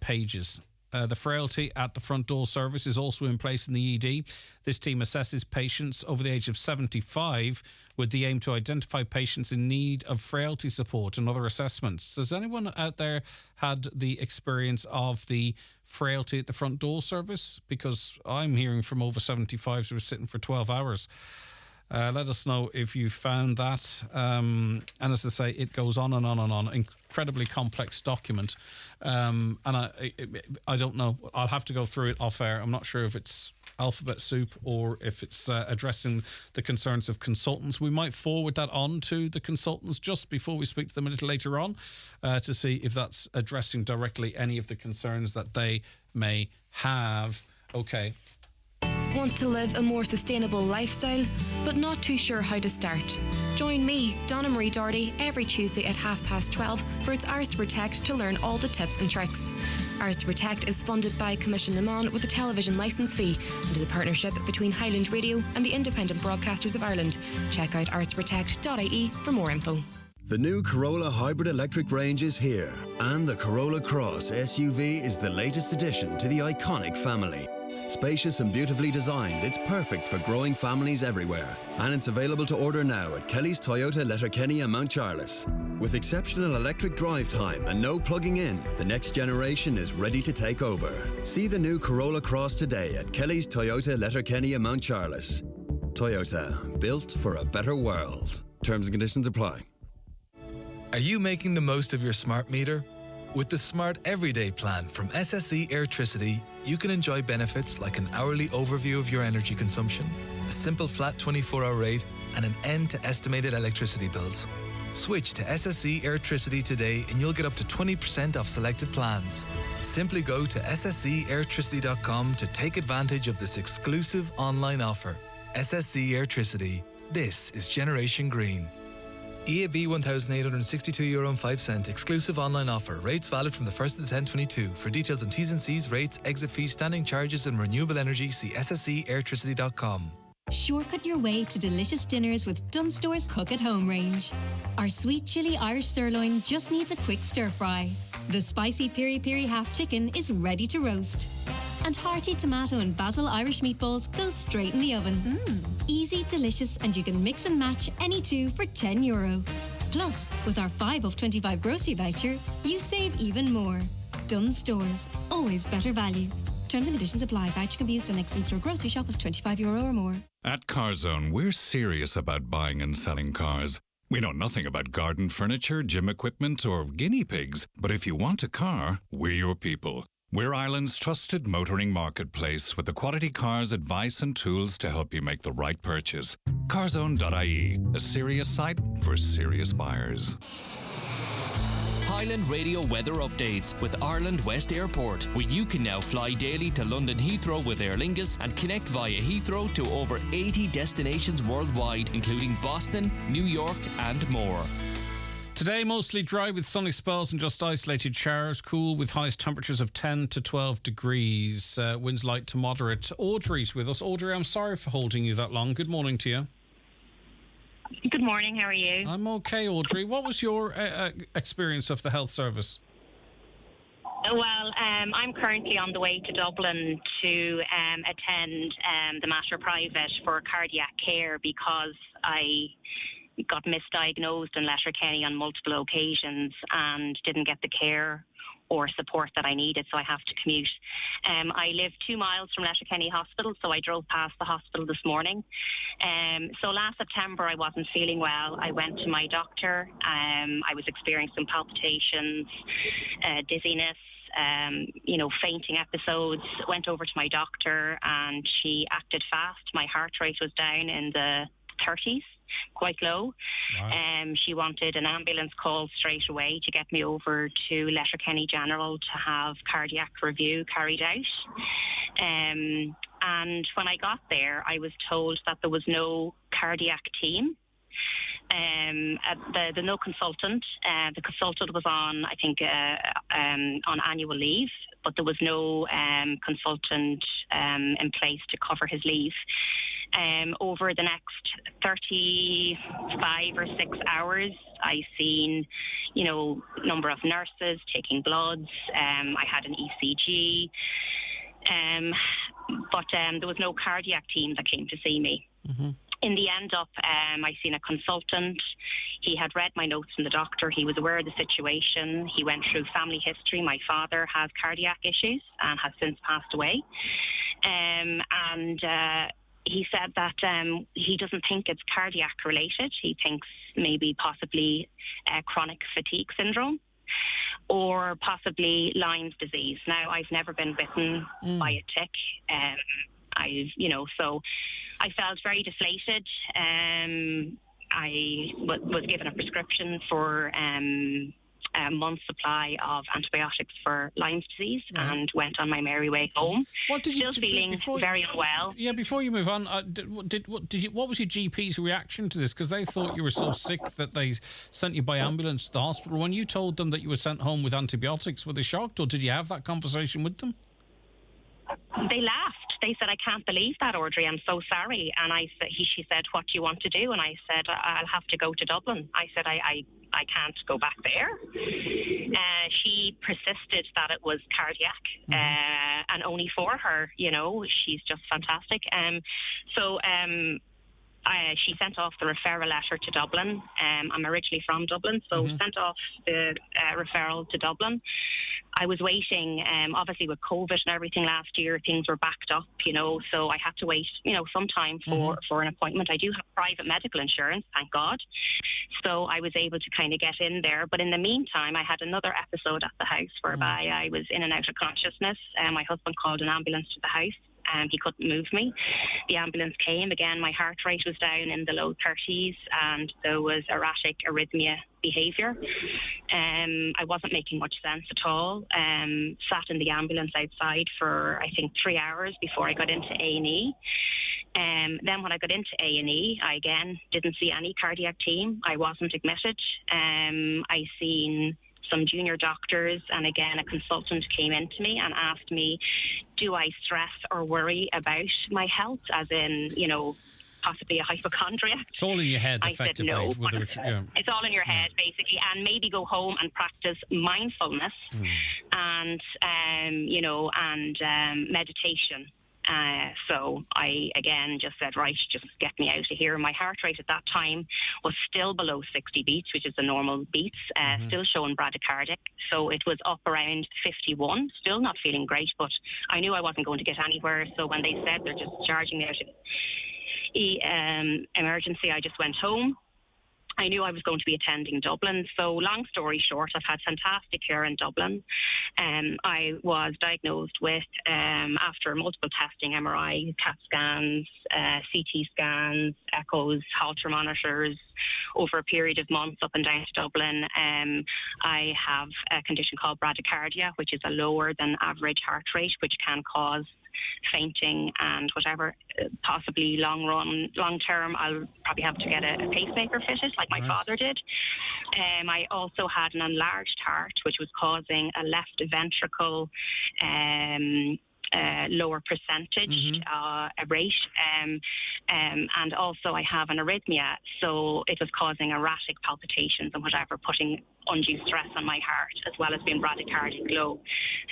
Speaker 5: pages. The frailty at the front door service is also in place in the ED. This team assesses patients over the age of 75 with the aim to identify patients in need of frailty support and other assessments. Has anyone out there had the experience of the frailty at the front door service? Because I'm hearing from over 75s who are sitting for 12 hours. Let us know if you found that. And as I say, it goes on and on and on. Incredibly complex document. And I don't know. I'll have to go through it off air. I'm not sure if it's alphabet soup or if it's addressing the concerns of consultants. We might forward that on to the consultants just before we speak to them a little later on to see if that's addressing directly any of the concerns that they may have. Okay.
Speaker 19: Want to live a more sustainable lifestyle, but not too sure how to start? Join me, Donna Marie Doherty, every Tuesday at 12:30 for It's Ours to Protect to learn all the tips and tricks. Ours to Protect is funded by Commission Limon with a television licence fee and is a partnership between Highland Radio and the Independent Broadcasters of Ireland. Check out ourstoprotect.ie for more info.
Speaker 20: The new Corolla Hybrid Electric range is here, and the Corolla Cross SUV is the latest addition to the iconic family. Spacious and beautifully designed, it's perfect for growing families everywhere. And it's available to order now at Kelly's Toyota Letterkenny and Mount Charles. With exceptional electric drive time and no plugging in, the next generation is ready to take over. See the new Corolla Cross today at Kelly's Toyota Letterkenny and Mount Charles. Toyota, built for a better world. Terms and conditions apply.
Speaker 21: Are you making the most of your smart meter? With the Smart Everyday plan from SSE Airtricity, you can enjoy benefits like an hourly overview of your energy consumption, a simple flat 24-hour rate, and an end to estimated electricity bills. Switch to SSE Airtricity today and you'll get up to 20% off selected plans. Simply go to ssceairtricity.com to take advantage of this exclusive online offer. SSE Airtricity. This is Generation Green. EAB €1,862.05. Exclusive online offer. Rates valid from the 1st to the 10/22. For details on T's and C's, rates, exit fees, standing charges and renewable energy, see ssceairtricity.com.
Speaker 22: Shortcut your way to delicious dinners with Dunstore's Cook at Home range. Our sweet chili Irish sirloin just needs a quick stir fry. The spicy piri piri half chicken is ready to roast. And hearty tomato and basil Irish meatballs go straight in the oven. Easy, delicious, and you can mix and match any two for €10. Plus, with our 5 of 25 grocery voucher, you save even more. Dunnes Stores, always better value. Terms and conditions apply. Voucher can be used on next in-store grocery shop of €25 or more.
Speaker 23: At CarZone, we're serious about buying and selling cars. We know nothing about garden furniture, gym equipment, or guinea pigs, but if you want a car, we're your people. We're Ireland's trusted motoring marketplace with the quality cars, advice and tools to help you make the right purchase. Carzone.ie, a serious site for serious buyers.
Speaker 24: Highland Radio weather updates with Ireland West Airport, where you can now fly daily to London Heathrow with Aer Lingus and connect via Heathrow to over 80 destinations worldwide, including Boston, New York and more.
Speaker 5: Today, mostly dry with sunny spells and just isolated showers. Cool with highest temperatures of 10 to 12 degrees. Winds light to moderate. Audrey's with us. Audrey, I'm sorry for holding you that long. Good morning to you.
Speaker 25: Good morning. How are you?
Speaker 5: I'm okay, Audrey. What was your experience of the health service?
Speaker 25: Well, I'm currently on the way to Dublin to attend the Mater Private for cardiac care because I got misdiagnosed in Letterkenny on multiple occasions and didn't get the care or support that I needed, so I have to commute. I live 2 miles from Letterkenny Hospital, so I drove past the hospital this morning. So last September I wasn't feeling well. I went to my doctor. I was experiencing palpitations, dizziness, fainting episodes. Went over to my doctor and she acted fast. My heart rate was down in the 30s. Quite low. Wow. She wanted an ambulance call straight away to get me over to Letterkenny General to have cardiac review carried out. And when I got there, I was told that there was no cardiac team. The no consultant. The consultant was on, I think, on annual leave, but there was no consultant in place to cover his leave. Over the next 35 or 6 hours, I seen, number of nurses taking bloods. I had an ECG, but there was no cardiac team that came to see me. Mm-hmm. In the end up, I seen a consultant. He had read my notes from the doctor. He was aware of the situation. He went through family history. My father has cardiac issues and has since passed away. He said that he doesn't think it's cardiac related. He thinks maybe possibly chronic fatigue syndrome or possibly Lyme's disease. Now, I've never been bitten by a tick. So I felt very deflated. I was given a prescription for month's supply of antibiotics for Lyme's disease and went on my merry way home.
Speaker 5: What did you
Speaker 25: Still feeling very unwell.
Speaker 5: Yeah, before you move on, what was your GP's reaction to this? Because they thought you were so sick that they sent you by ambulance to the hospital. When you told them that you were sent home with antibiotics, were they shocked, or did you have that conversation with them?
Speaker 25: They laughed. They said, "I can't believe that, Audrey. I'm so sorry." And she said, "What do you want to do?" And I said, "I'll have to go to Dublin." I said, I can't go back there. She persisted that it was cardiac, and only for her, she's just fantastic. She sent off the referral letter to Dublin. I'm originally from Dublin, so sent off the referral to Dublin. I was waiting, obviously with COVID and everything last year, things were backed up, so I had to wait, some time for an appointment. I do have private medical insurance, thank God. So I was able to kind of get in there. But in the meantime, I had another episode at the house whereby I was in and out of consciousness. My husband called an ambulance to the house. He couldn't move me. The ambulance came. Again, my heart rate was down in the low 30s and there was erratic arrhythmia behaviour. I wasn't making much sense at all. Sat in the ambulance outside for, I think, 3 hours before I got into A&E. Then when I got into A&E, I again didn't see any cardiac team. I wasn't admitted. I seen some junior doctors, and again a consultant came in to me and asked me, do I stress or worry about my health, as in, possibly a hypochondriac?
Speaker 5: It's all in your head, effectively.
Speaker 25: I said no. It's all in your head, basically, and maybe go home and practice mindfulness and meditation. So I, again, just said, right, just get me out of here. My heart rate at that time was still below 60 beats, which is the normal beats, still showing bradycardic. So it was up around 51, still not feeling great, but I knew I wasn't going to get anywhere. So when they said they're just discharging me out of emergency, I just went home. I knew I was going to be attending Dublin. So long story short, I've had fantastic care in Dublin. I was diagnosed with, after multiple testing, MRI, CAT scans, CT scans, echoes, Holter monitors, over a period of months up and down to Dublin. I have a condition called bradycardia, which is a lower than average heart rate, which can cause fainting and whatever. Possibly long term, I'll probably have to get a pacemaker fitted like my father did. I also had an enlarged heart, which was causing a left ventricle lower percentage rate, and also I have an arrhythmia, so it was causing erratic palpitations and whatever, putting undue stress on my heart, as well as being bradycardic low.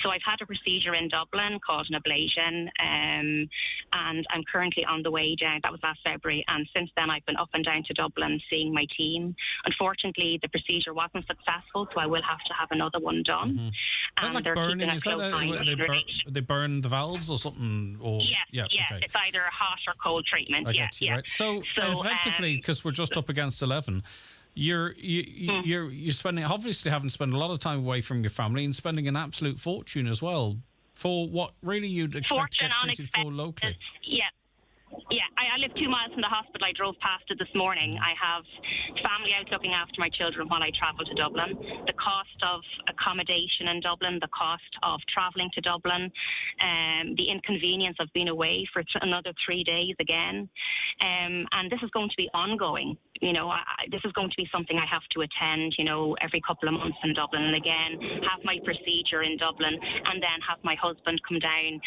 Speaker 25: So I've had a procedure in Dublin called an ablation, and I'm currently on the way down. That was last February, and since then I've been up and down to Dublin seeing my team. Unfortunately, the procedure wasn't successful, so I will have to have another one done. And
Speaker 5: like
Speaker 25: they're
Speaker 5: burning?
Speaker 25: keeping a close eye on it.
Speaker 5: They burn the valves or something? Or
Speaker 25: yes, okay. It's either a hot or cold treatment.
Speaker 5: Right. So effectively, because we're just up against 11, you're spending, obviously having spent a lot of time away from your family and spending an absolute fortune as well for what really you'd expect to get treated for locally.
Speaker 25: Yeah, I live 2 miles from the hospital. I drove past it this morning. I have family out looking after my children while I travel to Dublin. The cost of accommodation in Dublin, the cost of travelling to Dublin, the inconvenience of being away for another 3 days again. And this is going to be ongoing. This is going to be something I have to attend, every couple of months in Dublin. And again, have my procedure in Dublin and then have my husband come down,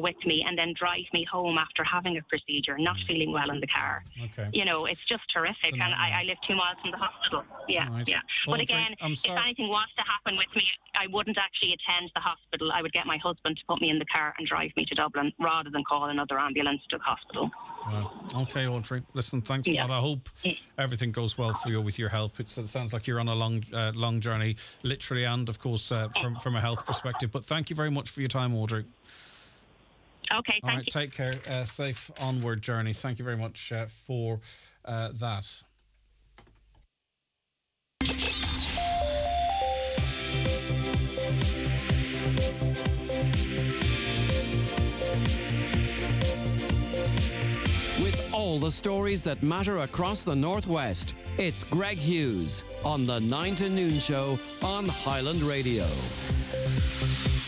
Speaker 25: with me and then drive me home after having a procedure, not feeling well in the car.
Speaker 5: Okay.
Speaker 25: It's just terrific. And I live 2 miles from the hospital. Yeah,
Speaker 5: right.
Speaker 25: yeah. But again, if anything was to happen with me, I wouldn't actually attend the hospital. I would get my husband to put me in the car and drive me to Dublin rather than call another ambulance to the hospital.
Speaker 5: Well, okay, Audrey. Listen, thanks a lot. I hope everything goes well for you with your health. It sounds like you're on a long journey, literally, and of course from a health perspective. But thank you very much for your time, Audrey.
Speaker 25: Okay, thank you.
Speaker 5: All right, take care. Safe onward journey. Thank you very much for that.
Speaker 1: With all the stories that matter across the Northwest, It's Greg Hughes on the 9 to noon show on Highland Radio.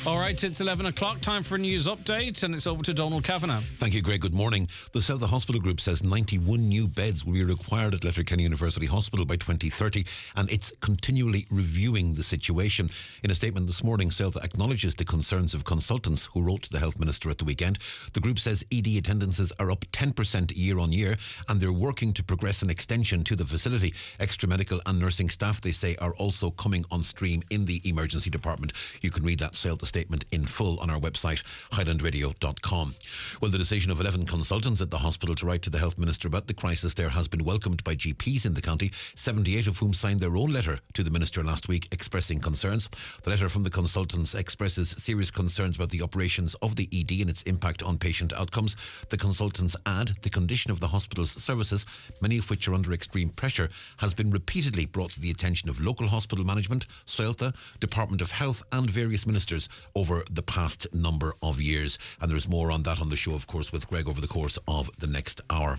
Speaker 5: All right, it's 11 o'clock, time for a news update, and it's over to Donald Kavanagh.
Speaker 2: Thank you, Greg. Good morning. The South Hospital Group says 91 new beds will be required at Letterkenny University Hospital by 2030, and it's continually reviewing the situation. In a statement this morning, South acknowledges the concerns of consultants who wrote to the Health Minister at the weekend. The group says ED attendances are up 10% year on year, and they're working to progress an extension to the facility. Extra medical and nursing staff, they say, are also coming on stream in the emergency department. You can read that South statement in full on our website, highlandradio.com. Well, the decision of 11 consultants at the hospital to write to the Health Minister about the crisis there has been welcomed by GPs in the county, 78 of whom signed their own letter to the Minister last week expressing concerns. The letter from the consultants expresses serious concerns about the operations of the ED and its impact on patient outcomes. The consultants add the condition of the hospital's services, many of which are under extreme pressure, has been repeatedly brought to the attention of local hospital management, Celta, Department of Health and various ministers over the past number of years. And there's more on that on the show, of course, with Greg over the course of the next hour.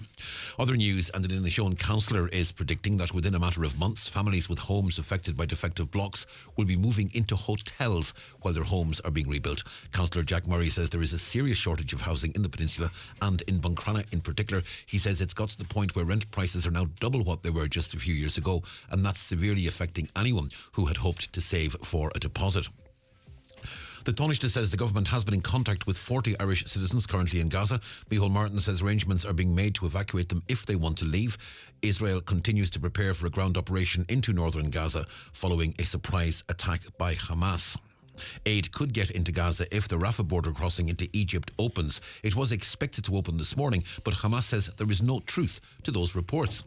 Speaker 2: Other news, and an Inishowen councillor is predicting that within a matter of months, families with homes affected by defective blocks will be moving into hotels while their homes are being rebuilt. Councillor Jack Murray says there is a serious shortage of housing in the peninsula and in Buncrana in particular. He says it's got to the point where rent prices are now double what they were just a few years ago, and that's severely affecting anyone who had hoped to save for a deposit. The Taoiseach says the government has been in contact with 40 Irish citizens currently in Gaza. Micheál Martin says arrangements are being made to evacuate them if they want to leave. Israel continues to prepare for a ground operation into northern Gaza following a surprise attack by Hamas. Aid could get into Gaza if the Rafah border crossing into Egypt opens. It was expected to open this morning, but Hamas says there is no truth to those reports.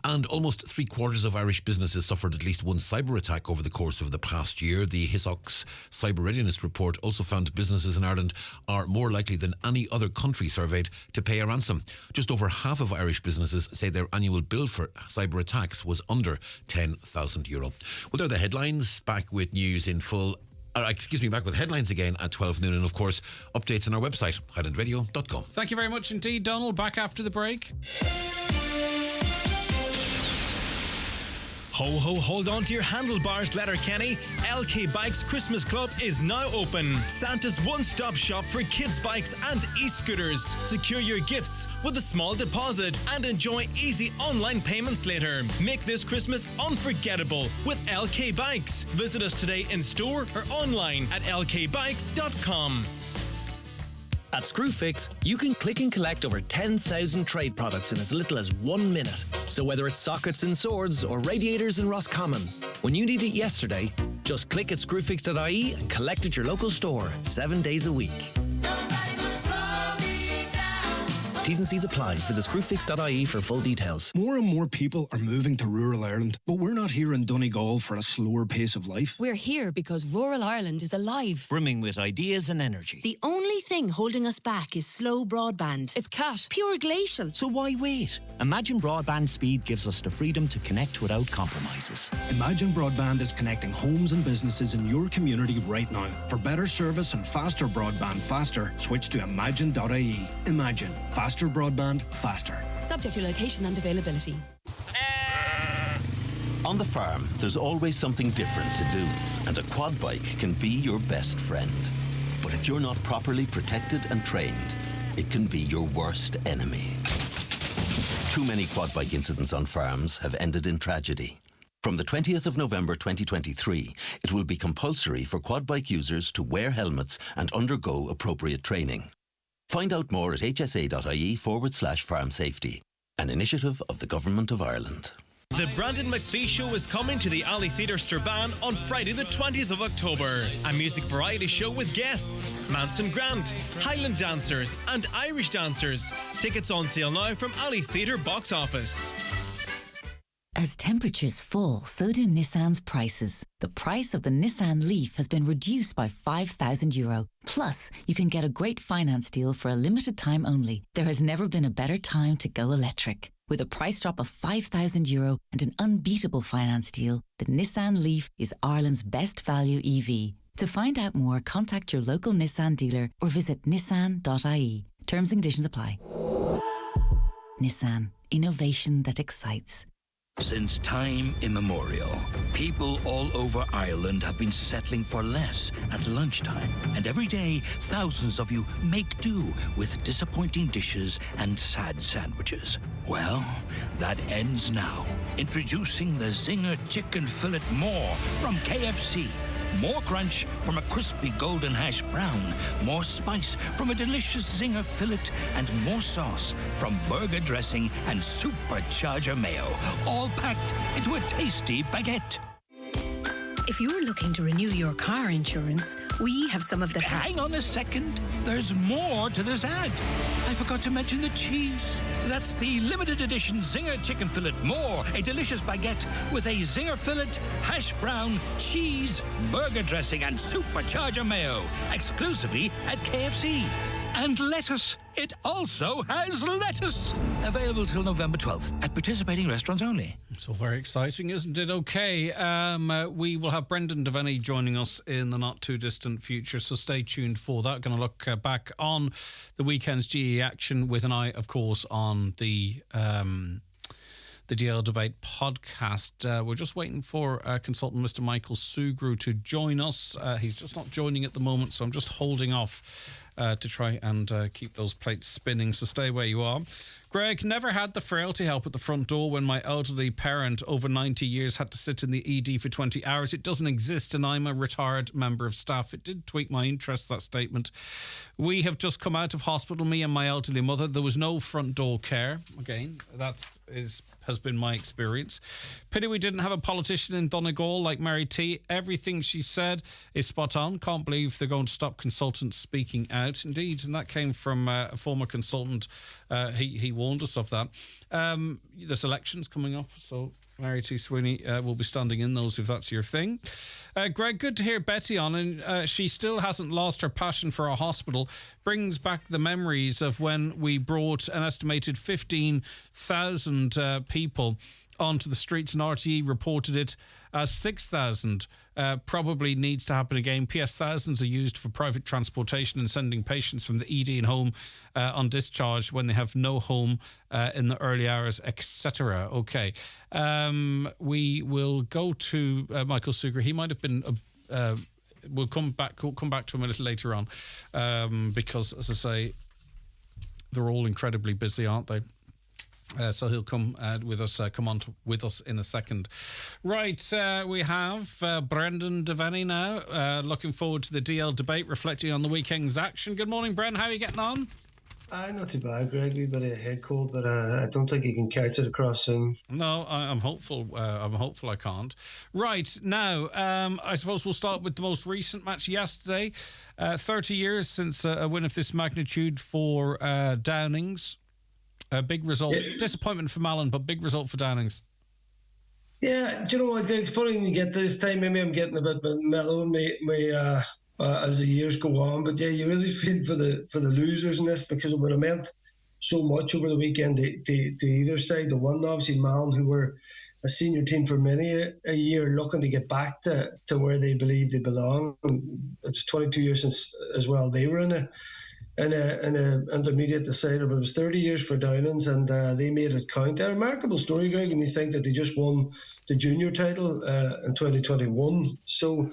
Speaker 2: And almost 3/4 of Irish businesses suffered at least one cyber attack over the course of the past year. The HISOC's Cyber Readiness Report also found businesses in Ireland are more likely than any other country surveyed to pay a ransom. Just over half of Irish businesses say their annual bill for cyber attacks was under €10,000. Well, they're the headlines. Back with news in full. Back with headlines again at 12 noon, and of course, updates on our website, highlandradio.com.
Speaker 5: Thank you very much indeed, Donald. Back after the break.
Speaker 11: Ho ho, hold on to your handlebars, Letterkenny. LK Bikes Christmas Club is now open. Santa's one-stop shop for kids' bikes and e-scooters. Secure your gifts with a small deposit and enjoy easy online payments later. Make this Christmas unforgettable with LK Bikes. Visit us today in store or online at lkbikes.com.
Speaker 3: At Screwfix, you can click and collect over 10,000 trade products in as little as 1 minute. So whether it's sockets and swords or radiators in Roscommon, when you need it yesterday, just click at screwfix.ie and collect at your local store 7 days a week. T's and C's apply. Visit screwfix.ie for full details.
Speaker 4: More and more people are moving to rural Ireland, but we're not here in Donegal for a slower pace of life.
Speaker 6: We're here because rural Ireland is alive.
Speaker 3: Brimming with ideas and energy.
Speaker 6: The only thing holding us back is slow broadband. It's cat. Pure glacial.
Speaker 3: So why wait? Imagine broadband speed gives us the freedom to connect without compromises.
Speaker 4: Imagine Broadband is connecting homes and businesses in your community right now. For better service and faster broadband faster, switch to imagine.ie. Imagine. Faster broadband, faster.
Speaker 6: Subject to location and availability.
Speaker 7: On the farm, there's always something different to do, and a quad bike can be your best friend. But if you're not properly protected and trained, it can be your worst enemy. Too many quad bike incidents on farms have ended in tragedy. From the 20th of November 2023, it will be compulsory for quad bike users to wear helmets and undergo appropriate training. Find out more at hsa.ie/farm safety, an initiative of the Government of Ireland.
Speaker 11: The Brandon McPhee Show is coming to the Alley Theatre Strabane on Friday the 20th of October. A music variety show with guests, Manson Grant, Highland dancers and Irish dancers. Tickets on sale now from Alley Theatre box office.
Speaker 8: As temperatures fall, so do Nissan's prices. The price of the Nissan Leaf has been reduced by €5,000. Plus, you can get a great finance deal for a limited time only. There has never been a better time to go electric. With a price drop of €5,000 and an unbeatable finance deal, the Nissan Leaf is Ireland's best value EV. To find out more, contact your local Nissan dealer or visit nissan.ie. Terms and conditions apply. Nissan. Innovation that excites.
Speaker 9: Since time immemorial, people all over Ireland have been settling for less at lunchtime. And every day, thousands of you make do with disappointing dishes and sad sandwiches. Well, that ends now. Introducing the Zinger Chicken Fillet More from KFC. More crunch from a crispy golden hash brown, more spice from a delicious Zinger fillet, and more sauce from burger dressing and supercharger mayo, all packed into a tasty baguette.
Speaker 10: If you're looking to renew your car insurance, we have some of the best.
Speaker 9: Hang on a second. There's more to this ad. I forgot to mention the cheese. That's the limited edition Zinger Chicken Fillet More, a delicious baguette with a Zinger fillet, hash brown, cheese, burger dressing, and supercharger mayo, exclusively at KFC. And lettuce. It also has lettuce. Available till November 12th at participating restaurants only.
Speaker 5: It's all very exciting, isn't it? Okay, we will have Brendan Devaney joining us in the not-too-distant future, so stay tuned for that. Going to look back on the weekend's GE action with an eye, of course, on the DL Debate podcast. We're just waiting for consultant Mr. Michael Sugru to join us. He's just not joining at the moment, so I'm just holding off to try and keep those plates spinning, so stay where you are. Greg, never had the frailty help at the front door when my elderly parent over 90 years had to sit in the ED for 20 hours. It doesn't exist, and I'm a retired member of staff. It did tweak my interest, that statement. We have just come out of hospital, me and my elderly mother. There was no front door care. Again, has been my experience. Pity we didn't have a politician in Donegal like Mary T. Everything she said is spot on. Can't believe they're going to stop consultants speaking out. Indeed, and that came from a former consultant. He warned us of that. There's elections coming up, so Mary T. Sweeney will be standing in those if that's your thing. Greg, good to hear Betty on, and she still hasn't lost her passion for our hospital. Brings back the memories of when we brought an estimated 15,000 people onto the streets, and RTE reported it as 6,000. Probably needs to happen again. PS thousands are used for private transportation and sending patients from the ED and home on discharge when they have no home in the early hours, etc. Okay. We will go to Michael Sugar. He might have been... we'll come back to him a little later on because, as I say, they're all incredibly busy, aren't they? So he'll come with us. With us in a second. Right, we have Brendan Devaney now. Looking forward to the DL debate, reflecting on the weekend's action. Good morning, Bren. How are you getting on?
Speaker 12: Not too bad, Greg. We've got a head cold, but I don't think you can catch it across Zoom.
Speaker 5: No, I'm hopeful. I'm hopeful I can't. Right now, I suppose we'll start with the most recent match yesterday. 30 years since a win of this magnitude for Downings. A big result. Yeah. Disappointment for Malin, but big result for Downings.
Speaker 12: Yeah, do you know what? It's funny when you get to this time. Maybe I'm getting a bit mellow as the years go on. But yeah, you really feel for the losers in this because it would have meant so much over the weekend to either side. The one, obviously, Malin, who were a senior team for many a year, looking to get back to where they believe they belong. And it's 22 years since as well they were in a intermediate decider, but it was 30 years for Downings, and they made it count. A remarkable story, Greg, when you think that they just won the junior title in 2021. So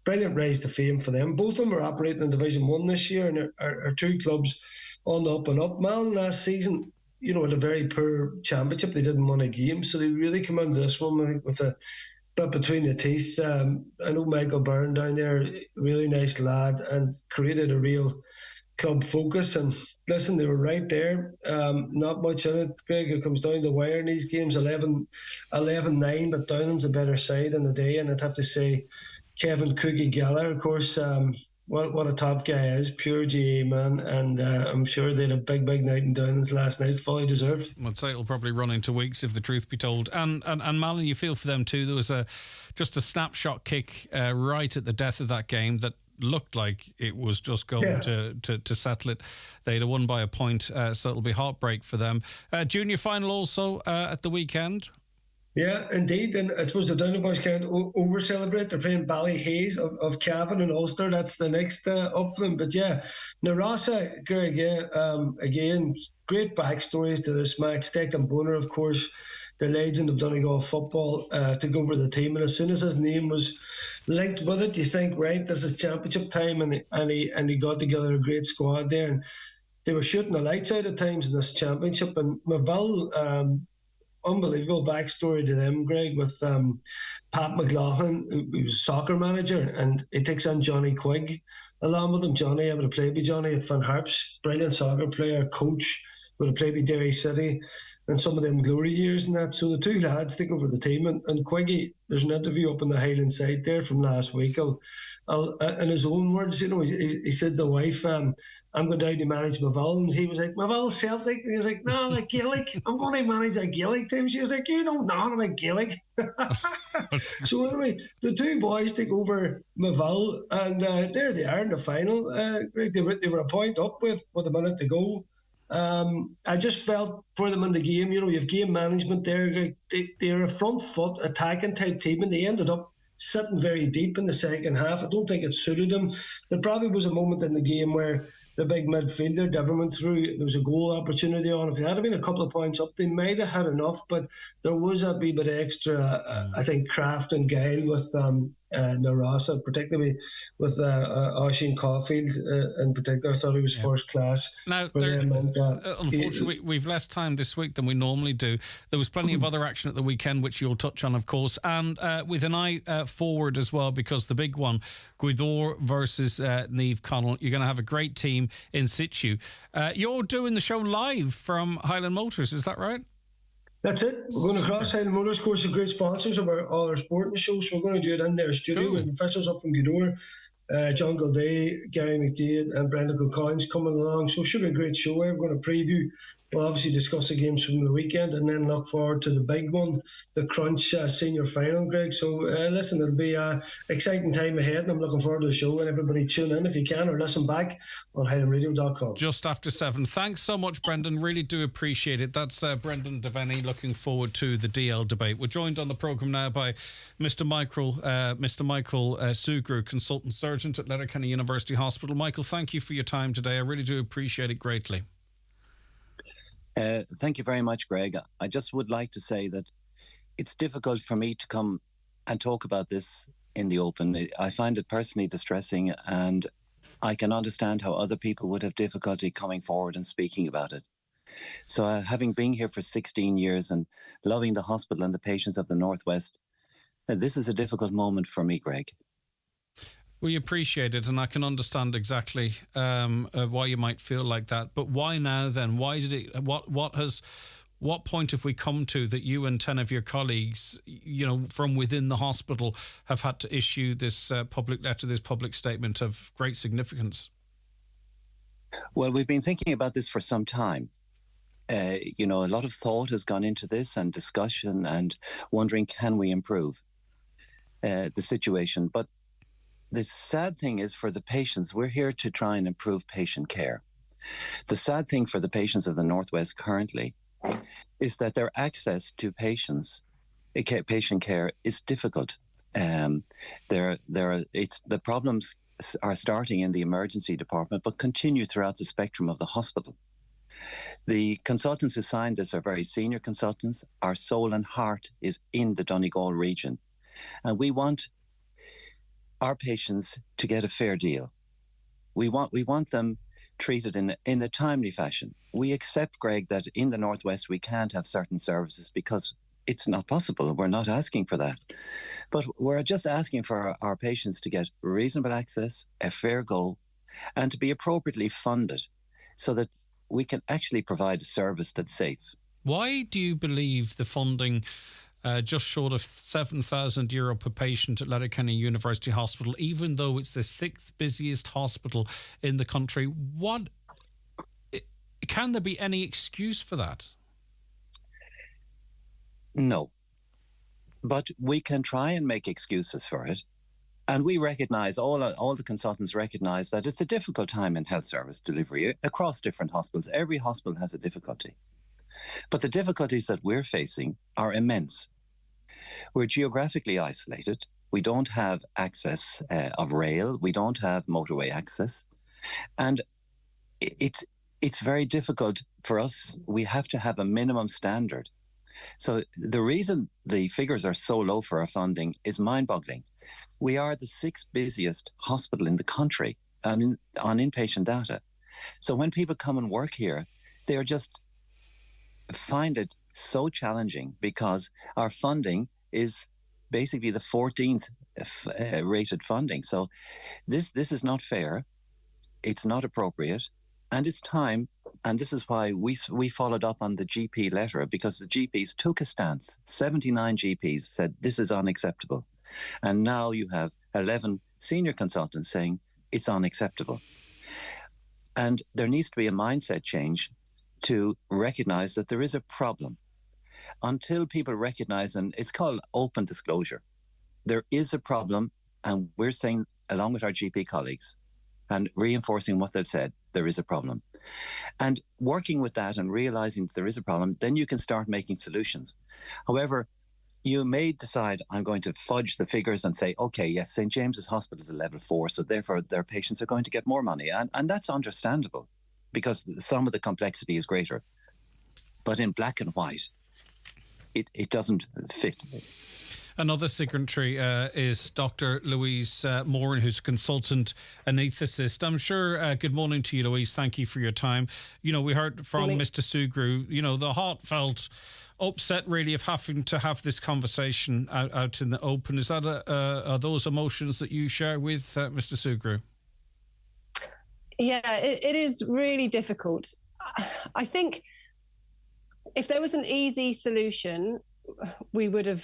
Speaker 12: brilliant rise to fame for them. Both of them are operating in Division 1 this year, and are two clubs on the up and up. Malin last season, had a very poor championship. They didn't win a game, so they really come into this one, I think, with a bit between the teeth. I know Michael Byrne down there, really nice lad, and created a real club focus. And listen, they were right there. Not much in it, Greg. It comes down to the wire in these games. 11-9, but Downing's a better side in the day. And I'd have to say Kevin Cookie Geller, of course, what a top guy is, pure GA man. And I'm sure they had a big night in Downings last night, fully deserved.
Speaker 5: I'd say it'll probably run into weeks if the truth be told. And Malin, you feel for them too. There was just a snapshot kick right at the death of that game that looked like it was just going to settle it. They'd have won by a point, so it'll be heartbreak for them. Junior final also at the weekend.
Speaker 12: Yeah, indeed. And I suppose the Downey boys can't over-celebrate. They're playing Ballyhaise of Cavan and Ulster. That's the next up for them. But yeah, Narasa, Greg, again, great backstories to this match. Declan Bonner, of course, the legend of Donegal football, took over the team. And as soon as his name was linked with it, you think, right, this is championship time, and he got together a great squad there. And they were shooting the lights out at times in this championship. And Moville, unbelievable backstory to them, Greg, with Pat McLaughlin, who was soccer manager, and he takes on Johnny Quigg along with him. Johnny, I would have played with Johnny at Van Harps, brilliant soccer player, coach, would have played with Derry City and some of them glory years and that. So the two lads take over the team, and Quiggy, there's an interview up on the Highland side there from last week. In his own words, he said to the wife, I'm going down to manage Moville, and he was like, Moville, Celtic. And he was like, no, like Gaelic. I'm going to manage a Gaelic team. She was like, you don't know about Gaelic. So anyway, the two boys take over Moville, and there they are in the final. Greg, they were a point up with a minute to go. I just felt for them in the game, you have game management there. They're a front foot attacking type team, and they ended up sitting very deep in the second half. I don't think it suited them. There probably was a moment in the game where the big midfielder, Devon, went through. There was a goal opportunity on. If they had been a couple of points up, they might have had enough, but there was a wee bit extra, I think, craft and guile with Narasa, particularly with Oisin Caulfield in particular. I thought he was first class.
Speaker 5: Now, unfortunately, we've less time this week than we normally do. There was plenty of other action at the weekend, which you'll touch on, of course, and with an eye forward as well, because the big one, Gwyddor versus Niamh Connell, you're going to have a great team in situ. You're doing the show live from Highland Motors, is that right?
Speaker 12: That's it. We're going across Highland Motors, of course, the great sponsors of all our sporting shows. So we're going to do it in their studio with officials up from Gwyddor, John Gilday, Gary McDade, and Brendan Kilcoyne's coming along. So it should be a great show. We're going to preview. We'll obviously discuss the games from the weekend and then look forward to the big one, the Crunch senior final, Greg. So listen, it'll be an exciting time ahead, and I'm looking forward to the show. And everybody tune in if you can, or listen back on highlandradio.com.
Speaker 5: Just after 7. Thanks so much, Brendan. Really do appreciate it. That's Brendan Devaney. Looking forward to the DL debate. We're joined on the programme now by Mr. Michael Sugru, consultant surgeon at Letterkenny University Hospital. Michael, thank you for your time today. I really do appreciate it greatly.
Speaker 13: Thank you very much, Greg. I just would like to say that it's difficult for me to come and talk about this in the open. I find it personally distressing, and I can understand how other people would have difficulty coming forward and speaking about it. So having been here for 16 years and loving the hospital and the patients of the Northwest, this is a difficult moment for me, Greg.
Speaker 5: We appreciate it, and I can understand exactly why you might feel like that. But why now then? Why did it? What point have we come to that you and 10 of your colleagues, from within the hospital, have had to issue this public letter, this public statement of great significance?
Speaker 13: Well, we've been thinking about this for some time. A lot of thought has gone into this and discussion and wondering, can we improve the situation? But the sad thing is for the patients, we're here to try and improve patient care. The sad thing for the patients of the Northwest currently is that their access to patient care is difficult. The problems are starting in the emergency department, but continue throughout the spectrum of the hospital. The consultants who signed this are very senior consultants. Our soul and heart is in the Donegal region, and we want our patients to get a fair deal. We want them treated in a timely fashion. We accept, Greg, that in the Northwest we can't have certain services because it's not possible. We're not asking for that. But we're just asking for our patients to get reasonable access, a fair go, and to be appropriately funded so that we can actually provide a service that's safe.
Speaker 5: Why do you believe the funding just short of €7,000 per patient at Letterkenny University Hospital, even though it's the 6th busiest hospital in the country? Can there be any excuse for that?
Speaker 13: No. But we can try and make excuses for it. And we recognise, all the consultants recognise that it's a difficult time in health service delivery across different hospitals. Every hospital has a difficulty. But the difficulties that we're facing are immense. We're geographically isolated. We don't have access of rail. We don't have motorway access. And it's very difficult for us. We have to have a minimum standard. So the reason the figures are so low for our funding is mind-boggling. We are the 6th busiest hospital in the country on inpatient data. So when people come and work here, they are just find it so challenging because our funding is basically the 14th rated funding. So this is not fair. It's not appropriate. And it's time. And this is why we followed up on the GP letter, because the GPs took a stance. 79 GPs said this is unacceptable. And now you have 11 senior consultants saying it's unacceptable. And there needs to be a mindset change to recognize that there is a problem. Until people recognize, and it's called open disclosure, there is a problem, and we're saying, along with our GP colleagues, and reinforcing what they've said, there is a problem. And working with that and realizing that there is a problem, then you can start making solutions. However, you may decide, I'm going to fudge the figures and say, okay, yes, St. James's Hospital is a level 4, so therefore their patients are going to get more money. And that's understandable, because some of the complexity is greater. But in black and white, it doesn't fit.
Speaker 5: Another signatory is Dr. Louise Moran, who's a consultant anaesthetist. I'm sure, good morning to you, Louise. Thank you for your time. You know, we heard from Mr. Sugrue, you know, the heartfelt upset really of having to have this conversation out in the open. Is that are those emotions that you share with Mr. Sugrue?
Speaker 14: Yeah, it is really difficult. I think if there was an easy solution, we would have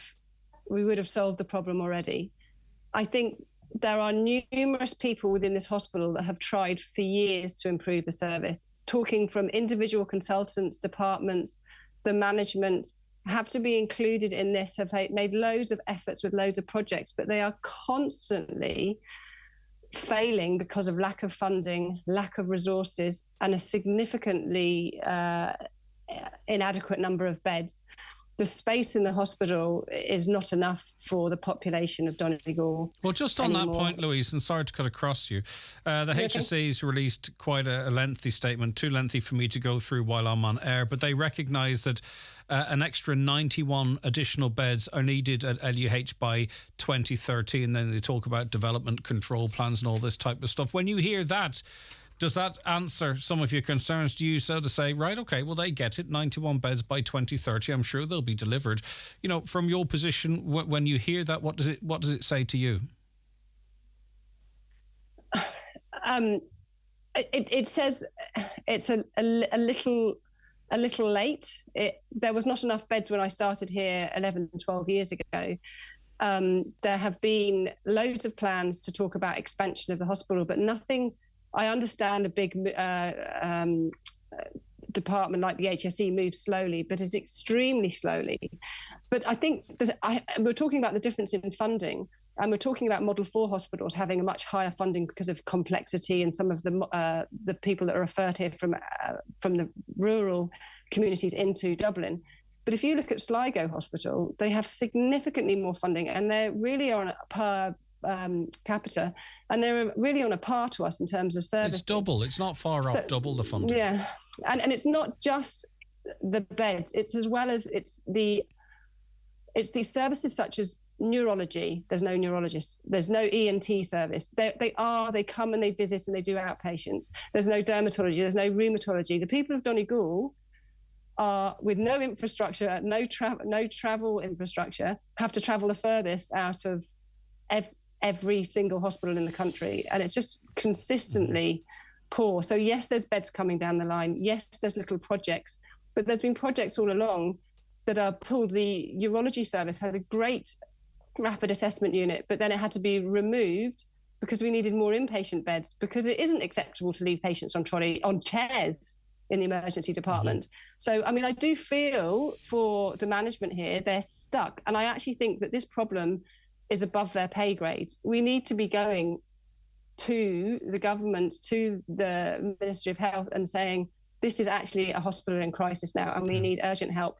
Speaker 14: solved the problem already. I think there are numerous people within this hospital that have tried for years to improve the service. Talking from individual consultants, departments, the management have to be included in this, have made loads of efforts with loads of projects, but they are constantly failing because of lack of funding, lack of resources, and a significantly inadequate number of beds. The space in the hospital is not enough for the population of Donegal.
Speaker 5: Well, just on that point, Louise, and sorry to cut across you, the HSE's released quite a lengthy statement, too lengthy for me to go through while I'm on air, but they recognise that an extra 91 additional beds are needed at LUH by 2030, and then they talk about development control plans and all this type of stuff. When you hear that, does that answer some of your concerns? Do you sort of say, right, okay, well, they get it, 91 beds by 2030, I'm sure they'll be delivered. You know, from your position, when you hear that, what does it say to you?
Speaker 14: It says it's a little late. There was not enough beds when I started here 11, 12 years ago. There have been loads of plans to talk about expansion of the hospital, but nothing. I understand a big department like the HSE moves slowly, but it's extremely slowly. But I think we're talking about the difference in funding, and we're talking about Model 4 hospitals having a much higher funding because of complexity and some of the people that are referred here from the rural communities into Dublin. But if you look at Sligo Hospital, they have significantly more funding, and they're really on a per capita, and they're really on a par to us in terms of services.
Speaker 5: It's double. It's not far off double the funding.
Speaker 14: Yeah, and it's not just the beds. It's as well as it's the services such as neurology. There's no neurologists. There's no ENT service. They come and they visit and they do outpatients. There's no dermatology. There's no rheumatology. The people of Donegal are with no infrastructure, no travel infrastructure, have to travel the furthest out of every single hospital in the country, and it's just consistently poor. So yes, there's beds coming down the line. Yes, there's little projects, but there's been projects all along that are pulled. The urology service had a great rapid assessment unit, but then it had to be removed because we needed more inpatient beds, because it isn't acceptable to leave patients on chairs in the emergency department. So, I mean, I do feel for the management here, they're stuck. And I actually think that this problem is above their pay grade. We need to be going to the government, to the Ministry of Health, and saying, this is actually a hospital in crisis now, and we need urgent help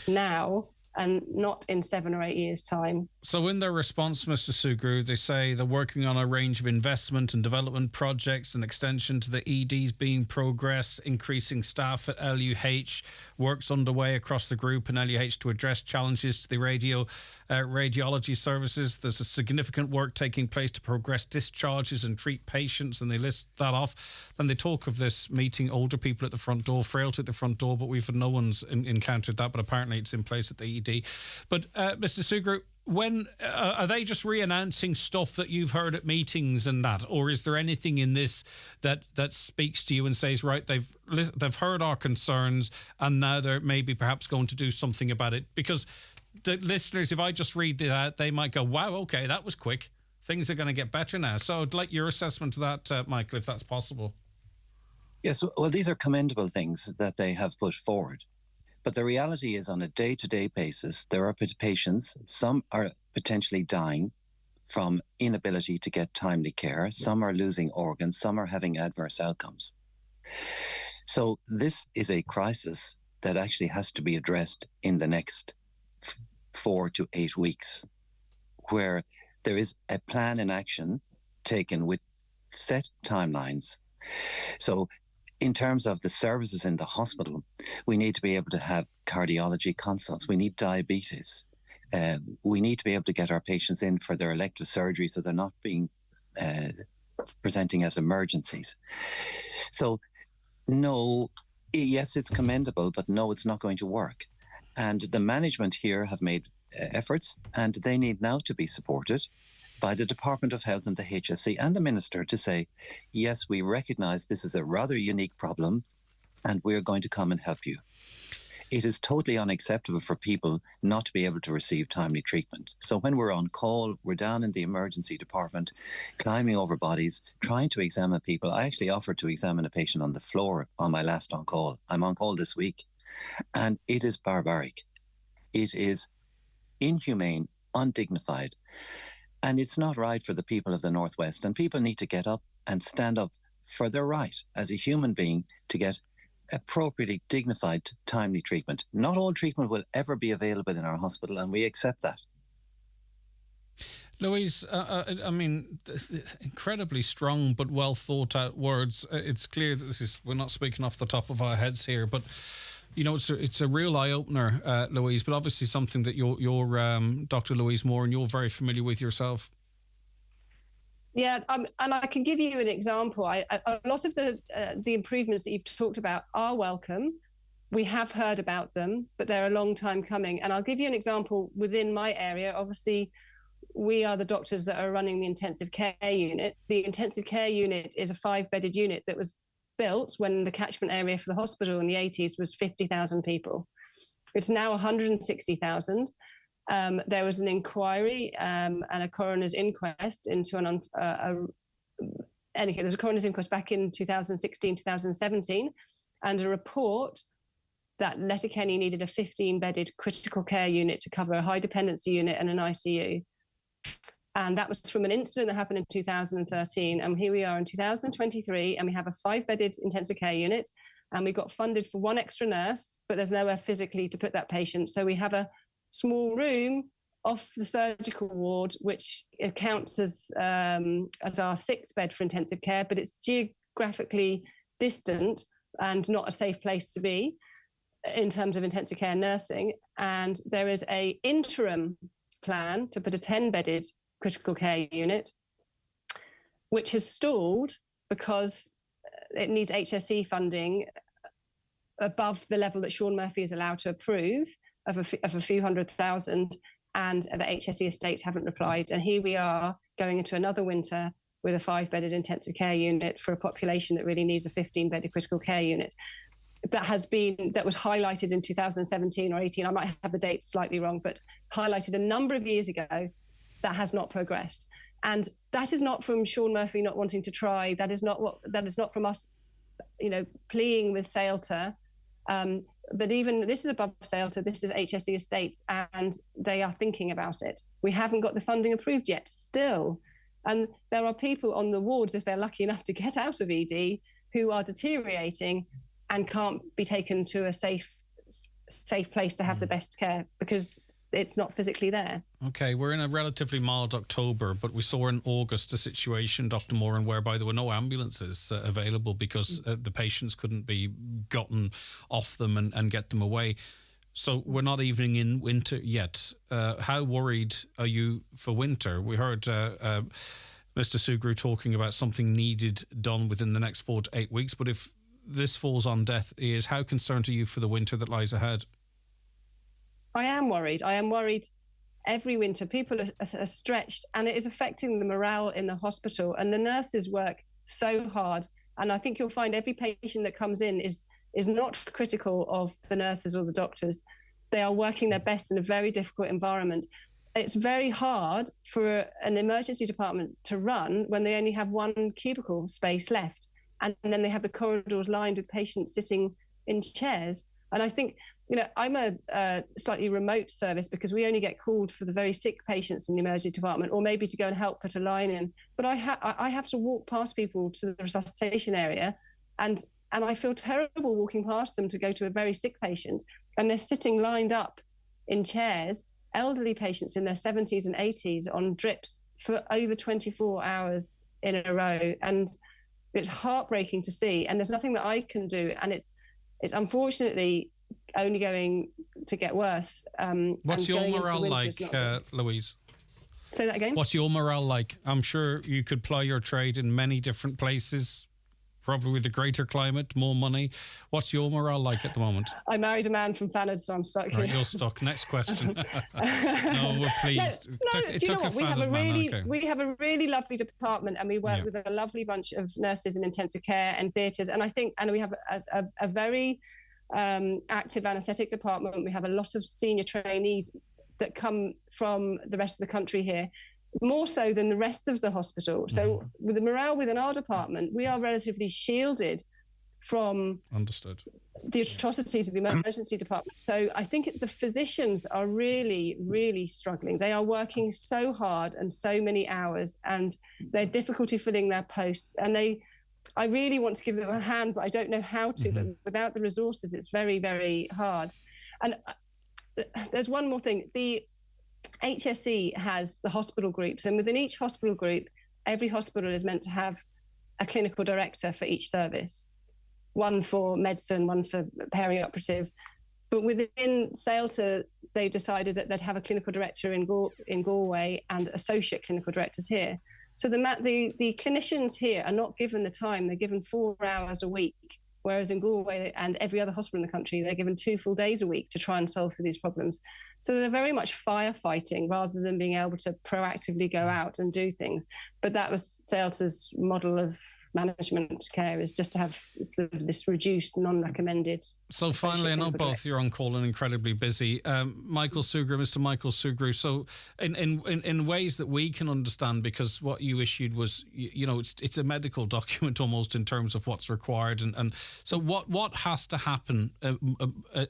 Speaker 14: now. and not in 7 or 8 years' time.
Speaker 5: So in their response, Mr. Sugrue, they say they're working on a range of investment and development projects, an extension to the EDs being progressed, increasing staff at LUH, works underway across the group in LUH to address challenges to the radiology services. There's a significant work taking place to progress discharges and treat patients, and they list that off. Then they talk of this meeting older people at the front door, frailty at the front door, but we've had no one's encountered that, but apparently it's in place at the ED. But Mr. Sugrue, when are they just re-announcing stuff that you've heard at meetings and that, or is there anything in this that speaks to you and says, right, they've heard our concerns and now they're maybe perhaps going to do something about it? Because the listeners, if I just read that, they might go, wow, okay, that was quick. Things are going to get better now. So I'd like your assessment of that, Michael, if that's possible.
Speaker 13: Yes, well, these are commendable things that they have put forward. But the reality is, on a day-to-day basis, there are patients, some are potentially dying from inability to get timely care, some are losing organs, some are having adverse outcomes. So this is a crisis that actually has to be addressed in the next 4 to 8 weeks, where there is a plan in action taken with set timelines. So in terms of the services in the hospital, we need to be able to have cardiology consults. We need diabetes. We need to be able to get our patients in for their elective surgery so they're not being presenting as emergencies. So no, yes, it's commendable, but no, it's not going to work. And the management here have made efforts, and they need now to be supported by the Department of Health and the HSE and the Minister to say, yes, we recognise this is a rather unique problem and we're going to come and help you. It is totally unacceptable for people not to be able to receive timely treatment. So when we're on call, we're down in the emergency department, climbing over bodies, trying to examine people. I actually offered to examine a patient on the floor on my last on call. I'm on call this week. And it is barbaric. It is inhumane, undignified. And it's not right for the people of the Northwest. And people need to get up and stand up for their right as a human being to get appropriately dignified, timely treatment. Not all treatment will ever be available in our hospital, and we accept that.
Speaker 5: Louise, I mean, incredibly strong but well thought out words. It's clear that we're not speaking off the top of our heads here, but you know, it's a real eye-opener, Louise, but obviously something that you're Dr. Louise Moore, and you're very familiar with yourself.
Speaker 14: Yeah, and I can give you an example. A lot of the improvements that you've talked about are welcome. We have heard about them, but they're a long time coming. And I'll give you an example within my area. Obviously, we are the doctors that are running the intensive care unit. The intensive care unit is a 5-bedded unit that was built when the catchment area for the hospital in the 80s was 50,000 people. It's now 160,000. There was an inquiry and a coroner's inquest into there's a coroner's inquest back in 2016, 2017, and a report that Letterkenny needed a 15-bedded critical care unit to cover a high dependency unit and an ICU. And that was from an incident that happened in 2013. And here we are in 2023, and we have a 5-bedded intensive care unit, and we got funded for 1 extra nurse, but there's nowhere physically to put that patient. So we have a small room off the surgical ward, which counts as our 6th bed for intensive care, but it's geographically distant and not a safe place to be in terms of intensive care nursing. And there is a interim plan to put a 10-bedded critical care unit, which has stalled because it needs HSE funding above the level that Sean Murphy is allowed to approve of a few $100,000, and the HSE estates haven't replied. And here we are going into another winter with a 5-bedded intensive care unit for a population that really needs a 15-bedded critical care unit. That was highlighted in 2017 or 18. I might have the dates slightly wrong, but highlighted a number of years ago. That has not progressed. And that is not from Sean Murphy not wanting to try. That is not from us, pleading with SailTer. But even this is above SailTer, this is HSE estates, and they are thinking about it. We haven't got the funding approved yet still. And there are people on the wards, if they're lucky enough to get out of ED, who are deteriorating and can't be taken to a safe safe place to have the best care because it's not physically there.
Speaker 5: Okay, we're in a relatively mild October, but we saw in August a situation, Dr. Moran, whereby there were no ambulances available because the patients couldn't be gotten off them and get them away. So we're not even in winter yet. How worried are you for winter? We heard Mr. Sugrue talking about something needed done within the next 4 to 8 weeks, but if this falls on deaf ears, how concerned are you for the winter that lies ahead?
Speaker 14: I am worried. I am worried every winter. People are stretched and it is affecting the morale in the hospital, and the nurses work so hard. And I think you'll find every patient that comes in is not critical of the nurses or the doctors. They are working their best in a very difficult environment. It's very hard for an emergency department to run when they only have one cubicle space left. And then they have the corridors lined with patients sitting in chairs. And I think, I'm a slightly remote service because we only get called for the very sick patients in the emergency department, or maybe to go and help put a line in. But I have to walk past people to the resuscitation area, and I feel terrible walking past them to go to a very sick patient, and they're sitting lined up in chairs, elderly patients in their 70s and 80s on drips for over 24 hours in a row. And it's heartbreaking to see, and there's nothing that I can do. And it's unfortunately only going to get worse.
Speaker 5: What's your morale like, Louise?
Speaker 14: Say that again?
Speaker 5: What's your morale like? I'm sure you could ply your trade in many different places, probably with a greater climate, more money. What's your morale like at the moment?
Speaker 14: I married a man from Fanad, so I'm stuck here.
Speaker 5: Right, you're stuck. Next question. No, we're pleased.
Speaker 14: No, do you know what? We have a really lovely department, and we work with a lovely bunch of nurses in intensive care and theatres. And I think, and we have a very active anaesthetic department. We have a lot of senior trainees that come from the rest of the country here, more so than the rest of the hospital. So with the morale within our department, we are relatively shielded from the atrocities of the emergency department. So I think the physicians are really, really struggling. They are working so hard and so many hours, and they're difficulty filling their posts. And I really want to give them a hand, but I don't know how to. But without the resources, it's very, very hard. And there's one more thing. The HSE has the hospital groups, and within each hospital group, every hospital is meant to have a clinical director for each service. One for medicine, one for peri-operative. But within SailTo, they decided that they'd have a clinical director in Galway and associate clinical directors here. So the clinicians here are not given the time. They're given 4 hours a week, whereas in Galway and every other hospital in the country, they're given 2 full days a week to try and solve for these problems. So they're very much firefighting rather than being able to proactively go out and do things. But that was SailTo's model of management care, is just to have sort of this reduced, non-recommended.
Speaker 5: So finally, I know both you're on call and incredibly busy. Michael Sugrue, Mr. Michael Sugrue. So in ways that we can understand, because what you issued was, it's a medical document almost in terms of what's required. And so what has to happen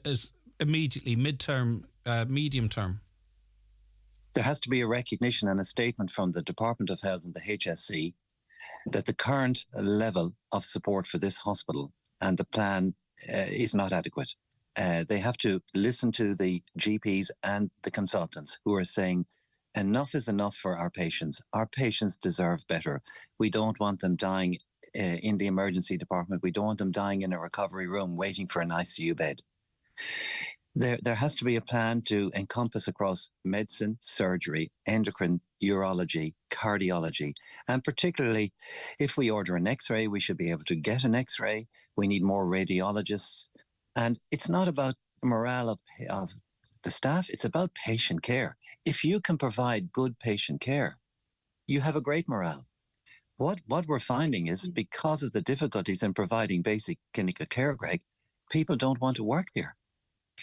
Speaker 5: as immediately, midterm, medium term?
Speaker 13: There has to be a recognition and a statement from the Department of Health and the HSE that the current level of support for this hospital and the plan is not adequate. They have to listen to the GPs and the consultants who are saying enough is enough for our patients. Our patients deserve better. We don't want them dying in the emergency department. We don't want them dying in a recovery room waiting for an ICU bed. There has to be a plan to encompass across medicine, surgery, endocrine, urology, cardiology, and particularly if we order an X-ray, we should be able to get an X-ray. We need more radiologists. And it's not about morale of the staff, it's about patient care. If you can provide good patient care, you have a great morale. What we're finding is because of the difficulties in providing basic clinical care, Greg, people don't want to work here.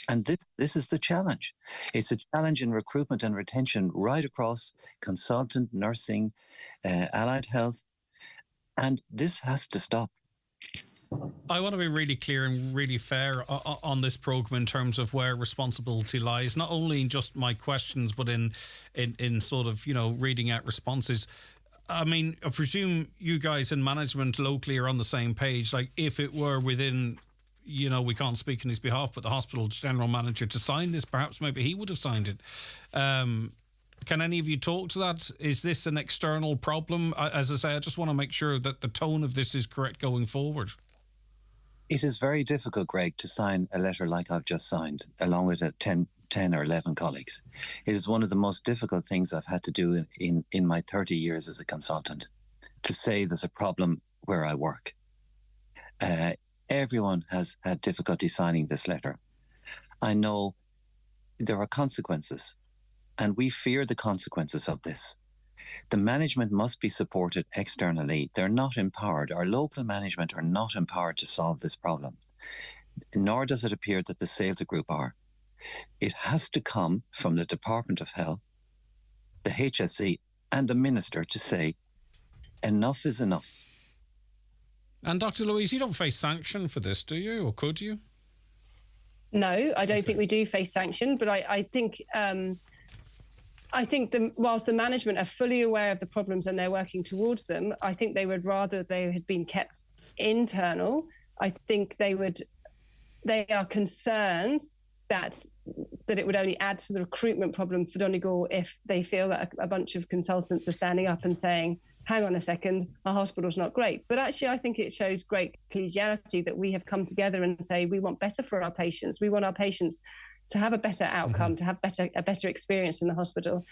Speaker 13: And this is the challenge. It's a challenge in recruitment and retention right across consultant, nursing, allied health. And this has to stop.
Speaker 5: I want to be really clear and really fair on this programme in terms of where responsibility lies, not only in just my questions, but in sort of, reading out responses. I mean, I presume you guys in management locally are on the same page. Like, if it were within we can't speak on his behalf, but the hospital's general manager to sign this. Perhaps maybe he would have signed it. Can any of you talk to that? Is this an external problem? As I say, I just want to make sure that the tone of this is correct going forward.
Speaker 13: It is very difficult, Greg, to sign a letter like I've just signed, along with 10 or 11 colleagues. It is one of the most difficult things I've had to do in my 30 years as a consultant, to say there's a problem where I work. Everyone has had difficulty signing this letter. I know there are consequences, and we fear the consequences of this. The management must be supported externally. They're not empowered. Our local management are not empowered to solve this problem, nor does it appear that the Sálta Group are. It has to come from the Department of Health, the HSE, and the Minister to say, enough is enough.
Speaker 5: And Dr. Louise, you don't face sanction for this, do you? Or could you?
Speaker 14: No, I don't think we do face sanction, but I think whilst the management are fully aware of the problems and they're working towards them, I think they would rather they had been kept internal. I think they are concerned that it would only add to the recruitment problem for Donegal if they feel that a bunch of consultants are standing up and saying, hang on a second, our hospital's not great. But actually, I think it shows great collegiality that we have come together and say we want better for our patients. We want our patients to have a better outcome, to have a better experience in the hospital.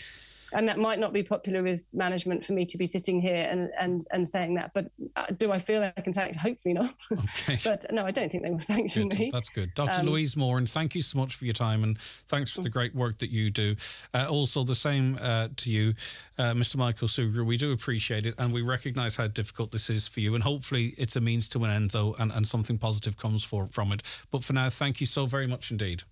Speaker 14: And that might not be popular with management for me to be sitting here and saying that. But do I feel like I can sanction? Hopefully not. Okay. But no, I don't think they will sanction me.
Speaker 5: That's good. Dr. Louise Moran, thank you so much for your time and thanks for the great work that you do. Also, the same to you, Mr. Michael Suger. We do appreciate it and we recognise how difficult this is for you. And hopefully it's a means to an end, though, and something positive comes from it. But for now, thank you so very much indeed.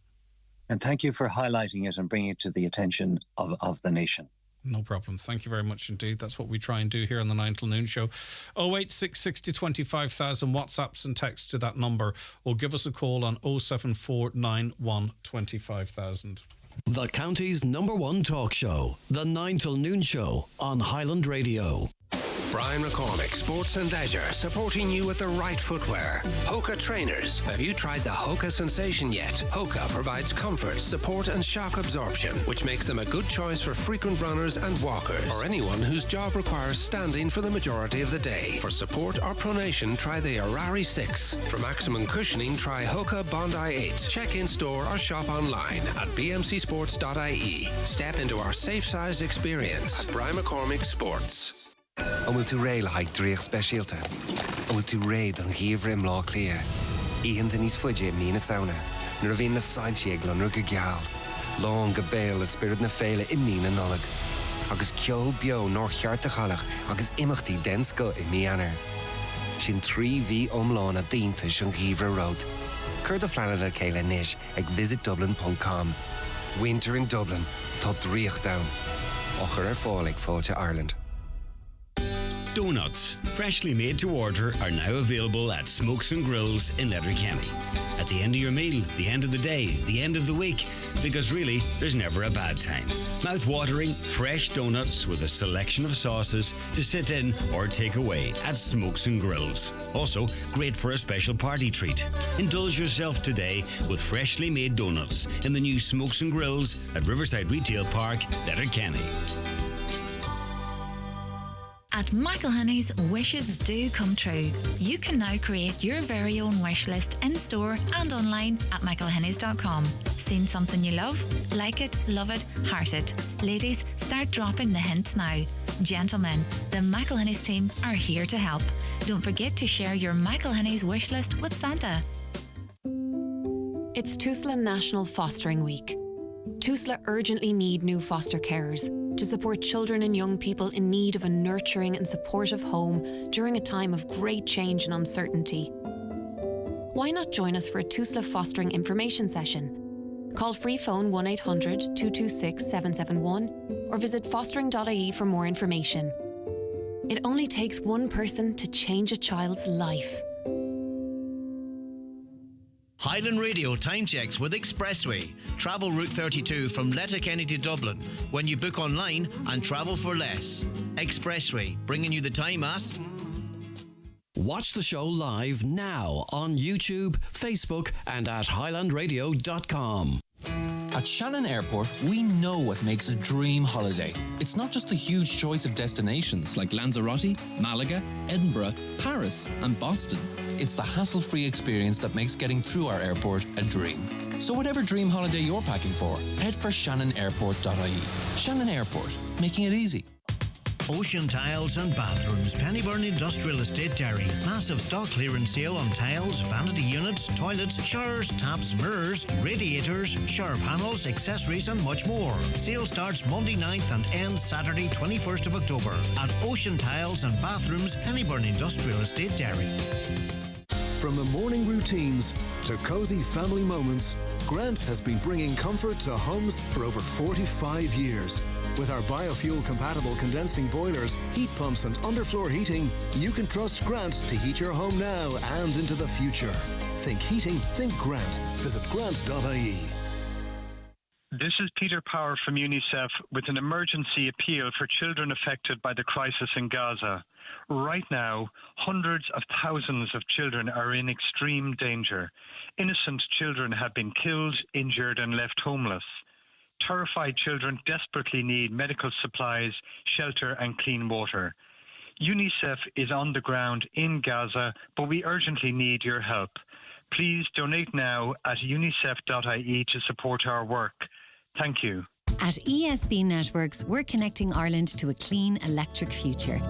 Speaker 13: And thank you for highlighting it and bringing it to the attention of the nation.
Speaker 5: No problem. Thank you very much indeed. That's what we try and do here on the 9 till noon show. 08660 25,000 WhatsApps and texts to that number, or give us a call on 07491 25,000.
Speaker 1: The county's #1 talk show, the 9 till noon show on Highland Radio.
Speaker 15: Brian McCormick, Sports and Leisure, supporting you with the right footwear. Hoka Trainers. Have you tried the Hoka Sensation yet? Hoka provides comfort, support and shock absorption, which makes them a good choice for frequent runners and walkers, or anyone whose job requires standing for the majority of the day. For support or pronation, try the Arari 6. For maximum cushioning, try Hoka Bondi 8. Check in store or shop online at bmcsports.ie. Step into our safe size experience at Brian McCormick Sports.
Speaker 16: An bhfuil tú réile haid dríoch speisialta. An bhfuil tú réad an ghiomhre im lá clia. Íhan den níos fuide mína sauna. Nuair a bhíon na sáiltí ag lonra go geall. Lán go béal a spirit na féile I mína nolag. Agus ceol bio nór chearta chalach agus imachtaí densco I mí anar. Sin 3V omláin a díntais an ghiomhre road. Cur do phleanada céile níis ag visitdublin.com. Winter in Dublin. Tá dríoch down. Ochar fáil ag fáilte Ireland.
Speaker 17: Donuts, freshly made to order, are now available at Smokes and Grills in Letterkenny. At the end of your meal, the end of the day, the end of the week, because really, there's never a bad time. Mouth-watering, fresh donuts with a selection of sauces to sit in or take away at Smokes and Grills. Also, great for a special party treat. Indulge yourself today with freshly made donuts in the new Smokes and Grills at Riverside Retail Park, Letterkenny.
Speaker 18: At Michael Honey's, wishes do come true. You can now create your very own wish list in-store and online at michaelhenneys.com. Seen something you love? Like it, love it, heart it. Ladies, start dropping the hints now. Gentlemen, the Michael Honey's team are here to help. Don't forget to share your Michael Honey's wish list with Santa.
Speaker 19: It's Tusla National Fostering Week. Tusla urgently need new foster carers to support children and young people in need of a nurturing and supportive home during a time of great change and uncertainty. Why not join us for a Tusla fostering information session? Call free phone 1800 226 771 or visit fostering.ie for more information. It only takes one person to change a child's life.
Speaker 26: Highland Radio time checks with Expressway. Travel Route 32 from Letterkenny to Dublin when you book online and travel for less. Expressway, bringing you the time at
Speaker 1: Watch the show live now on YouTube, Facebook, and at highlandradio.com.
Speaker 20: At Shannon Airport, we know what makes a dream holiday. It's not just the huge choice of destinations like Lanzarote, Malaga, Edinburgh, Paris, and Boston. It's the hassle-free experience that makes getting through our airport a dream. So whatever dream holiday you're packing for, head for shannonairport.ie. Shannon Airport, making it easy.
Speaker 21: Ocean Tiles and Bathrooms, Pennyburn Industrial Estate, Derry. Massive stock clearance sale on tiles, vanity units, toilets, showers, taps, mirrors, radiators, shower panels, accessories and much more. Sale starts Monday 9th and ends Saturday 21st of October at Ocean Tiles and Bathrooms, Pennyburn Industrial Estate, Derry.
Speaker 22: From the morning routines to cosy family moments, Grant has been bringing comfort to homes for over 45 years. With our biofuel-compatible condensing boilers, heat pumps and underfloor heating, you can trust Grant to heat your home now and into the future. Think heating, think Grant. Visit grant.ie.
Speaker 23: This is Peter Power from UNICEF with an emergency appeal for children affected by the crisis in Gaza. Right now, hundreds of thousands of children are in extreme danger. Innocent children have been killed, injured, and left homeless. Terrified children desperately need medical supplies, shelter, and clean water. UNICEF is on the ground in Gaza, but we urgently need your help. Please donate now at unicef.ie to support our work. Thank you.
Speaker 24: At ESB Networks, we're connecting Ireland to a clean electric future.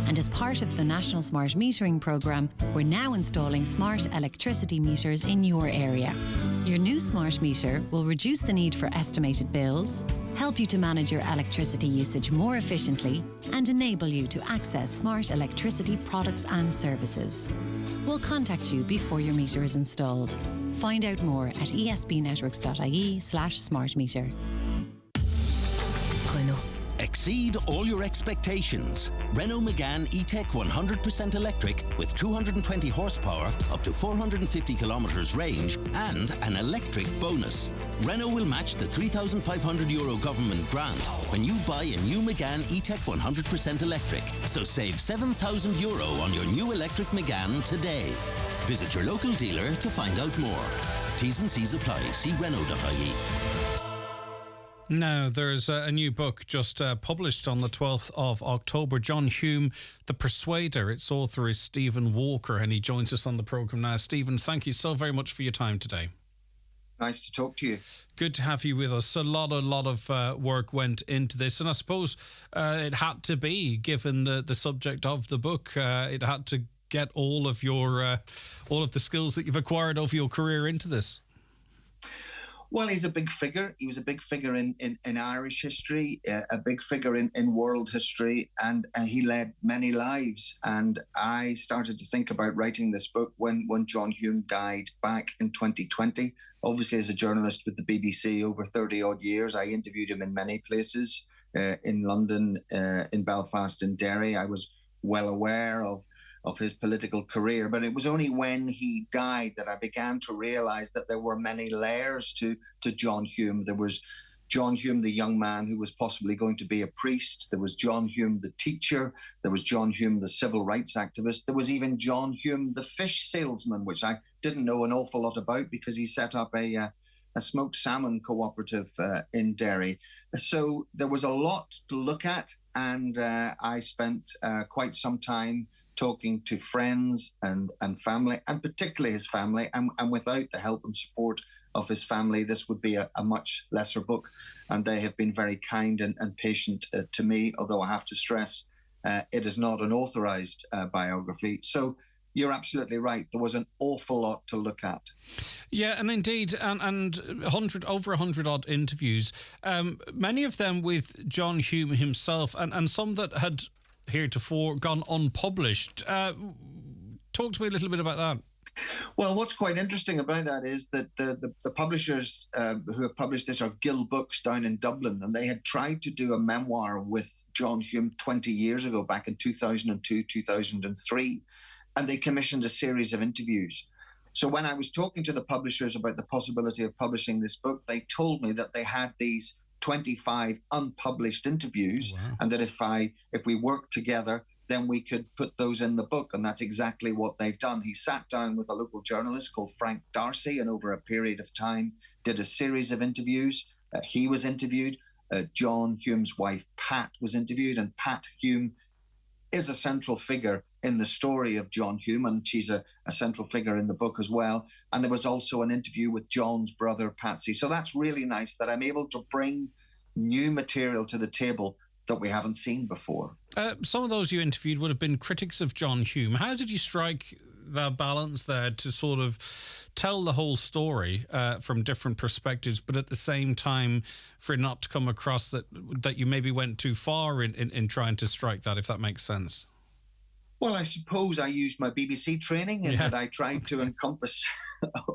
Speaker 24: And as part of the National Smart Metering Programme, we're now installing smart electricity meters in your area. Your new smart meter will reduce the need for estimated bills, help you to manage your electricity usage more efficiently, and enable you to access smart electricity products and services. We'll contact you before your meter is installed. Find out more at esbnetworks.ie/smartmeter.
Speaker 7: Renault. Exceed all your expectations. Renault Megane E-Tech 100% electric with 220 horsepower, up to 450 kilometres range, and an electric bonus. Renault will match the €3,500 government grant when you buy a new Megane E-Tech 100% electric. So save €7,000 on your new electric Megane today. Visit your local dealer to find out more. T's and C's apply. See Renault.ie.
Speaker 5: Now, there's a new book just published on the 12th of October. John Hume, The Persuader. Its author is Stephen Walker, and he joins us on the programme now. Stephen, thank you so very much for your time today.
Speaker 25: Nice to talk to you.
Speaker 5: Good to have you with us. A lot of work went into this, and I suppose it had to be, given the subject of the book. It had to get all of the skills that you've acquired over your career into this.
Speaker 25: Well, he's a big figure. He was a big figure in Irish history, a big figure in world history, and he led many lives. And I started to think about writing this book when John Hume died back in 2020. Obviously, as a journalist with the BBC over 30-odd years, I interviewed him in many places, in London, in Belfast, in Derry. I was well aware of his political career, but it was only when he died that I began to realize that there were many layers to John Hume. There was John Hume, the young man who was possibly going to be a priest. There was John Hume, the teacher. There was John Hume, the civil rights activist. There was even John Hume, the fish salesman, which I didn't know an awful lot about because he set up a smoked salmon cooperative in Derry. So there was a lot to look at, and I spent quite some time talking to friends and family, and particularly his family. And without the help and support of his family, this would be a much lesser book. And they have been very kind and patient to me, although I have to stress it is not an authorised biography. So you're absolutely right. There was an awful lot to look at.
Speaker 5: Yeah, and indeed, and over 100 odd interviews, many of them with John Hume himself, and some that had heretofore gone unpublished. Talk to me a little bit about that.
Speaker 25: Well, what's quite interesting about that is that the publishers who have published this are Gill Books down in Dublin, and they had tried to do a memoir with John Hume 20 years ago, back in 2002, 2003, and they commissioned a series of interviews. So when I was talking to the publishers about the possibility of publishing this book, they told me that they had these 25 unpublished interviews, and that if we worked together, then we could put those in the book. And that's exactly what they've done. He sat down with a local journalist called Frank Darcy, and over a period of time did a series of interviews. He was interviewed. John Hume's wife, Pat, was interviewed, and Pat Hume is a central figure in the story of John Hume, and she's a central figure in the book as well. And there was also an interview with John's brother, Patsy. So that's really nice that I'm able to bring new material to the table that we haven't seen before.
Speaker 5: Some of those you interviewed would have been critics of John Hume. How did you strike that balance there to sort of tell the whole story from different perspectives, but at the same time for it not to come across that you maybe went too far in trying to strike that, if that makes sense?
Speaker 25: Well, I suppose I used my BBC training and that I tried to encompass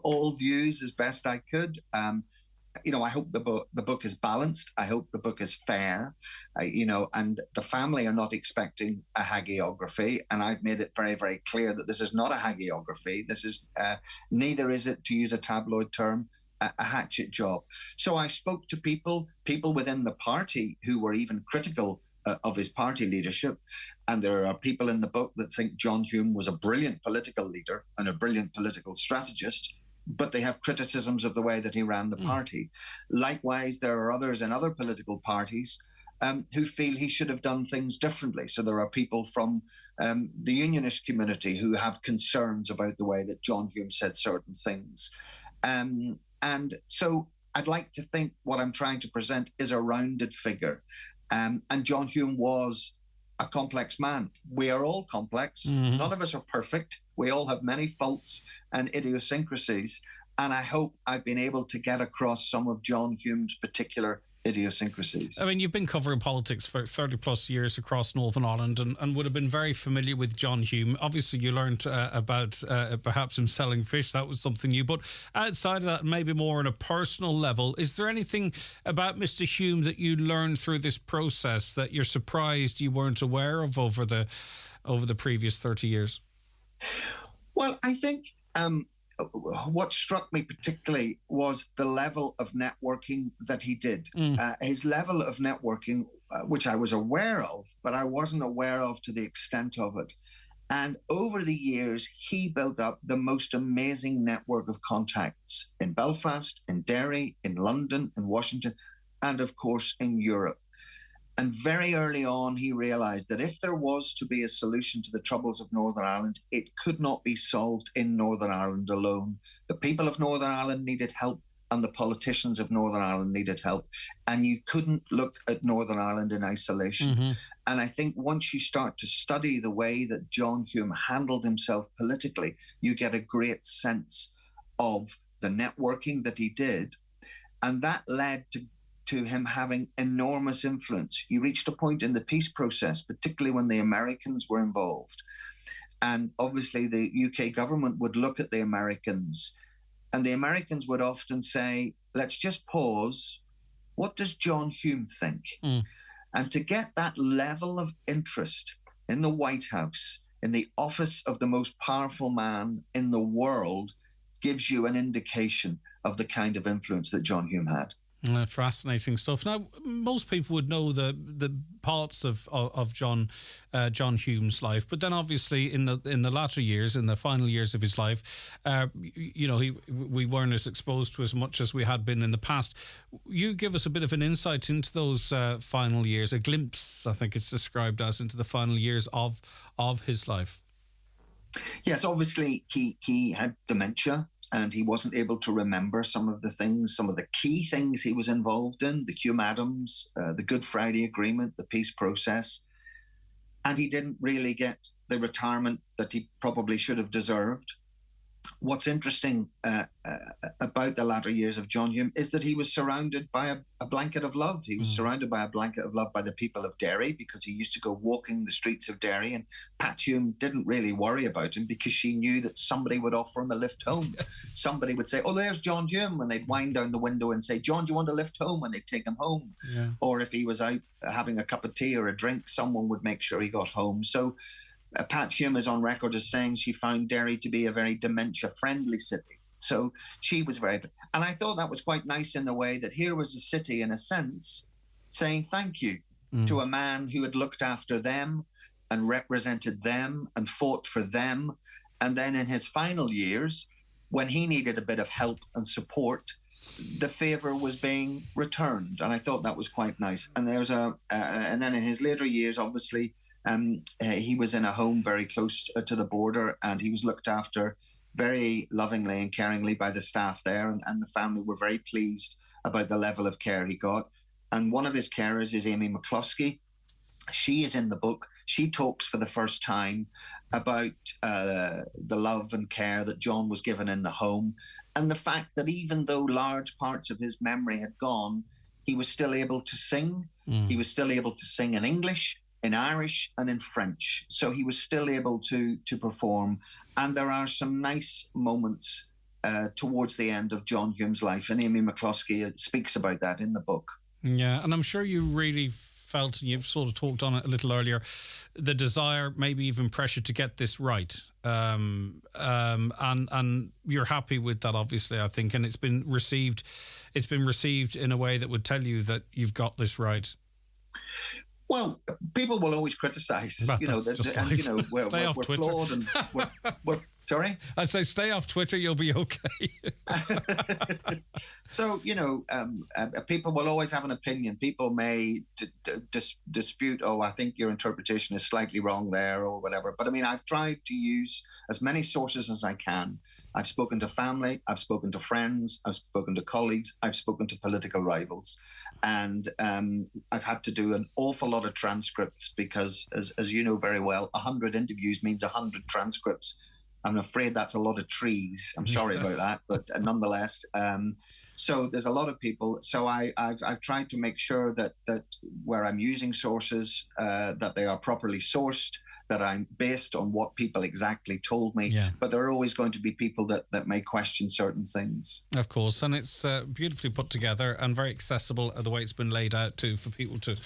Speaker 25: all views as best I could. I hope the book is balanced. I hope the book is fair, and the family are not expecting a hagiography. And I've made it very, very clear that this is not a hagiography. This is, neither is it, to use a tabloid term, a hatchet job. So I spoke to people within the party who were even critical of his party leadership. And there are people in the book that think John Hume was a brilliant political leader and a brilliant political strategist, but they have criticisms of the way that he ran the party. Likewise, there are others in other political parties who feel he should have done things differently. So there are people from the unionist community who have concerns about the way that John Hume said certain things. And so I'd like to think what I'm trying to present is a rounded figure. And John Hume was a complex man. We are all complex.
Speaker 5: Mm-hmm.
Speaker 25: None of us are perfect. We all have many faults and idiosyncrasies. And I hope I've been able to get across some of John Hume's particular idiosyncrasies.
Speaker 5: I mean, you've been covering politics for 30 plus years across Northern Ireland and would have been very familiar with John Hume. Obviously, you learned about perhaps him selling fish. That was something new. But outside of that, maybe more on a personal level, is there anything about Mr. Hume that you learned through this process that you're surprised you weren't aware of over the previous 30 years?
Speaker 25: Well, I think what struck me particularly was the level of networking that he did. His level of networking, which I was aware of, but I wasn't aware of to the extent of it. And over the years, he built up the most amazing network of contacts in Belfast, in Derry, in London, in Washington, and of course in Europe. And very early on, he realised that if there was to be a solution to the troubles of Northern Ireland, it could not be solved in Northern Ireland alone. The people of Northern Ireland needed help, and the politicians of Northern Ireland needed help. And you couldn't look at Northern Ireland in isolation.
Speaker 5: Mm-hmm.
Speaker 25: And I think once you start to study the way that John Hume handled himself politically, you get a great sense of the networking that he did. And that led to him having enormous influence. He reached a point in the peace process, particularly when the Americans were involved. And obviously the UK government would look at the Americans, and the Americans would often say, let's just pause. What does John Hume think? And to get that level of interest in the White House, in the office of the most powerful man in the world, gives you an indication of the kind of influence that John Hume had.
Speaker 5: Fascinating stuff. Now, most people would know the parts of John Hume's life, but then obviously in the latter years, in the final years of his life, we weren't as exposed to as much as we had been in the past. You give us a bit of an insight into those final years, a glimpse, I think it's described as, into the final years of his life.
Speaker 25: Yes, obviously he had dementia. And he wasn't able to remember some of the key things he was involved in, the Hume Adams, the Good Friday Agreement, the peace process. And he didn't really get the retirement that he probably should have deserved. What's interesting about the latter years of John Hume is that he was surrounded by a blanket of love. He was surrounded by a blanket of love by the people of Derry, because he used to go walking the streets of Derry, and Pat Hume didn't really worry about him because she knew that somebody would offer him a lift home. Somebody would say, oh, there's John Hume, and they'd wind down the window and say, John, do you want a lift home? And they'd take him home.
Speaker 5: Yeah.
Speaker 25: Or if he was out having a cup of tea or a drink, someone would make sure he got home. So Pat Hume is on record as saying she found Derry to be a very dementia-friendly city. So she was very, and I thought that was quite nice in a way that here was a city, in a sense, saying thank you to a man who had looked after them and represented them and fought for them. And then in his final years, when he needed a bit of help and support, the favour was being returned. And I thought that was quite nice. And and then in his later years, obviously, he was in a home very close to the border, and he was looked after very lovingly and caringly by the staff there. And the family were very pleased about the level of care he got. And one of his carers is Amy McCloskey. She is in the book. She talks for the first time about the love and care that John was given in the home, and the fact that even though large parts of his memory had gone, he was still able to sing. He was still able to sing in English, in Irish, and in French. So he was still able to perform. And there are some nice moments towards the end of John Hume's life, and Amy McCloskey speaks about that in the book.
Speaker 5: Yeah, and I'm sure you really felt, and you've sort of talked on it a little earlier, the desire, maybe even pressure to get this right. And you're happy with that, obviously, I think, and it's been received in a way that would tell you that you've got this right.
Speaker 25: Well, people will always criticise, we're flawed and we're sorry?
Speaker 5: I'd say stay off Twitter, you'll be okay.
Speaker 25: So, people will always have an opinion. People may dispute, I think your interpretation is slightly wrong there or whatever. But I mean, I've tried to use as many sources as I can. I've spoken to family, I've spoken to friends, I've spoken to colleagues, I've spoken to political rivals. And I've had to do an awful lot of transcripts because, as you know very well, 100 interviews means 100 transcripts. I'm afraid that's a lot of trees. I'm sorry about that, but nonetheless. So there's a lot of people. So I've tried to make sure that where I'm using sources, that they are properly sourced, that I'm based on what people exactly told me. Yeah. But there are always going to be people that may question certain things.
Speaker 5: Of course, and it's beautifully put together and very accessible the way it's been laid out too for people to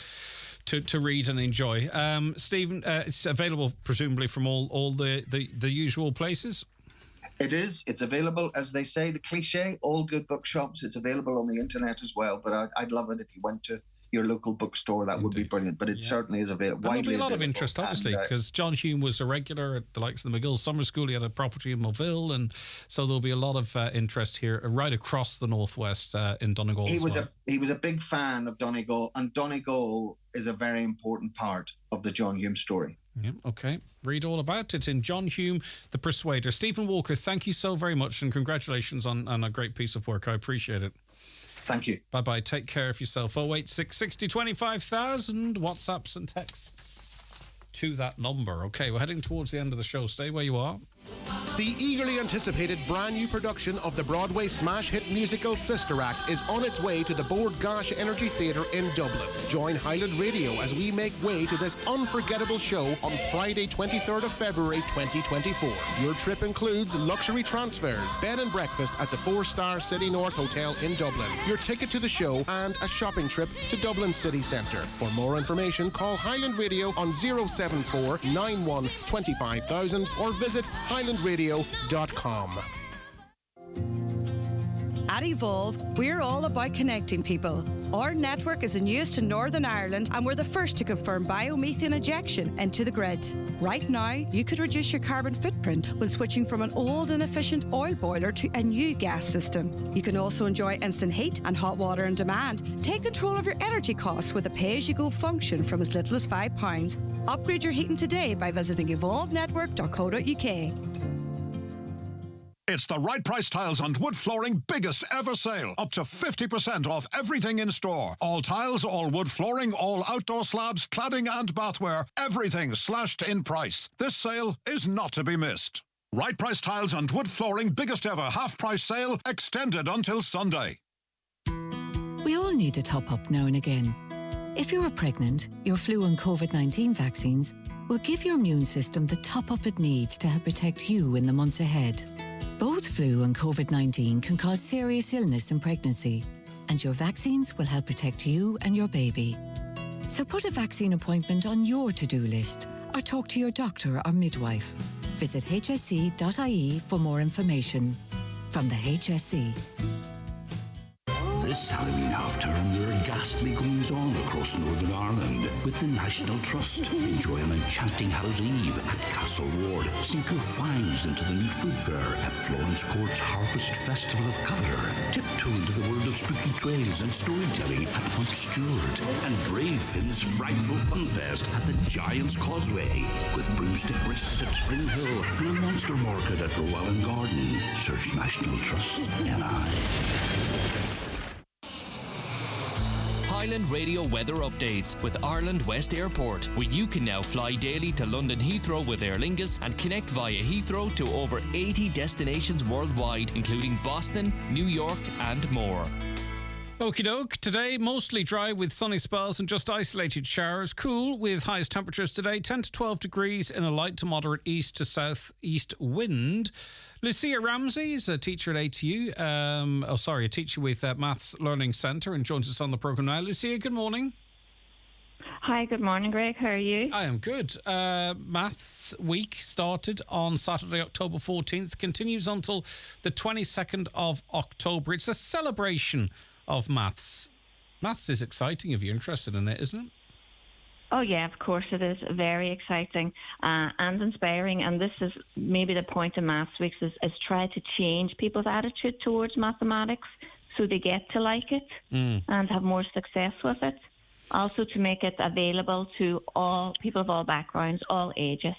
Speaker 5: read and enjoy. Stephen, it's available presumably from all the usual places?
Speaker 25: It is. It's available, as they say, the cliche, all good bookshops. It's available on the internet as well, but I'd love it if you went to your local bookstore. That would be brilliant, but it certainly is available.
Speaker 5: There'll be a lot of interest, obviously, because John Hume was a regular at the likes of the McGill Summer School. He had a property in Moville, and so there'll be a lot of interest here right across the northwest in Donegal.
Speaker 25: He was a big fan of Donegal, and Donegal is a very important part of the John Hume story.
Speaker 5: Yeah, okay. Read all about it in John Hume, The Persuader. Stephen Walker, thank you so very much, and congratulations on a great piece of work. I appreciate it.
Speaker 25: Thank you.
Speaker 5: Bye-bye. Take care of yourself. 086 60 25,000 WhatsApps and texts to that number. Okay, we're heading towards the end of the show. Stay where you are.
Speaker 2: The eagerly anticipated brand new production of the Broadway smash hit musical Sister Act is on its way to the Bord Gáis Energy Theatre in Dublin. Join Highland Radio as we make way to this unforgettable show on Friday 23rd of February 2024. Your trip includes luxury transfers, bed and breakfast at the 4-star City North Hotel in Dublin, your ticket to the show and a shopping trip to Dublin City Centre. For more information, call Highland Radio on 074 91 25,000 or visit highlandradio.com.
Speaker 3: At Evolve, we're all about connecting people. Our network is in use to Northern Ireland, and we're the first to confirm biomethane injection into the grid. Right now, you could reduce your carbon footprint when switching from an old inefficient oil boiler to a new gas system. You can also enjoy instant heat and hot water on demand. Take control of your energy costs with a pay-as-you-go function from as little as £5. Upgrade your heating today by visiting evolvenetwork.co.uk.
Speaker 4: It's the Right Price Tiles and Wood Flooring biggest ever sale. Up to 50% off everything in store. All tiles, all wood flooring, all outdoor slabs, cladding and bathware. Everything slashed in price. This sale is not to be missed. Right Price Tiles and Wood Flooring biggest ever half-price sale extended until Sunday.
Speaker 6: We all need to top up now and again. If you're pregnant, your flu and COVID-19 vaccines will give your immune system the top-up it needs to help protect you in the months ahead. Both flu and COVID-19 can cause serious illness in pregnancy, and your vaccines will help protect you and your baby. So put a vaccine appointment on your to-do list or talk to your doctor or midwife. Visit hsc.ie for more information. from the HSC.
Speaker 8: This Halloween half-term, there are ghastly goings-on across Northern Ireland with the National Trust. Enjoy an enchanting Hallows Eve at Castle Ward. Sink your fangs into the new food fair at Florence Court's Harvest Festival of Colour. Tiptoe into the world of spooky trails and storytelling at Mount Stewart. And brave Finn's Frightful Fun Fest at the Giant's Causeway. With broomstick risks at Spring Hill and a monster market at Llewellyn Garden. Search National Trust NI.
Speaker 9: Highland Radio weather updates with Ireland West Airport, where you can now fly daily to London Heathrow with Aer Lingus and connect via Heathrow to over 80 destinations worldwide, including Boston, New York and more.
Speaker 5: Okie doke. Today, mostly dry with sunny spells and just isolated showers. Cool with highest temperatures today, 10 to 12 degrees in a light to moderate east to south-east wind. Lucia Ramsey is a teacher at ATU. A teacher with Maths Learning Centre and joins us on the programme now. Lucia, good morning.
Speaker 10: Hi, good morning, Greg. How are you?
Speaker 5: I am good. Maths week started on Saturday, October 14th, continues until the 22nd of October. It's a celebration of maths. Maths is exciting if you're interested in it, isn't it?
Speaker 10: Oh, yeah, of course it is. Very exciting and inspiring. And this is maybe the point of Maths Weeks is try to change people's attitude towards mathematics so they get to like it and have more success with it. Also to make it available to all people of all backgrounds, all ages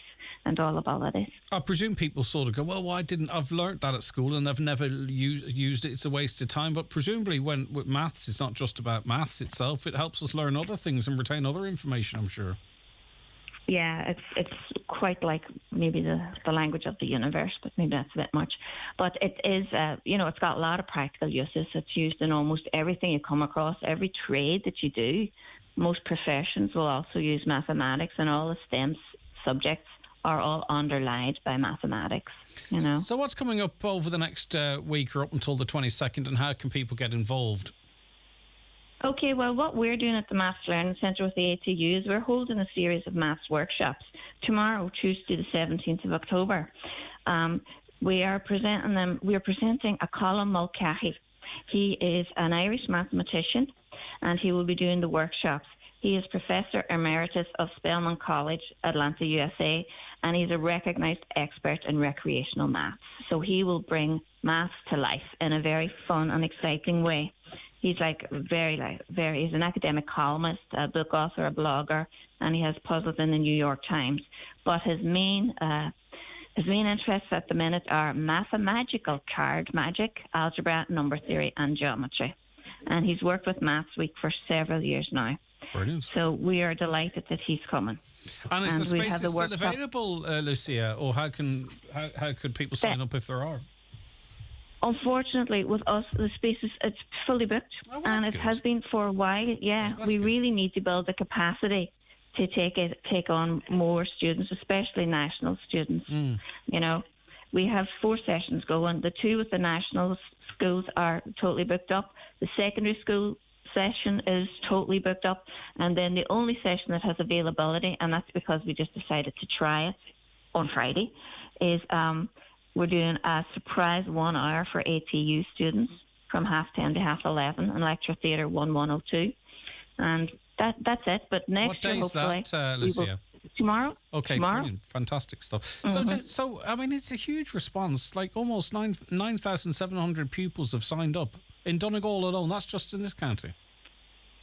Speaker 10: and all abilities.
Speaker 5: I presume people sort of go, well, I've learnt that at school and I've never used it. It's a waste of time. But presumably with maths, it's not just about maths itself. It helps us learn other things and retain other information, I'm sure.
Speaker 10: Yeah, it's quite like maybe the language of the universe, but maybe that's a bit much. But it is, it's got a lot of practical uses. It's used in almost everything you come across, every trade that you do. Most professions will also use mathematics, and all the STEM subjects are all underlined by mathematics, you know.
Speaker 5: So what's coming up over the next week or up until the 22nd, and how can people get involved?
Speaker 10: Okay, well, what we're doing at the Maths Learning Centre with the ATU is we're holding a series of maths workshops tomorrow, Tuesday the 17th of October. We are presenting a Colin Mulcahy. He is an Irish mathematician, and he will be doing the workshops. He is Professor Emeritus of Spelman College, Atlanta, USA, and he's a recognised expert in recreational maths. So he will bring maths to life in a very fun and exciting way. He's he's an academic columnist, a book author, a blogger, and he has puzzles in the New York Times. But his main interests at the minute are mathemagical card magic, algebra, number theory, and geometry. And he's worked with Maths Week for several years now.
Speaker 5: Brilliant.
Speaker 10: So we are delighted that he's coming.
Speaker 5: And is the space still available, Lucia, or how could people sign up if there are?
Speaker 10: Unfortunately, with us, the space it's fully booked, and it has been for a while. Yeah, we really need to build the capacity to take on more students, especially national students. You know, we have 4 sessions going. The 2 with the national schools are totally booked up. The secondary school session is totally booked up, and then the only session that has availability, and that's because we just decided to try it on Friday, is we're doing a surprise 1 hour for ATU students from 10:30 to 11:30 in Lecture Theatre 1102, and that's it. But next year, hopefully,
Speaker 5: that, Lucia?
Speaker 10: Tomorrow.
Speaker 5: Okay,
Speaker 10: tomorrow.
Speaker 5: Brilliant, fantastic stuff.
Speaker 10: Mm-hmm.
Speaker 5: So I mean, it's a huge response. Like almost 9,700 pupils have signed up in Donegal alone. That's just in this county.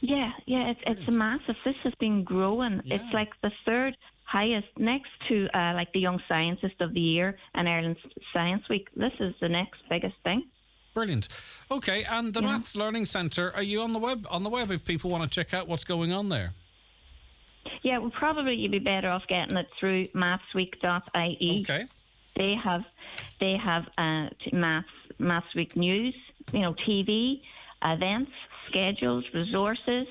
Speaker 10: Yeah, it's a massive. This has been growing. Yeah. It's like the 3rd highest, next to like the Young Scientist of the Year and Ireland's Science Week. This is the next biggest thing.
Speaker 5: Brilliant. Okay, and the Maths Learning Centre, are you on the web? On the web, if people want to check out what's going on there.
Speaker 10: Yeah, well, probably you'd be better off getting it through mathsweek.ie.
Speaker 5: Okay.
Speaker 10: They have Maths Week news, TV, events, schedules, resources,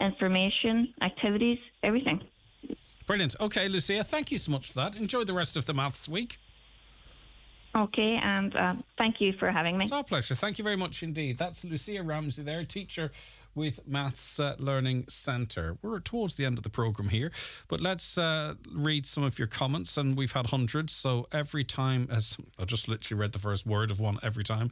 Speaker 10: information, activities, everything.
Speaker 5: Brilliant. Okay, Lucia, thank you so much for that. Enjoy the rest of the Maths Week.
Speaker 10: Okay, and thank you for having me.
Speaker 5: It's our pleasure. Thank you very much indeed. That's Lucia Ramsey there, teacher with Maths Learning Centre. We're towards the end of the programme here, but let's read some of your comments, and we've had hundreds, so every time, as I just literally read the first word of one every time,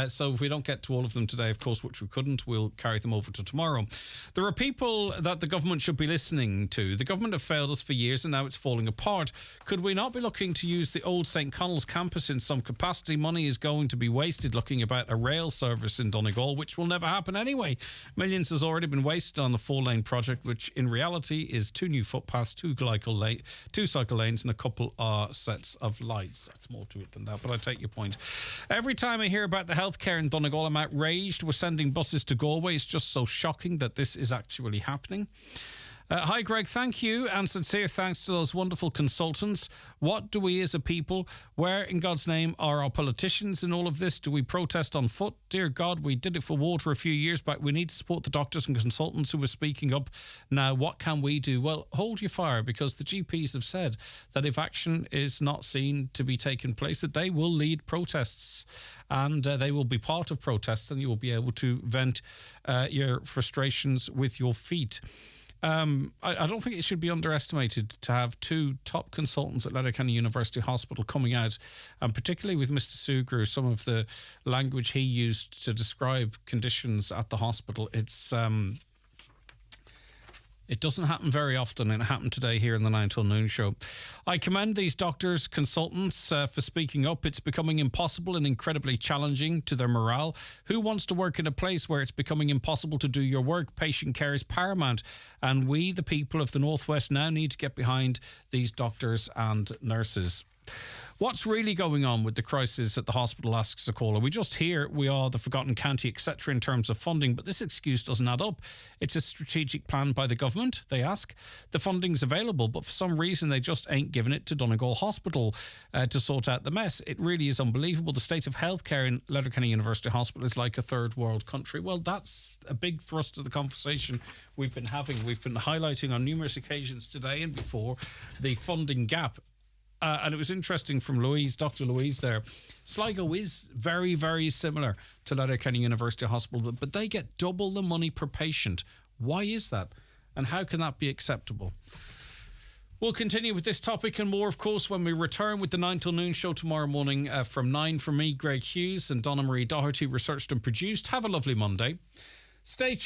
Speaker 5: so if we don't get to all of them today, of course, which we couldn't, we'll carry them over to tomorrow. There are people that the government should be listening to. The government have failed us for years and now it's falling apart. Could we not be looking to use the old St Connell's campus in some capacity? Money is going to be wasted looking about a rail service in Donegal, which will never happen anyway. Millions has already been wasted on the 4-lane project, which in reality is 2 new footpaths, 2 cycle lanes and a couple sets of lights. That's more to it than that, but I take your point. Every time I hear about the healthcare in Donegal, I'm outraged. We're sending buses to Galway. It's just so shocking that this is actually happening. Hi, Greg. Thank you, and sincere thanks to those wonderful consultants. What do we as a people, where in God's name are our politicians in all of this? Do we protest on foot? Dear God, we did it for water a few years back. We need to support the doctors and consultants who are speaking up. Now, what can we do? Well, hold your fire, because the GPs have said that if action is not seen to be taking place, that they will lead protests, and they will be part of protests, and you will be able to vent your frustrations with your feet. I don't think it should be underestimated to have 2 top consultants at Letterkenny University Hospital coming out, and particularly with Mr. Sugru, some of the language he used to describe conditions at the hospital. It doesn't happen very often, and it happened today here in the 9 till noon show. I commend these doctors, consultants for speaking up. It's becoming impossible and incredibly challenging to their morale. Who wants to work in a place where it's becoming impossible to do your work? Patient care is paramount, and we, the people of the Northwest, now need to get behind these doctors and nurses. What's really going on with the crisis at the hospital, asks a caller. We just hear we are the forgotten county, etc. in terms of funding, but this excuse doesn't add up. It's a strategic plan by the government, they ask. The funding's available, but for some reason they just ain't giving it to Donegal Hospital to sort out the mess. It really is unbelievable. The state of healthcare in Letterkenny University Hospital is like a third world country. Well, that's a big thrust of the conversation we've been having. We've been highlighting on numerous occasions today and before the funding gap. And it was interesting from Louise, Dr. Louise there. Sligo is very, very similar to Letterkenny University Hospital, but they get double the money per patient. Why is that? And how can that be acceptable? We'll continue with this topic and more, of course, when we return with the 9 till noon show tomorrow morning from 9 from me, Greg Hughes, and Donna Marie Doherty, researched and produced. Have a lovely Monday. Stay tuned.